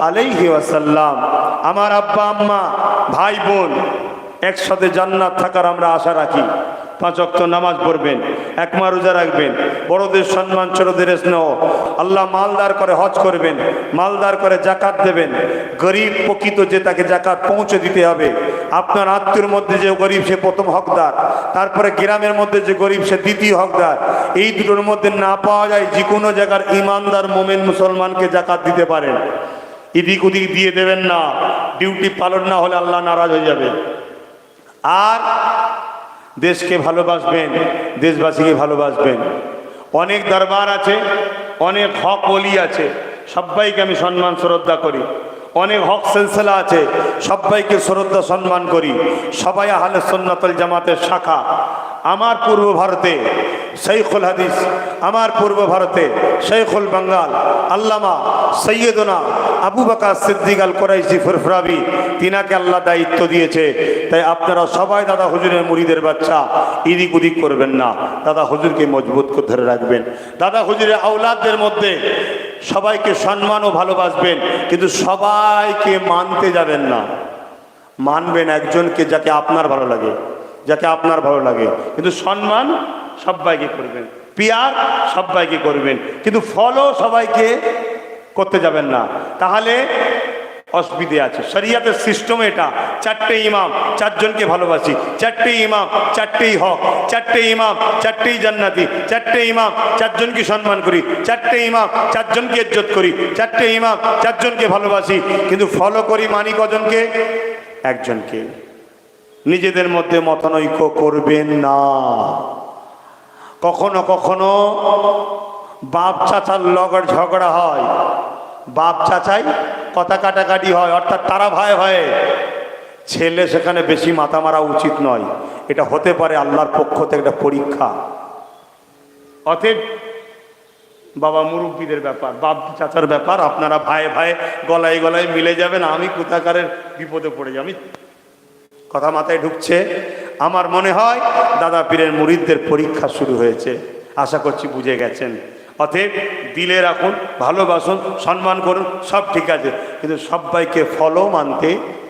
আলাইহি ওয়াসাল্লাম। আমার আব্বা আম্মা ভাই বোন একসাথে জান্নাত থাকার আমরা আশা রাখি। 5 ওয়াক্ত নামাজ পড়বেন, একমা রোজা রাখবেন, বড়দের সম্মান, ছোটদের স্নেহ। আল্লাহ মালদার করে হজ করবেন, মালদার করে জাকাত দেবেন। গরিব প্রকৃত যে, তাকে জাকাত পৌঁছে দিতে হবে। আপনার আত্মীয়র মধ্যে যে গরিব, সে প্রথম হকদার। তারপরে গ্রামের মধ্যে যে গরিব, সে দ্বিতীয় হকদার। এই দুটোর মধ্যে না পাওয়া যায়, যে কোনো জায়গার ইমানদার মোমেন মুসলমানকে জাকাত দিতে পারেন। এদিক ওদিক দিয়ে দেবেন না, ডিউটি পালন না হলে আল্লাহ নারাজ হয়ে যাবে। আর দেশকে ভালোবাসবেন, দেশবাসীকে ভালোবাসবেন। অনেক দরবার আছে, অনেক হক ওলি আছে, সবাইকে আমি সম্মান শ্রদ্ধা করি। অনেক হক সিলসিলা আছে, সবাইকে শ্রদ্ধা সম্মান করি। সবাই আহলে সুন্নাত ওয়াল জামাতের শাখা। আমার পূর্ব ভারতে শাইখুল হাদিস, আমার পূর্ব ভারতে শাইখুল বাঙ্গাল আল্লামা সৈয়দনা আবু বকর সিদ্দিক আল কুরাইশি ফুরফুরাবি, তিনাকে আল্লাহ দায়িত্ব দিয়েছে। তাই আপনারা সবাই দাদা হুজুরের মুরিদের বাচ্চা, এদিক ওদিক করবেন না। দাদা হুজুরকে মজবুত করে ধরে রাখবেন। দাদা হুজুরের আওলাদদের মধ্যে সবাইকে সম্মান ও ভালোবাসবেন, কিন্তু সবাইকে মানতে যাবেন না। মানবেন একজনকে, যাকে আপনার ভালো লাগে, যাকে আপনার ভালো লাগে। কিন্তু সম্মান সবাইকে করবেন, পিয়ার সবাইকে করবেন, কিন্তু ফলো সবাইকে করতে যাবেন না। তাহলে অসুবিধে আছে। শরিয়াতের সিস্টেম এটা। 4টে ইমাম 4 জনকে ভালোবাসি, 4টে ইমাম 4টেই হক, 4টে ইমাম 4টেই জান্নাতি, 4টে ইমাম 4 জনকে সম্মান করি, 4টে ইমাম 4 জনকে ইজ্জত করি, 4টে ইমাম 4 জনকে ভালোবাসি, কিন্তু ফলো করি মানি কজনকে? একজনকে। নিজেদের মধ্যে মতানৈক্য করবেন না। কখনো কখনো বাপ চাচার লগর ঝগড়া হয়, বাপ চাচাই কথা কাটাকাটি হয়, অর্থাৎ তারা ভাই হয়। ছেলে সেখানে বেশি মাথা মারা উচিত নয়। এটা হতে পারে আল্লাহর পক্ষ থেকে একটা পরীক্ষা। অতএব বাবা মুরব্বীদের ব্যাপার, বাপ চাচার ব্যাপার, আপনারা ভাই ভাই গলায় গলায় মিলে যাবেন। আমি কোথাকারের বিপদে পড়ে যাই। আমি কথা মাথায় ঢুকছে? আমার মনে হয় দাদা পীরের মুরিদদের পরীক্ষা শুরু হয়েছে। আশা করছি বুঝে গেছেন। অতএব দিলে রাখুন, ভালোবাসুন, সম্মান করুন, সব ঠিক আছে, কিন্তু সবাইকে ফলো মানতে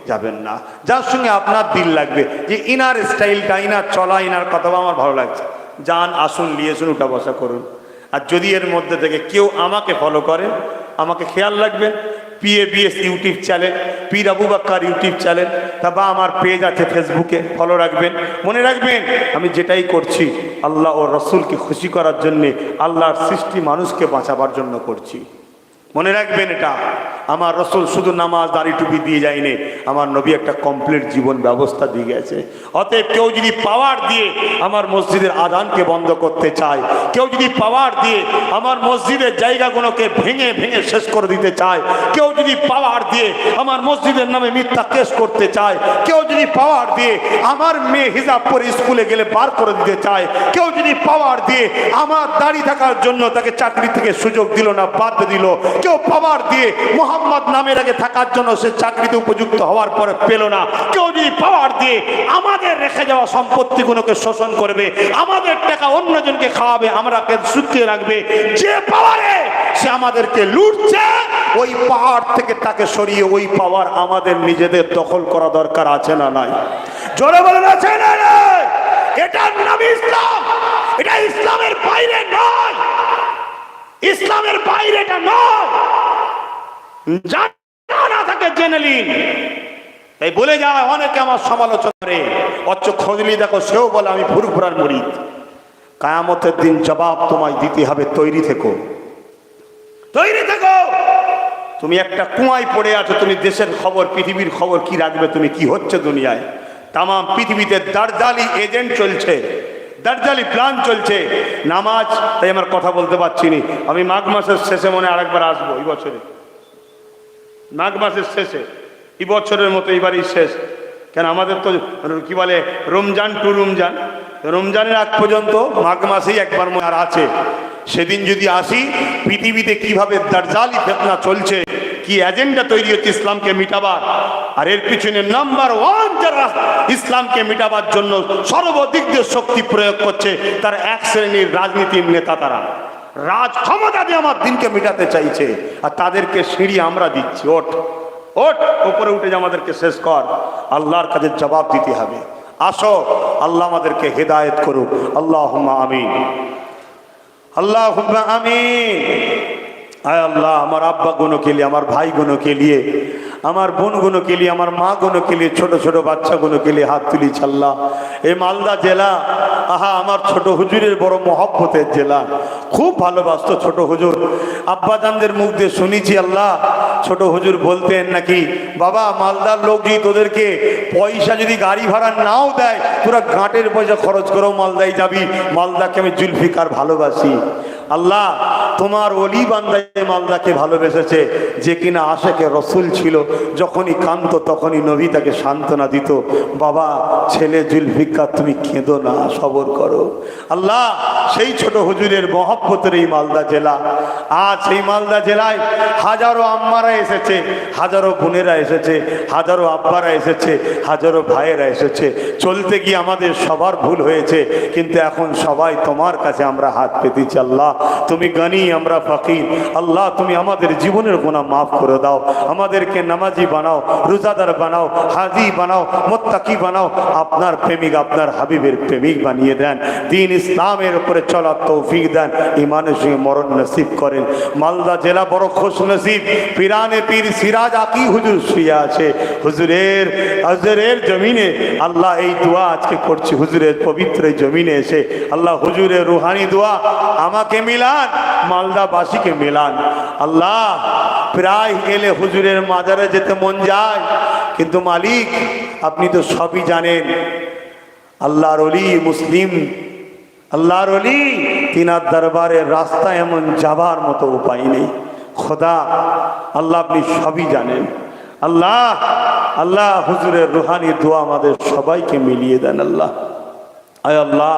যাবেন না। যার সঙ্গে আপনার দিল লাগবে, যে ইনার স্টাইলটা, ইনার চলা, ইনার কথা আমার ভালো লাগছে, যান আসুন, নিয়েছুন, উঠা বসা করুন। আর যদি এর মধ্যে থেকে কেউ আমাকে ফলো করেন, আমাকে খেয়াল রাখবেন। PABS ইউটিউব চ্যানেল, পীর আবু বকর ইউটিউব চ্যানেল, বা আমার পেজ আছে ফেসবুকে, ফলো রাখবেন। মনে রাখবেন, আমি যেটাই করছি আল্লাহ ও রসুলকে খুশি করার জন্যে, আল্লাহর সৃষ্টি মানুষকে বাঁচাবার জন্য করছি। মনে রাখবেন এটা। আমার রসুল শুধু নামাজ দাড়ি টুপি দিয়ে যায়নি, আমার নবী একটা কমপ্লিট জীবন ব্যবস্থা দিয়ে গেছে। অতএব কেউ যদি পাওয়ার দিয়ে আমার মসজিদের আজানকে বন্ধ করতে চায়, কেউ যদি পাওয়ার দিয়ে আমার মসজিদের জায়গাগুলোকে ভেঙে ভেঙে শেষ করে দিতে চায়, কেউ যদি পাওয়ার দিয়ে আমার মসজিদের নামে মিথ্যা কেস করতে চায়, কেউ যদি পাওয়ার দিয়ে আমার মেয়ে হিজাব পরে স্কুলে গেলে বার করে দিতে চায়, কেউ যদি পাওয়ার দিয়ে আমার দাড়ি থাকার জন্য তাকে চাকরি থেকে সুযোগ দিল না, বাদ দিল, কেউ পাওয়ার দিয়ে মোহাম্মদ নামের আগে থাকার জন্য সে চাকরিতে উপযুক্ত হওয়ার পরে পেল না, কেউ যদি পাওয়ার দিয়ে আমাদের রেখে যাওয়া সম্পত্তিগুলোকে শোষণ করবে, আমাদের টাকা অন্যজনকে খাওয়াবে, আমরাকে শুকিয়ে রাখবে, যে পাওয়ারে সে আমাদেরকে লুটছে, ওই পাহাড় থেকে তাকে সরিয়ে ওই পাওয়ার আমাদের নিজেদের দখল করা দরকার আছে না নাই? জোরে বলেন আছে না নাই? এটার নাম ইসলাম। এটা ইসলামের বাইরে নয়, ইসলামের বাইরে এটা নয়। জানা না থাকে জেনে নিন। তাই বলে যায় অনেকে আমার সমালোচনা করে, অথচ খোঁজলি দেখো সেও বলে আমি ফুরফুরার মুরিদ। কিয়ামতের দিন জবাব তোমায় দিতে হবে, তৈরি থেকো, তৈরি থেকো। তুমি একটা কুয়ায় পড়ে আছো, তুমি দেশের খবর পৃথিবীর খবর কি রাখবে? তুমি কি হচ্ছে দুনিয়ায়? তাম পৃথিবীতে দার্জালি এজেন্ট চলছে, দার্জালি প্ল্যান চলছে। নামাজ, তাই আমার কথা বলতে পারছি নি। আমি মাঘ মাসের শেষে মনে আরেকবার আসবো, এই বছরে মাঘ মাসের শেষে, এই বছরের মতো এইবারই শেষ। কেন আমাদের তো কি বলে রমজান টু রমজান, রমজানের আগ পর্যন্ত মাঘ মাসেই একবার মনে আর আছে। সেদিন যদি আসি, পৃথিবীতে কিভাবে দার্জালি ফিতনা চলছে, কি এজেন্ডা তৈরি হচ্ছে ইসলামকে মিটাবার, আর এর পিছনে নাম্বার ওয়ান যারা ইসলামকে মিটাবার জন্য সর্বদিক দিয়ে শক্তি প্রয়োগ করছে, তার এক শ্রেণীর রাজনীতির নেতা। তারা রাজ ক্ষমতা দিয়ে আমার দিনকে মিটাতে চাইছে, আর তাদেরকে সিঁড়ি আমরা দিচ্ছি। ওঠ ওঠ, উপরে উঠে যে আমাদেরকে শেষ কর, আল্লাহর কাছে জবাব দিতে হবে। আসো, আল্লাহ আমাদেরকে হেদায়েত করুক। আল্লাহুম্মা আমিন, আল্লাহুম্মা আমিন। আয় আল্লাহ, আমার আব্বা গুনো के लिए, আমার ভাই গুনো के लिए, আমার বোন গুনো के लिए, আমার মা গুনো के लिए, ছোট ছোট বাচ্চা গুনো के लिए হাত তুলি। আল্লাহ, এই মালদা জেলা, আহা আমার ছোট হুজুরের বড় মহব্বতের জেলা, খুব ভালোবাসতো ছোট হুজুর। আব্বাজানদের মুখ দিয়ে শুনেছি, আল্লাহ ছোট হুজুর বলতেন নাকি, বাবা মালদার লোক যদি তোদেরকে পয়সা যদি গাড়ি ভাড়া নাও দেয়, তোরা গাঁটের পয়সা খরচ করেও মালদায় যাবি, মালদাকে আমি জুলফিকার ভালোবাসি। আল্লাহ, তোমার ওলি বান্দায় মালদাকে ভালোবেসেছে, যে কিনা আশেকে রসুল ছিল, যখনই কাঁদত তখনই নবী তাকে সান্ত্বনা দিত। বাবা ছেলে জুলফিকার, তুমি কেঁদো না, সবর করো। আল্লাহ, সেই ছোট হুজুরের মহব্বতের এই মালদা জেলা, আজ সেই মালদা জেলায় হাজারো আম্মারা এসেছে, হাজারো বোনেরা এসেছে, হাজারো আব্বারা এসেছে, হাজারো ভাইয়েরা এসেছে। চলতে গিয়ে আমাদের সবার ভুল হয়েছে, কিন্তু এখন সবাই তোমার কাছে আমরা হাত পেতেছি। আল্লাহ, তুমি গনি, আমরা ফকির। আল্লাহ, তুমি আমাদের জীবনের গুনাহ মাফ করে দাও, আমাদেরকে নামাজি বানাও, রোজাদার বানাও, হাজি বানাও, মুত্তাকি বানাও, আপনার প্রেমিক, আপনার হাবিবের প্রেমিক বানিয়ে দেন। দ্বীন ইসলামের উপরে চলার তৌফিক দেন, ইমানের সঙ্গে মরণ নসিব করেন। মালদা জেলা বড় খুশ নসিব, পিরানে পীর সিরাজ আকি হুজুর শুয়ে আছে হুজুরের জমিনে। আল্লাহ, এই দোয়া আজকে করছি হুজুরের পবিত্র জমিনে এসে। আল্লাহ, হুজুরের রুহানি দোয়া আমাকে মিলান, মালদাবাসীকে মিলান। আল্লাহ, প্রায় এলে হুজুরের মাজারে যেতে মন যায়, কিন্তু মালিক আপনি তো সবই জানেন। আল্লাহর ওলি মুসলিম, আল্লাহর ওলি, তিনার দরবারের রাস্তা এমন যাবার মতো উপায় নেই। খোদা আল্লাহ, আপনি সবই জানেন। আল্লাহ, আল্লাহ হুজুরের রুহানি দোয়া আমাদের সবাইকে মিলিয়ে দেন। আল্লাহ, আয় আল্লাহ,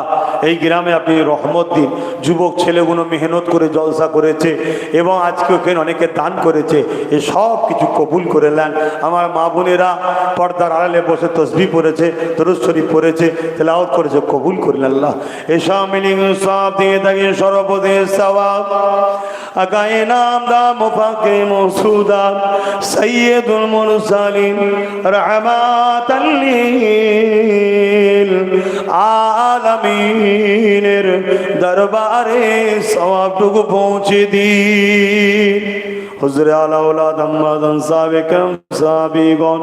এই গ্রামে আপনি রহমত দিন। যুবক ছেলেগুলো মেহনত করে জলসা করেছে এবং আজকে ওখানে অনেকে দান করেছে, এ সব কিছু কবুল করে নেন। আমার মা বোনেরা পর্দার আড়ালে বসে তসবিহ পড়েছে, দরুদ শরীফ পড়েছে, তেলাওয়াত করেছে, কবুল করে নেন। আল্লাহ, এসব মিলিং সব দিয়ে থাকি সর্বদে সওয়াব আগায়ে নাম দা মুফাকে মসুদা সাইয়্যিদুল মুরসালিন রাহমাতাল লিল আলামিনের দরবারে সওয়াবটুকু পৌঁছে দিন। হুজুরে আলা ওলাদ আম্মাদান সাবেকাম সাবিগণ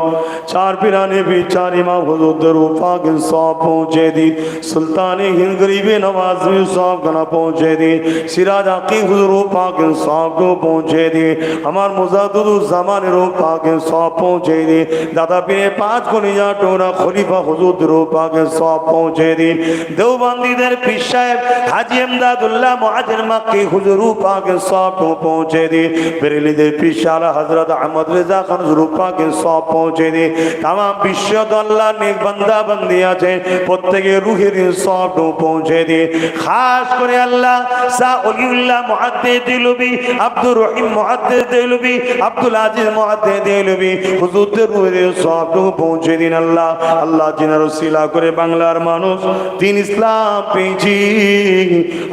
চার পিরানে भी चार इमाम हुजूर दरूद पाक इंसाफ पहुँचे दी सुल्ताने हिंद गरीबे नवाज इंसाफ गना पहुँचे दी सिराज आकी हुजूर पाक इंसाफ को पहुँचे दी हमार मुजादुद ज़मान रो पाक इंसाफ पहुँचे दी दादा पीरे पाँच को निजा टोरा खलीफा हुजूर दरूद पाक इंसाफ पहुँचे दी देवबंदी दर पीर साहब हाजी इमदादुल्लाह मुहाजिर मक्की हुजूर पाक इंसाफ को पहुँचे दी बरेली दर पीर शाह हजरत अहमद रजा खान हुजूर पाक इंसाफ पहुँचे दी तमाम विश्व अल्लाह नेक बंदा बंदी आछे प्रत्येके रूहेर इंसाफ पहुँचे दी खास करे अल्लाह सा ओलिउल्लाह मुहद्दिस देलवी अब्दुर रहीम मुहद्दिस देलवी अब्दुल अजीज मुहद्दिस देलवी हुजूर दे रूहेर इंसाफ पहुँचे दिन अल्लाह अल्लाह जिनार उसिला करे बांगलार मानुष दीन इस्लाम पेয়েছি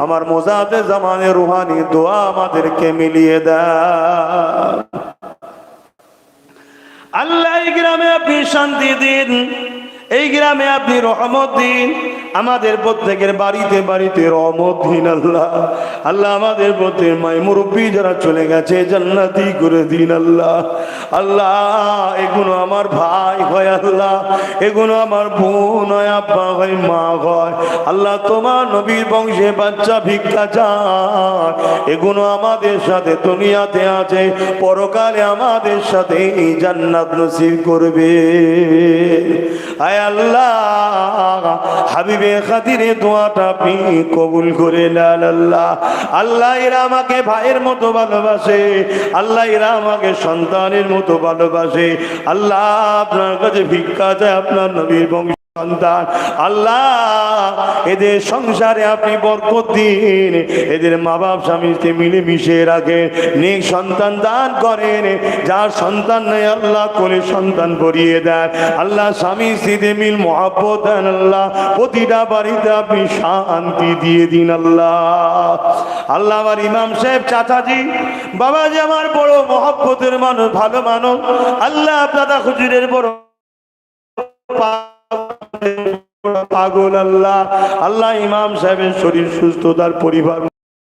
আমার মোজাতে জামানে রুহানি দোয়া আমাদেরকে মিলিয়ে দাও আল্লাহ এই গ্রামে আপনি শান্তি দিন এই গ্রামে আপনি রহমত দিন আমাদের প্রত্যেকের বাড়িতে বাড়িতে রহমত দিন আল্লাহ আল্লাহ আমাদের প্রত্যেক মাই মুরব্বী যারা চলে গেছে জান্নাতি করে দিন আল্লাহ আল্লাহ এগুলো আমার ভাই হয় আল্লাহ এগুলো আমার বোন হয় আব্বা হয় মা হয় আল্লাহ তোমার নবীর বংশে বাচ্চা ভিক্ষা চায় এগুলো আমাদের সাথে দুনিয়াতে আছে পরকালে আমাদের সাথে এই জান্নাত নসিব করবে আয় আল্লাহ হাবিবে খাতিরে দোয়াটা আপনি কবুল করে নেন আল্লাহ আল্লাহ এরা আমাকে ভাইয়ের মতো ভালোবাসে আল্লাহ এরা আমাকে সন্তানের মতো ভালোবাসে আল্লাহ আপনার কাছে ভিক্ষা চায় আপনার নবীর বংশ সন্তান আল্লাহ এদের সংসারে আপনি বরকত দিন এদের মা বাপ স্বামী স্ত্রী মিলেমিশে রাখেন নেক সন্তান দান করেন যার সন্তান নেই আল্লাহ কোলে সন্তান ভরিয়ে দেন আল্লাহ স্বামী স্ত্রীতে মিল মহব্বত দেন আল্লাহ প্রতিটা বাড়িতে আপনি শান্তি দিয়ে দিন আল্লাহ আল্লাহ আমার ইমাম সাহেব চাচাজি বাবাজি আমার বড় মহব্বতের মানুষ ভালো মানুষ আল্লাহ দাদা হুজুরের বড় পাগল আল্লাহ আল্লাহ ইমাম সাহেবের শরীর সুস্থ তার পরিবার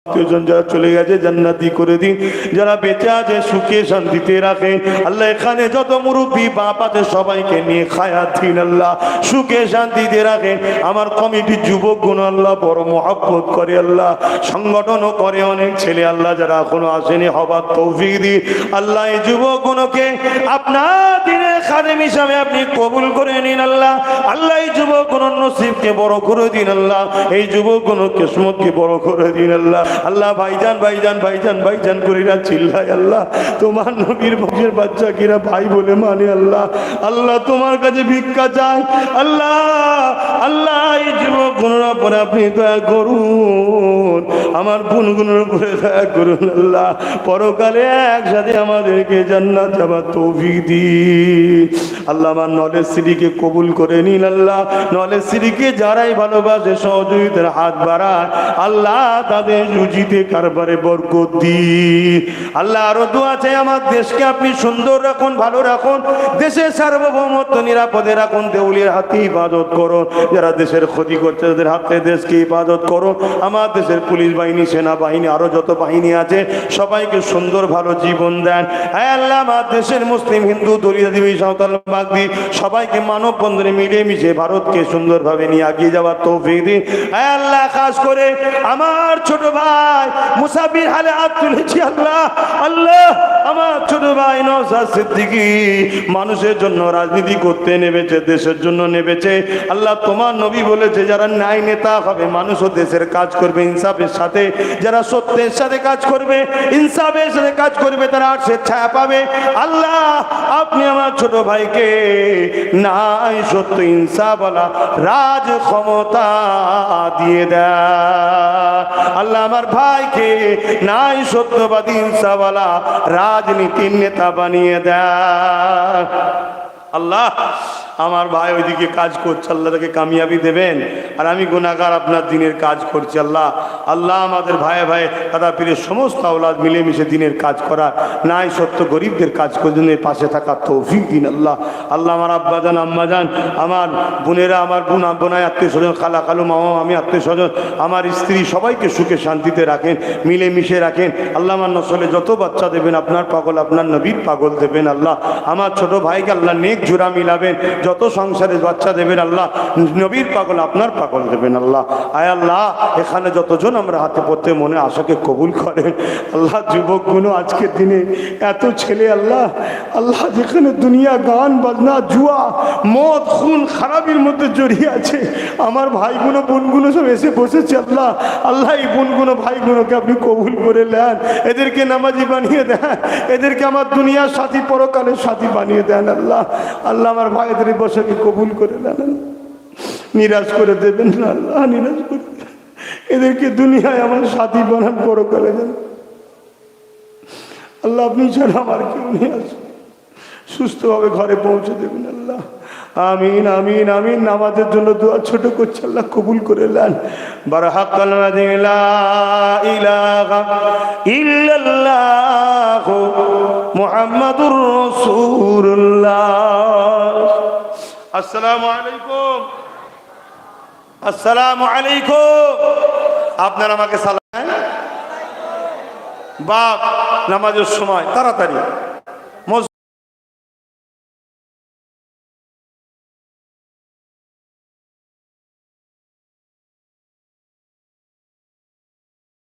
যারা চলে গেছে জান্নাতি করে দিন যারা বেঁচে আছে সুখে শান্তিতে রাখে আল্লাহ এখানে যত মুরব্বী বাপ আছে সবাইকে নিয়ে খায়াত দিন আল্লাহ সুখে শান্তিতে রাখে আমার কমিটির যুবক গুণ আল্লাহ বড় মহব্বত করে আল্লাহ সংগঠনও করে অনেক ছেলে আল্লাহ যারা এখনো আসেনি হবার তৌফিক দিন আল্লাহ এই যুবক গুণকে আপনার দিনের খাদেম হিসাবে আপনি কবুল করে নিন আল্লাহ আল্লাহ এই যুবক গুণ নসিবকে বড় করে দিন আল্লাহ এই যুবক গুণ কিসমতকে বড় করে দিন আল্লাহ আল্লাহ ভাইজান ভাইজান ভাইজান ভাইজান করিরা চিল্লায় আল্লাহ তোমার নবীর বংশের বাচ্চা কিরা ভাই বলে মানে আল্লাহ আল্লাহ তোমার কাছে ভিক্ষা চায় আল্লাহ আল্লাহ এই যুবক গুণের উপরে আপনি দয়া করুন আমার বোনগুলোর উপরে দয়া করুন আল্লাহ পরকালে একসাথে আমাদেরকে জান্নাত যাবার তৌফিক দিন আল্লাহ আমার নলেজ শ্রীকে কবুল করে নিন আল্লাহ নলেজ শ্রীকে যারাই ভালোবাসে সহযোগিতার হাত বাড়ায় আল্লাহ তাদের রুজিতে কারবারে বরকত দিন আল্লাহ আরো দোয়া চাই আমার দেশকে আপনি সুন্দর রাখুন ভালো রাখুন দেশের সার্বভৌমত্ব নিরাপদে রাখুন দেউলির হাতে ইবাদত করুন যারা দেশের ক্ষতি করছে তাদের হাতে দেশকে ইবাদত করুন আমার দেশের পুলিশ বাহিনী সেনাবাহিনী আরো যত বাহিনী আছে সবাইকে সুন্দর ভালো জীবন দেন হ্যাঁ আল্লাহ আমার দেশের মুসলিম হিন্দু দলিত সাঁওতাল বাগদি সবাইকে মানব বন্ধনে মিলেমিশে ভারতকে সুন্দরভাবে নিয়ে এগিয়ে যাওয়ার তৌফিক দিন হ্যাঁ আল্লাহ খাস করে আমার ছোট ভাই মুসাফির হালে হাত তুলেছি আল্লাহ আল্লাহ আমার ছোট ভাই নওশাদ সিদ্দিকী মানুষের জন্য রাজনীতি করতে নেমেছে দেশের জন্য নেমেছে আল্লাহ তোমার নবী বলেছে যারা ন্যায় নেতা হবে মানুষ ও দেশের কাজ করবে ইনসাফের সাথে যারা সত্যের সাথে কাজ করবে ইনসাফের সাথে কাজ করবে তারা আরশের ছায়া পাবে আল্লাহ আপনি আমার ছোট ভাইকে নাই সত্য ইনসাফওয়ালা রাজ ক্ষমতা দিয়ে দেয় আল্লাহ আমার ভাইকে নাই সত্যবাদী ইনসাফওয়ালা রাজনীতির নেতা বানিয়ে দেয় আল্লাহ আমার ভাই ওইদিকে কাজ করছে, আল্লাহ তাকে কামিয়াবি দেবেন। আর আমি গুনাহগার আপনার দিনের কাজ করছি। আল্লাহ আল্লাহ আমাদের ভাই ভাই দাদা পীরের সমস্ত আওলাদ মিলেমিশে দিনের কাজ করার, নাই সত্য গরিবদের কাজ করে পাশে থাকার তৌফিক দিন আল্লাহ। আল্লাহ আমার আব্বাজান আম্মাজান, আমার বোনেরা, আমার বোনায় আত্মীয় স্বজন, খালা খালু মামা আমি আত্মীয় স্বজন, আমার স্ত্রী, সবাইকে সুখে শান্তিতে রাখেন, মিলেমিশে রাখেন আল্লাহ। আমার নসলে যত বাচ্চা দেবেন আপনার পাগল, আপনার নবীর পাগল দেবেন আল্লাহ। আমার ছোট ভাইকে আল্লাহ নেক জোড়া মিলাবেন, যত সংসারে বাচ্চা দেবেন আল্লাহ নবীর পাগল, আপনার পাগল দেবেন আল্লাহ। আয় আল্লাহ এখানে যতজন আমরা হাতে পড়তে মনে আশাকে কবুল করেন আল্লাহ। যুবকগুলো আজকের দিনে এত ছেলে আল্লাহ, আল্লাহ যেখানে দুনিয়া গান বাজনা জুয়া মদ খুন খারাপির মধ্যে জড়িয়ে আছে, আমার ভাইগুলো বোনগুলো সব এসে বসেছে আল্লাহ। আল্লাহ এই বোনগুলো ভাইগুলোকে আপনি কবুল করে নেন, এদেরকে নামাজি বানিয়ে দেন, এদেরকে আমার দুনিয়ার সাথী পরকালের সাথী বানিয়ে দেন আল্লাহ। আল্লাহ আমার ভাইদের বসাকে কবুল করে নেন, নিরাশ করে দেবেন না আল্লাহ, নিরাশ করে দেবেন। এদেরকে দুনিয়ায় আমার সাথী বানান, পরকালে দেন আল্লাহ। আপনি ছাড়া আমার কেউ নিয়ে আসুন, সুস্থভাবে ঘরে পৌঁছে দেবেন আল্লাহ। আমিন আমিন আমিন। নামাজের জন্য দোয়া ছোট করছে আল্লাহ, কবুল করে নেন। বারহাক লা ইলাহা ইল্লাল্লাহ মুহাম্মাদুর রাসূলুল্লাহ। আসসালামু আলাইকুম, আসসালামু আলাইকুম। আপনারা আমাকে সালাম বাপ, নামাজের সময় তাড়াতাড়ি